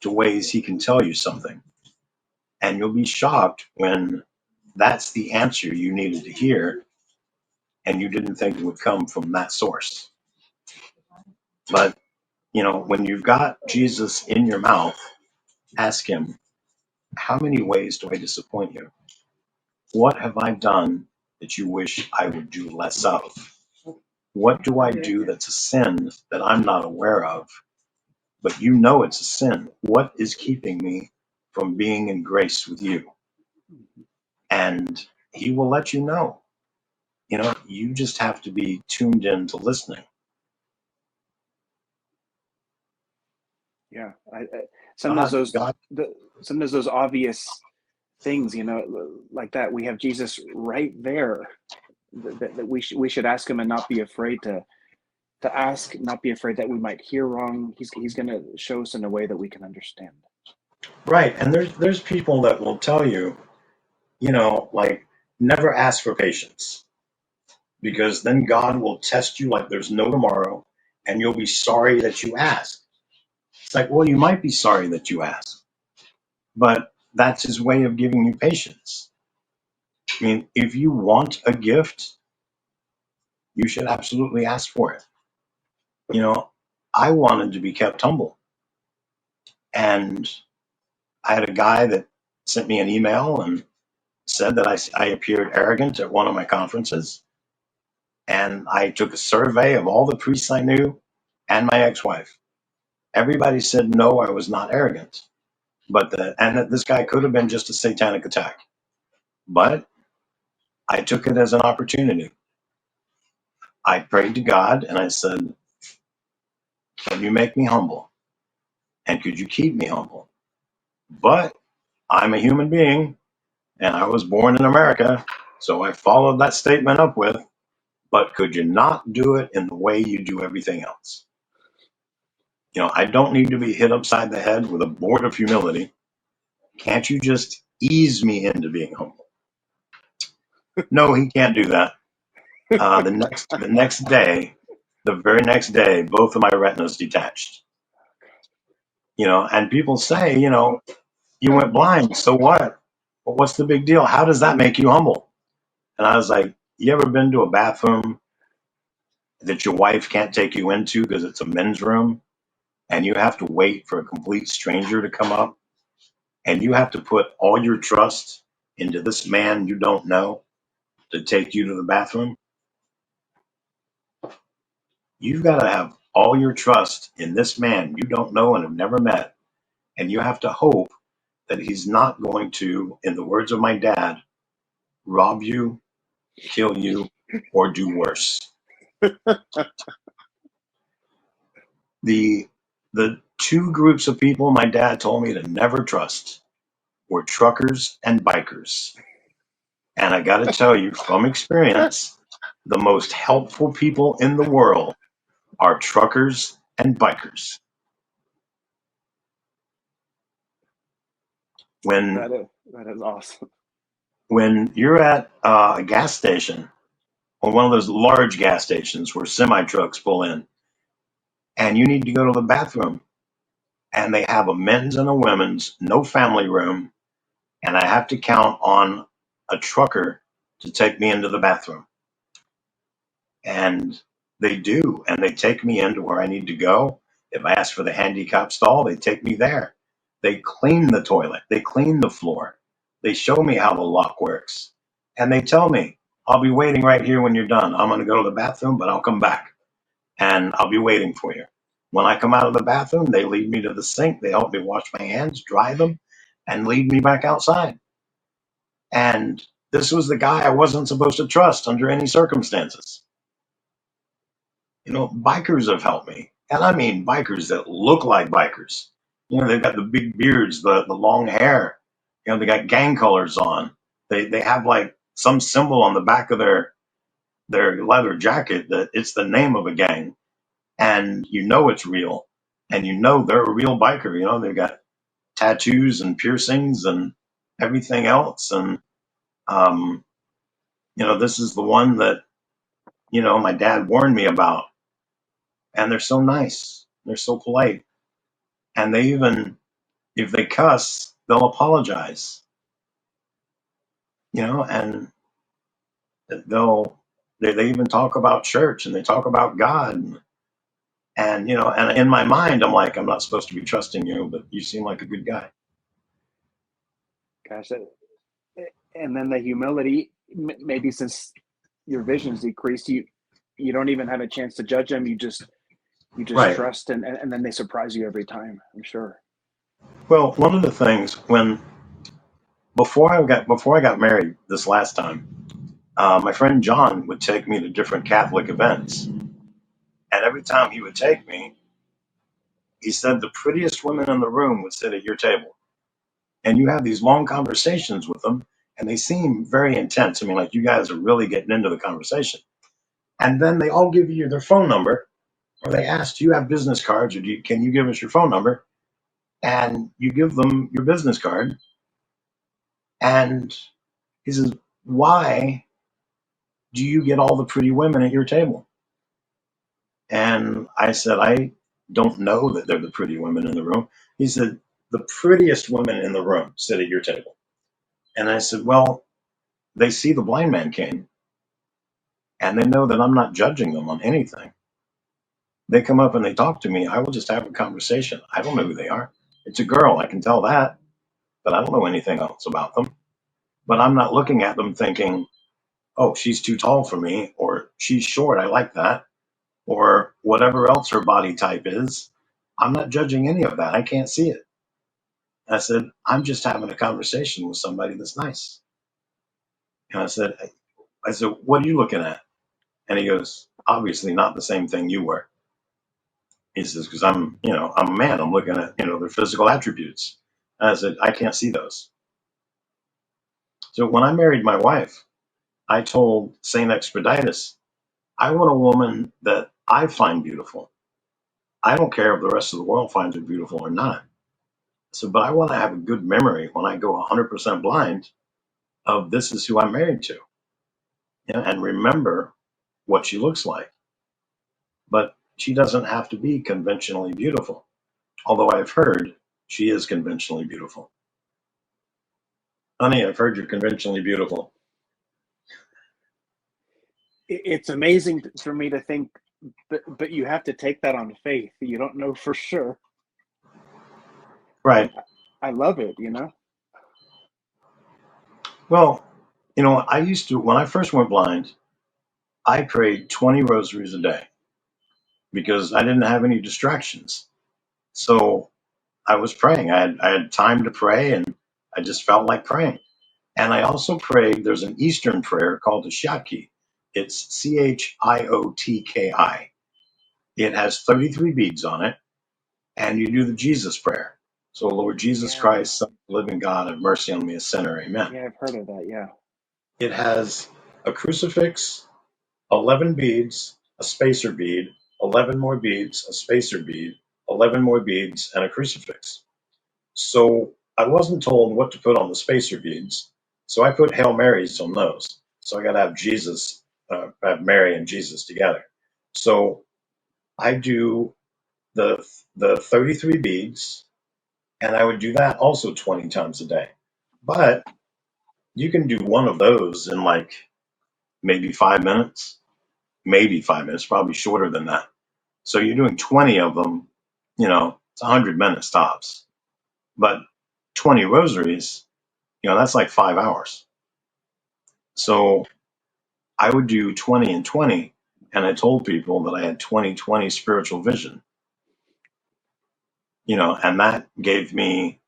to ways he can tell you something. And you'll be shocked when that's the answer you needed to hear, and you didn't think it would come from that source. But, when you've got Jesus in your mouth, ask him, how many ways do I disappoint you? What have I done that you wish I would do less of? What do I do that's a sin that I'm not aware of, but it's a sin? What is keeping me from being in grace with you? And he will let you know. you just have to be tuned in to listening. Yeah, sometimes God, sometimes those obvious things, like that, we have Jesus right there, that we should ask him and not be afraid to ask, not be afraid that we might hear wrong. He's going to show us in a way that we can understand. right. And there's people that will tell you, like, never ask for patience, because then God will test you like there's no tomorrow, and you'll be sorry that you asked. It's like, well, you might be sorry that you asked, but that's his way of giving you patience. I mean, if you want a gift, you should absolutely ask for it. I wanted to be kept humble, and I had a guy that sent me an email and said that I appeared arrogant at one of my conferences. And I took a survey of all the priests I knew and my ex-wife. Everybody said, no, I was not arrogant. And that this guy could have been just a satanic attack. But I took it as an opportunity. I prayed to God and I said, can you make me humble? And could you keep me humble? But I'm a human being and I was born in America. So I followed that statement up with, but could you not do it in the way you do everything else? I don't need to be hit upside the head with a board of humility. Can't you just ease me into being humble? No, he can't do that. The very next day, both of my retinas detached. And people say, you went blind. So what? Well, what's the big deal? How does that make you humble? And I was like, you ever been to a bathroom that your wife can't take you into because it's a men's room and you have to wait for a complete stranger to come up and you have to put all your trust into this man you don't know to take you to the bathroom? You've got to have all your trust in this man you don't know and have never met. And you have to hope that he's not going to, in the words of my dad, rob you, kill you, or do worse. The two groups of people my dad told me to never trust were truckers and bikers. And I got to tell you from experience, the most helpful people in the world are truckers and bikers. That is awesome. When you're at a gas station, or one of those large gas stations where semi trucks pull in, and you need to go to the bathroom, and they have a men's and a women's, no family room, and I have to count on a trucker to take me into the bathroom. And they do, and they take me into where I need to go. If I ask for the handicap stall, they take me there. They clean the toilet, they clean the floor, they show me how the lock works, and they tell me, I'll be waiting right here when you're done. I'm going to go to the bathroom, but I'll come back and I'll be waiting for you. When I come out of the bathroom, they lead me to the sink, they help me wash my hands, dry them, and lead me back outside. And this was the guy I wasn't supposed to trust under any circumstances. Bikers have helped me. And I mean bikers that look like bikers. They've got the big beards, the long hair. They got gang colors on. They have like some symbol on the back of their leather jacket that it's the name of a gang. And it's real. And they're a real biker. They've got tattoos and piercings and everything else. And, this is the one that, my dad warned me about. And they're so nice. They're so polite. And they even, if they cuss, they'll apologize. And they even talk about church and they talk about God. And and in my mind, I'm like, I'm not supposed to be trusting you, but you seem like a good guy. Gosh, and then the humility, maybe since your vision's decreased, you don't even have a chance to judge them. You just Right. trust, and then they surprise you every time, I'm sure. Well, one of the things before I got married this last time, My friend John would take me to different Catholic events. And every time he would take me, he said the prettiest women in the room would sit at your table. And you have these long conversations with them, and they seem very intense. I mean, like you guys are really getting into the conversation. And then they all give you their phone number, or they ask, do you have business cards, or can you give us your phone number? And you give them your business card. And he says, why do you get all the pretty women at your table? And I said, I don't know that they're the pretty women in the room. He said, the prettiest women in the room sit at your table. And I said, well, they see the blind man came, and they know that I'm not judging them on anything. They come up and they talk to me. I will just have a conversation. I don't know who they are. It's a girl. I can tell that, but I don't know anything else about them. But I'm not looking at them thinking, oh, she's too tall for me, or she's short. I like that, or whatever else her body type is. I'm not judging any of that. I can't see it. I said, I'm just having a conversation with somebody that's nice. And I said, what are you looking at? And he goes, obviously not the same thing you were. He says, because I'm a man. I'm looking at, their physical attributes. And I said, I can't see those. So when I married my wife, I told St. Expeditus, I want a woman that I find beautiful. I don't care if the rest of the world finds her beautiful or not. So, but I want to have a good memory when I go 100% blind of this is who I'm married to, and remember what she looks like. But she doesn't have to be conventionally beautiful, although I've heard she is conventionally beautiful. Honey, I've heard you're conventionally beautiful. It's amazing for me to think, but you have to take that on faith. You don't know for sure. Right. I love it, Well, I used to, when I first went blind, I prayed 20 rosaries a day because I didn't have any distractions. So I was praying. I had time to pray, and I just felt like praying. And I also prayed, there's an Eastern prayer called the Chiotki. It's Chiotki. It has 33 beads on it, and you do the Jesus prayer. So, Lord Jesus Yeah. Christ, Son of the living God, have mercy on me, a sinner. Amen. Yeah, I've heard of that. Yeah. It has a crucifix, 11 beads, a spacer bead, 11 more beads, a spacer bead, 11 more beads, and a crucifix. So I wasn't told what to put on the spacer beads, so I put Hail Marys on those. So I got to have Jesus, have Mary and Jesus together. So I do the 33 beads, and I would do that also 20 times a day. But you can do one of those in like maybe 5 minutes, probably shorter than that. So you're doing 20 of them, it's 100 minutes tops. But 20 rosaries, that's like 5 hours. So I would do 20 and 20, and I told people that I had 20/20 spiritual vision, and that gave me,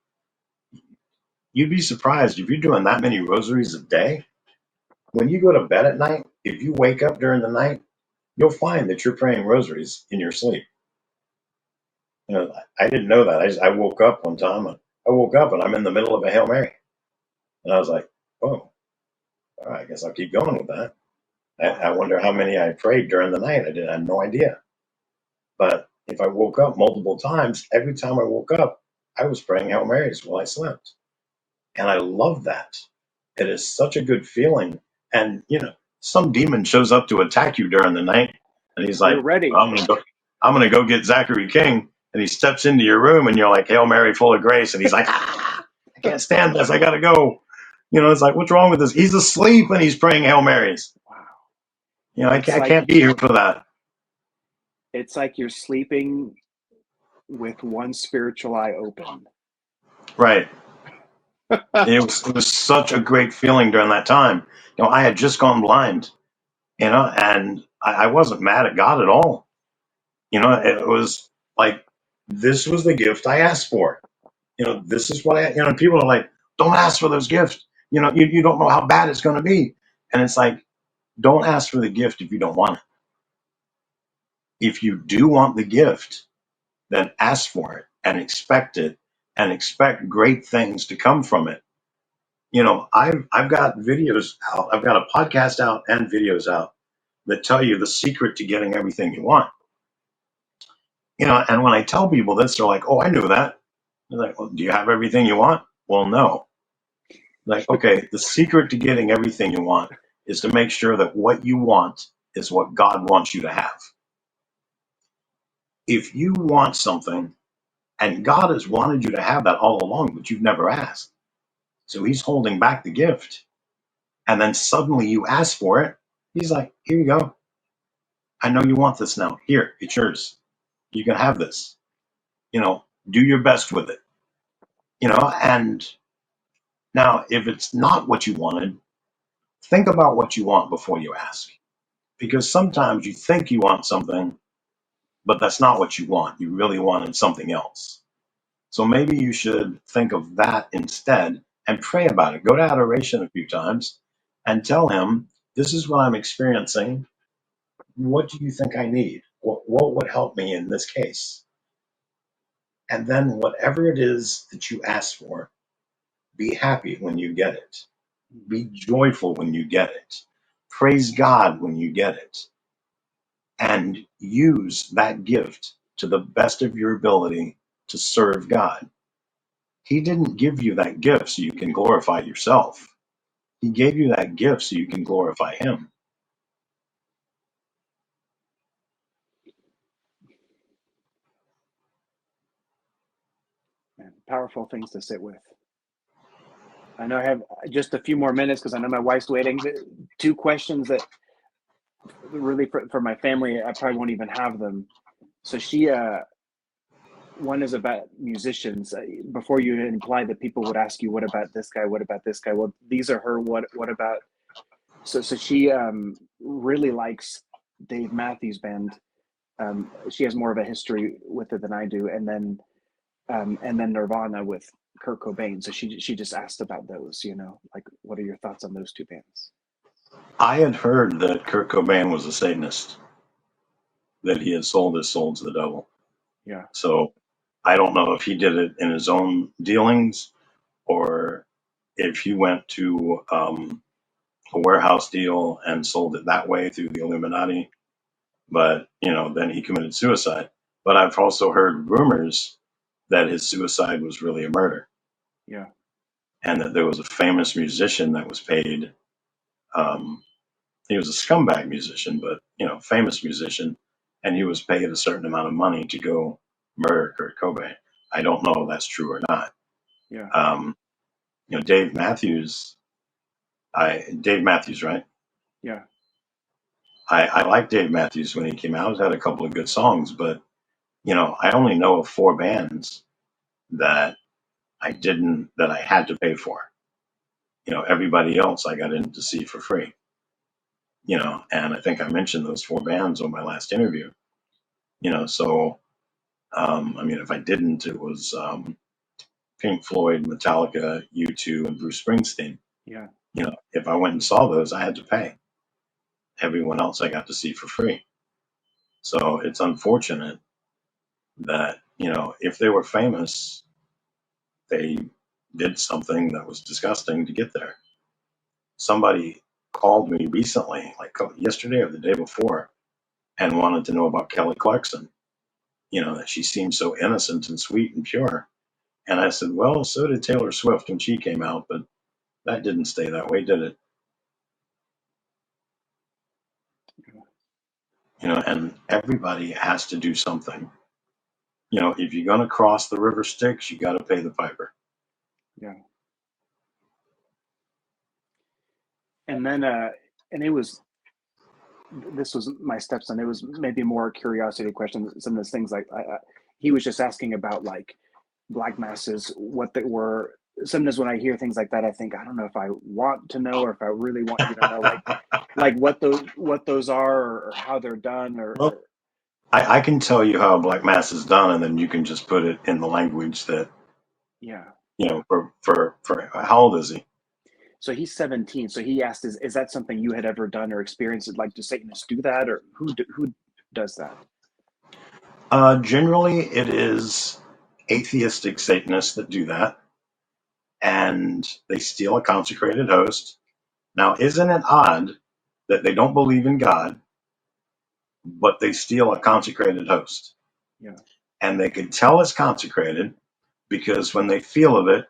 you'd be surprised if you're doing that many rosaries a day. When you go to bed at night, if you wake up during the night, you'll find that you're praying rosaries in your sleep. I didn't know that. I woke up one time, and I woke up and I'm in the middle of a Hail Mary. And I was like, oh, all right, I guess I'll keep going with that. I wonder how many I prayed during the night. I had no idea. But if I woke up multiple times, every time I woke up, I was praying Hail Marys while I slept. And I love that. It is such a good feeling. And, some demon shows up to attack you during the night, and he's You're like, ready. I'm gonna go get Zachary King. And he steps into your room, and you're like, Hail Mary, full of grace. And he's like, I can't stand this. I gotta go. It's like, what's wrong with this? He's asleep and he's praying Hail Marys. Wow. I can't be here for that. It's like you're sleeping with one spiritual eye open. Right. It was such a great feeling during that time. I had just gone blind, and I wasn't mad at God at all. It was like, this was the gift I asked for. This is what people are like, don't ask for those gifts. You don't know how bad it's going to be. And it's like, Don't ask for the gift if you don't want it. If you do want the gift, then ask for it and expect it and expect great things to come from it. I've got videos out, I've got a podcast out and videos out that tell you the secret to getting everything you want. And when I tell people this, they're like, "Oh, I knew that." They're like, "Well, do you have everything you want?" Well, no. Like, okay, the secret to getting everything you want is to make sure that what you want is what God wants you to have. If you want something and God has wanted you to have that all along, but you've never asked, so he's holding back the gift, and then suddenly you ask for it, he's like, "Here you go. I know you want this now. Here, it's yours. You can have this. Do your best with it." And now if it's not what you wanted, think about what you want before you ask. Because sometimes you think you want something, but that's not what you want. You really wanted something else. So maybe you should think of that instead and pray about it. Go to adoration a few times and tell him, "This is what I'm experiencing. What do you think I need? What would help me in this case?" And then whatever it is that you ask for, be happy when you get it. Be joyful when you get it. Praise God when you get it. And use that gift to the best of your ability to serve God. He didn't give you that gift so you can glorify yourself. He gave you that gift so you can glorify him. Man, powerful things to sit with. I know I have just a few more minutes because I know my wife's waiting. Two questions that really for my family, I probably won't even have them. So one is about musicians. Before you imply that people would ask you, "What about this guy? What about this guy?" Well, these are her. What about? So she really likes Dave Matthews Band. She has more of a history with it than I do, and then Nirvana with Kurt Cobain. So she just asked about those. Like, what are your thoughts on those two bands? I had heard that Kurt Cobain was a Satanist, that he had sold his soul to the devil. Yeah. So I don't know if he did it in his own dealings or if he went to a warehouse deal and sold it that way through the Illuminati. But, then he committed suicide. But I've also heard rumors that his suicide was really a murder. Yeah. And that there was a famous musician that was paid. He was a scumbag musician, but, famous musician. And he was paid a certain amount of money to go murder Kurt Cobain. I don't know if that's true or not. Yeah. Dave Matthews, Dave Matthews, right? Yeah. I liked Dave Matthews when he came out. He's had a couple of good songs, but I only know of 4 bands that I had to pay for. Everybody else I got in to see for free. And I think I mentioned those 4 bands on my last interview. So if I didn't, it was Pink Floyd, Metallica, U2, and Bruce Springsteen. Yeah. If I went and saw those, I had to pay. Everyone else I got to see for free. So it's unfortunate that, if they were famous, they did something that was disgusting to get there. Somebody called me recently, like yesterday or the day before, and wanted to know about Kelly Clarkson, that she seemed so innocent and sweet and pure. And I said, well, so did Taylor Swift when she came out, but that didn't stay that way, did it? And everybody has to do something. If you're going to cross the river Styx, you got to pay the piper. Yeah. And then, this was my stepson. It was maybe more a curiosity question. Some of those things like he was just asking about like black masses, what they were. Sometimes when I hear things like that, I think, I don't know if I want to know or if I really want you to know, like what those are or how they're done Well, I can tell you how a black mass is done, and then you can just put it in the language that, yeah. for how old is he? So he's 17. So he asked, is that something you had ever done or experienced? Like, do Satanists do that, or who does that? Generally, it is atheistic Satanists that do that, and they steal a consecrated host. Now, isn't it odd that they don't believe in God, but they steal a consecrated host? Yeah. And they can tell it's consecrated because when they feel of it,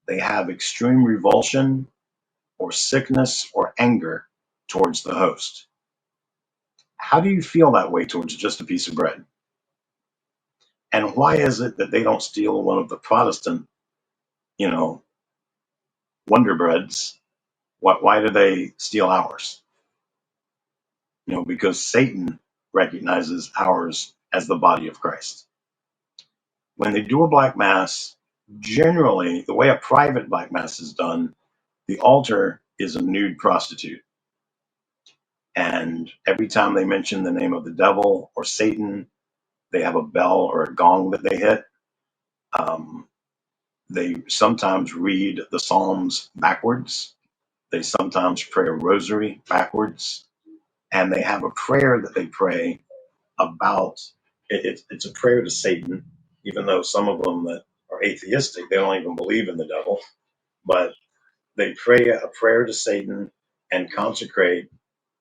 they have extreme revulsion or sickness or anger towards the host. How do you feel that way towards just a piece of bread? And why is it that they don't steal one of the Protestant, you know, Wonder Breads? Why do they steal ours? Because Satan recognizes ours as the body of Christ. When they do a black mass, generally the way a private black mass is done, the altar is a nude prostitute. And every time they mention the name of the devil or Satan, they have a bell or a gong that they hit. They sometimes read the Psalms backwards. They sometimes pray a rosary backwards. And they have a prayer that they pray about it's a prayer to Satan, even though some of them that are atheistic, they don't even believe in the devil. But they pray a prayer to Satan and consecrate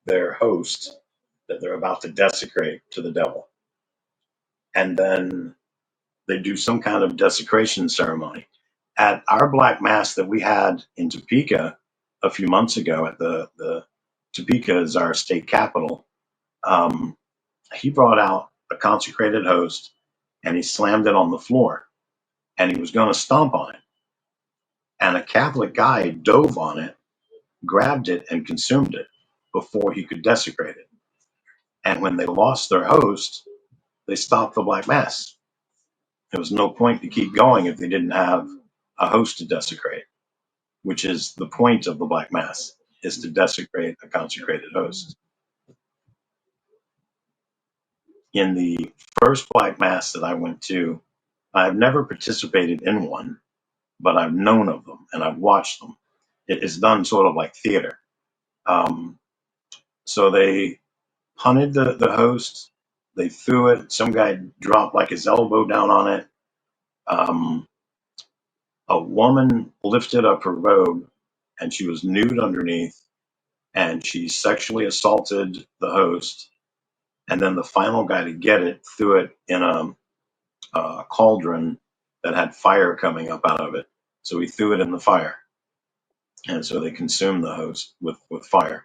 their host that they're about to desecrate to the devil. And then they do some kind of desecration ceremony. At our Black Mass that we had in Topeka a few months ago, at the Topeka is our state capital, he brought out a consecrated host and he slammed it on the floor and he was going to stomp on it. And a Catholic guy dove on it, grabbed it, and consumed it before he could desecrate it. And when they lost their host, they stopped the Black Mass. There was no point to keep going if they didn't have a host to desecrate, which is the point of the Black Mass, is to desecrate a consecrated host. In the first Black Mass that I went to, I've never participated in one, but I've known of them and I've watched them. It is done sort of like theater. So they punted the host, they threw it, some guy dropped like his elbow down on it. A woman lifted up her robe and she was nude underneath and she sexually assaulted the host. And then the final guy to get it threw it in a cauldron that had fire coming up out of it. So he threw it in the fire. And so they consumed the host with fire.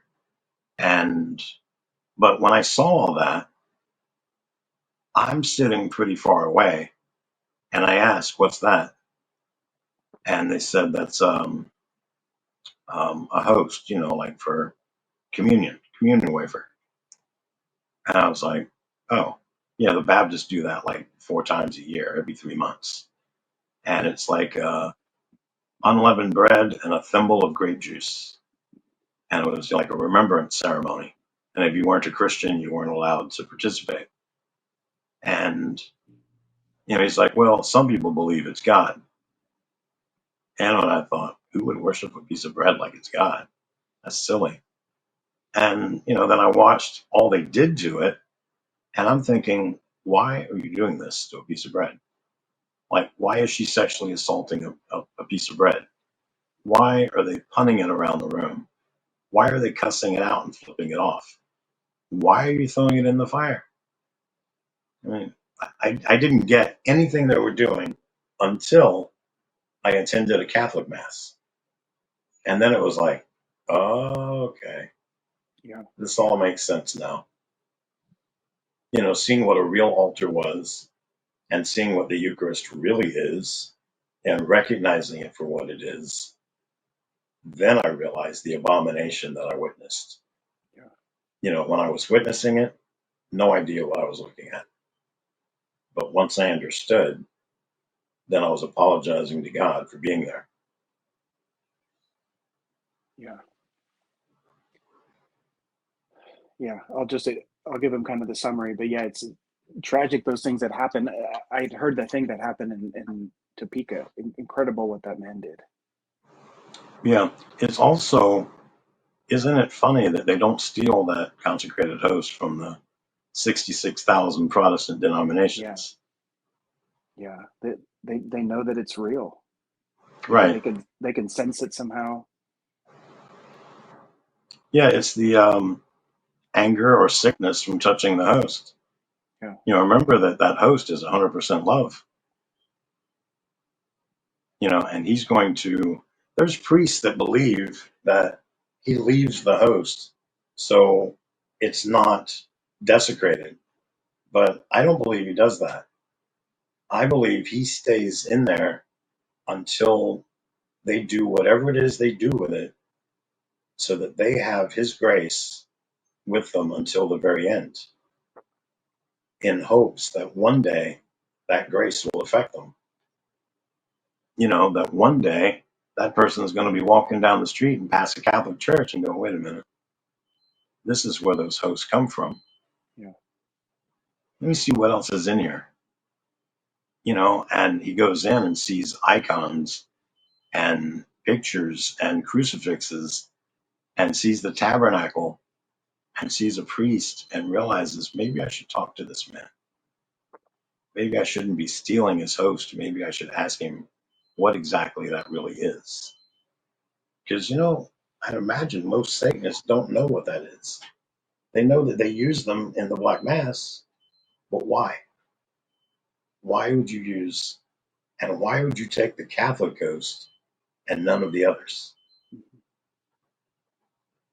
But when I saw all that, I'm sitting pretty far away and I asked, "What's that?" And they said that's a host, like for communion wafer. And I was like, "Oh, yeah, the Baptists do that like 4 times a year, every 3 months." And it's like unleavened bread and a thimble of grape juice. And it was like a remembrance ceremony. And if you weren't a Christian, you weren't allowed to participate. And, he's like, "Well, some people believe it's God." And I thought, who would worship a piece of bread like it's God? That's silly. And, then I watched all they did to it. And I'm thinking, why are you doing this to a piece of bread? Like, why is she sexually assaulting a piece of bread? Why are they punning it around the room? Why are they cussing it out and flipping it off? Why are you throwing it in the fire? I mean, I didn't get anything they were doing until I attended a Catholic Mass. And then it was like, oh, okay. Yeah. This all makes sense now. Seeing what a real altar was and seeing what the Eucharist really is and recognizing it for what it is, then I realized the abomination that I witnessed. Yeah. When I was witnessing it, no idea what I was looking at. But once I understood, then I was apologizing to God for being there. Yeah. Yeah. I'll give him kind of the summary, but yeah, it's tragic, those things that happen. I'd heard the thing that happened in Topeka. Incredible what that man did. Yeah. It's also, isn't it funny that they don't steal that consecrated host from the 66,000 Protestant Yeah, denominations? yeah. They know that it's real. Right. They can sense it somehow. Yeah, it's the anger or sickness from touching the host. Yeah. Remember that host is 100% love. And he's going to, there's priests that believe that he leaves the host so it's not desecrated. But I don't believe he does that. I believe he stays in there until they do whatever it is they do with it so that they have his grace with them until the very end, in hopes that one day that grace will affect them. That one day that person is going to be walking down the street and pass a Catholic church and go, wait a minute, this is where those hosts come from. Yeah. Let me see what else is in here. And he goes in and sees icons and pictures and crucifixes and sees the tabernacle and sees a priest and realizes, maybe I should talk to this man. Maybe I shouldn't be stealing his host. Maybe I should ask him what exactly that really is. Because, I'd imagine most Satanists don't know what that is. They know that they use them in the Black Mass, but why? Why would you use, and why would you take the Catholic host and none of the others?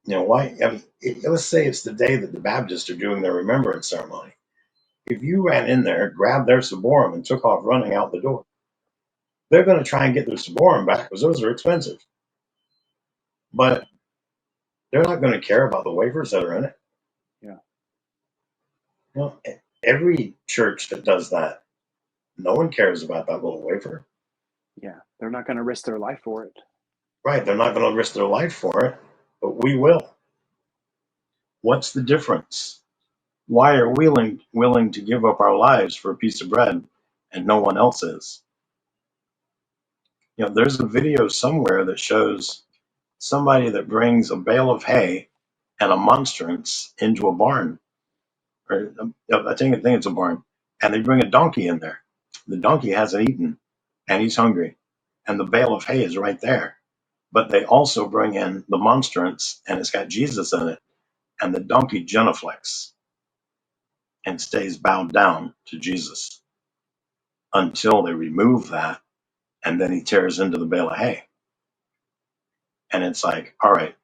Why? I mean, let's say it's the day that the Baptists are doing their remembrance ceremony. If you ran in there, grabbed their suborum, and took off running out the door, they're going to try and get their suborum back because those are expensive. But they're not going to care about the wafers that are in it. Yeah. Well, every church that does that, no one cares about that little wafer. Yeah. They're not going to risk their life for it. Right. They're not going to risk their life for it, but we will. What's the difference? Why are we willing to give up our lives for a piece of bread and no one else is? There's a video somewhere that shows somebody that brings a bale of hay and a monstrance into a barn. Or I think it's a barn. And they bring a donkey in there. The donkey hasn't eaten and he's hungry. And the bale of hay is right there. But they also bring in the monstrance and it's got Jesus in it. And the donkey genuflects and stays bowed down to Jesus until they remove that. And then he tears into the bale of hay. And it's like, all right,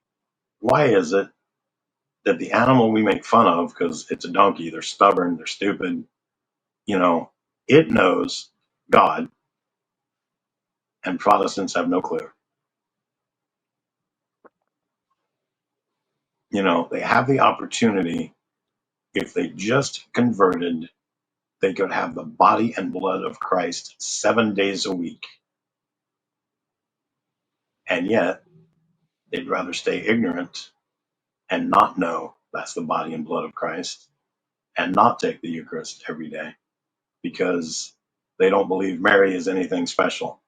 why is it that the animal we make fun of, because it's a donkey, they're stubborn, they're stupid, it knows God, and Protestants have no clue. They have the opportunity, if they just converted, they could have the body and blood of Christ 7 days a week. And yet, they'd rather stay ignorant and not know that's the body and blood of Christ and not take the Eucharist every day because they don't believe Mary is anything special,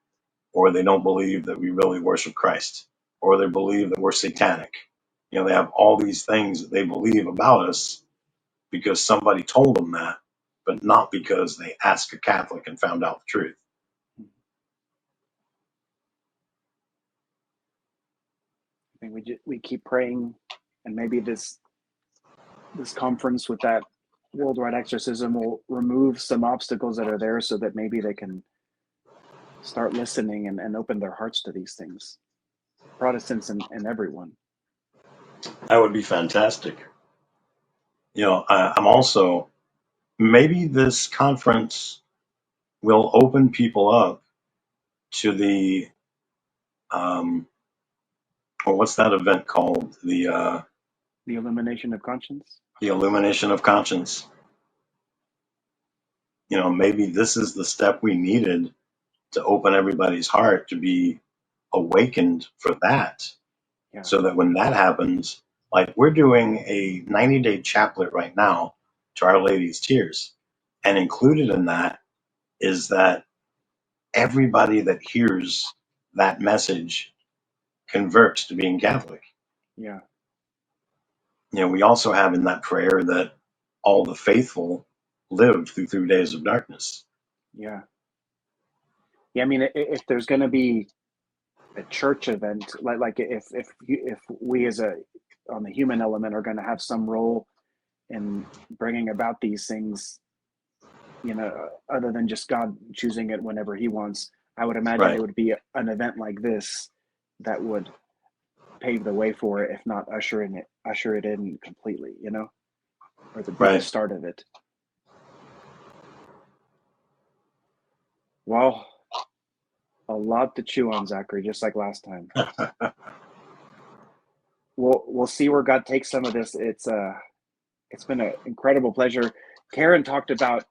or they don't believe that we really worship Christ, or they believe that we're satanic. They have all these things that they believe about us because somebody told them that, but not because they asked a Catholic and found out the truth. I think we keep praying, and maybe this conference with that worldwide exorcism will remove some obstacles that are there, so that maybe they can start listening and open their hearts to these things, Protestants and everyone. That would be fantastic. I'm also, maybe this conference will open people up to the, what's that event called? The illumination of conscience. The illumination of conscience. Maybe this is the step we needed to open everybody's heart to be awakened for that. Yeah. So that when that happens, like we're doing a 90-day chaplet right now to Our Lady's Tears. And included in that is that everybody that hears that message convert to being Catholic. Yeah. We also have in that prayer that all the faithful lived through days of darkness. Yeah. Yeah. I mean, if there's going to be a church event, like if we as on the human element are going to have some role in bringing about these things, other than just God choosing it whenever he wants, I would imagine it would be an event like this that would pave the way for it, if not usher it in completely, or the start of it. Well, a lot to chew on, Zachary, just like last time. We'll see where God takes some of this. It's been an incredible pleasure. Karen talked about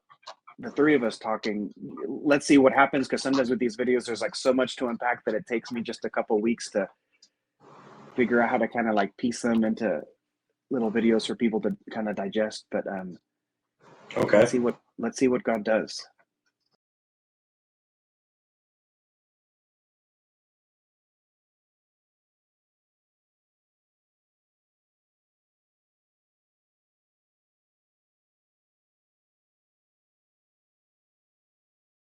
the three of us talking. Let's see what happens, because sometimes with these videos, there's like so much to unpack that it takes me just a couple weeks to figure out how to kind of like piece them into little videos for people to kind of digest. But okay, let's see what God does.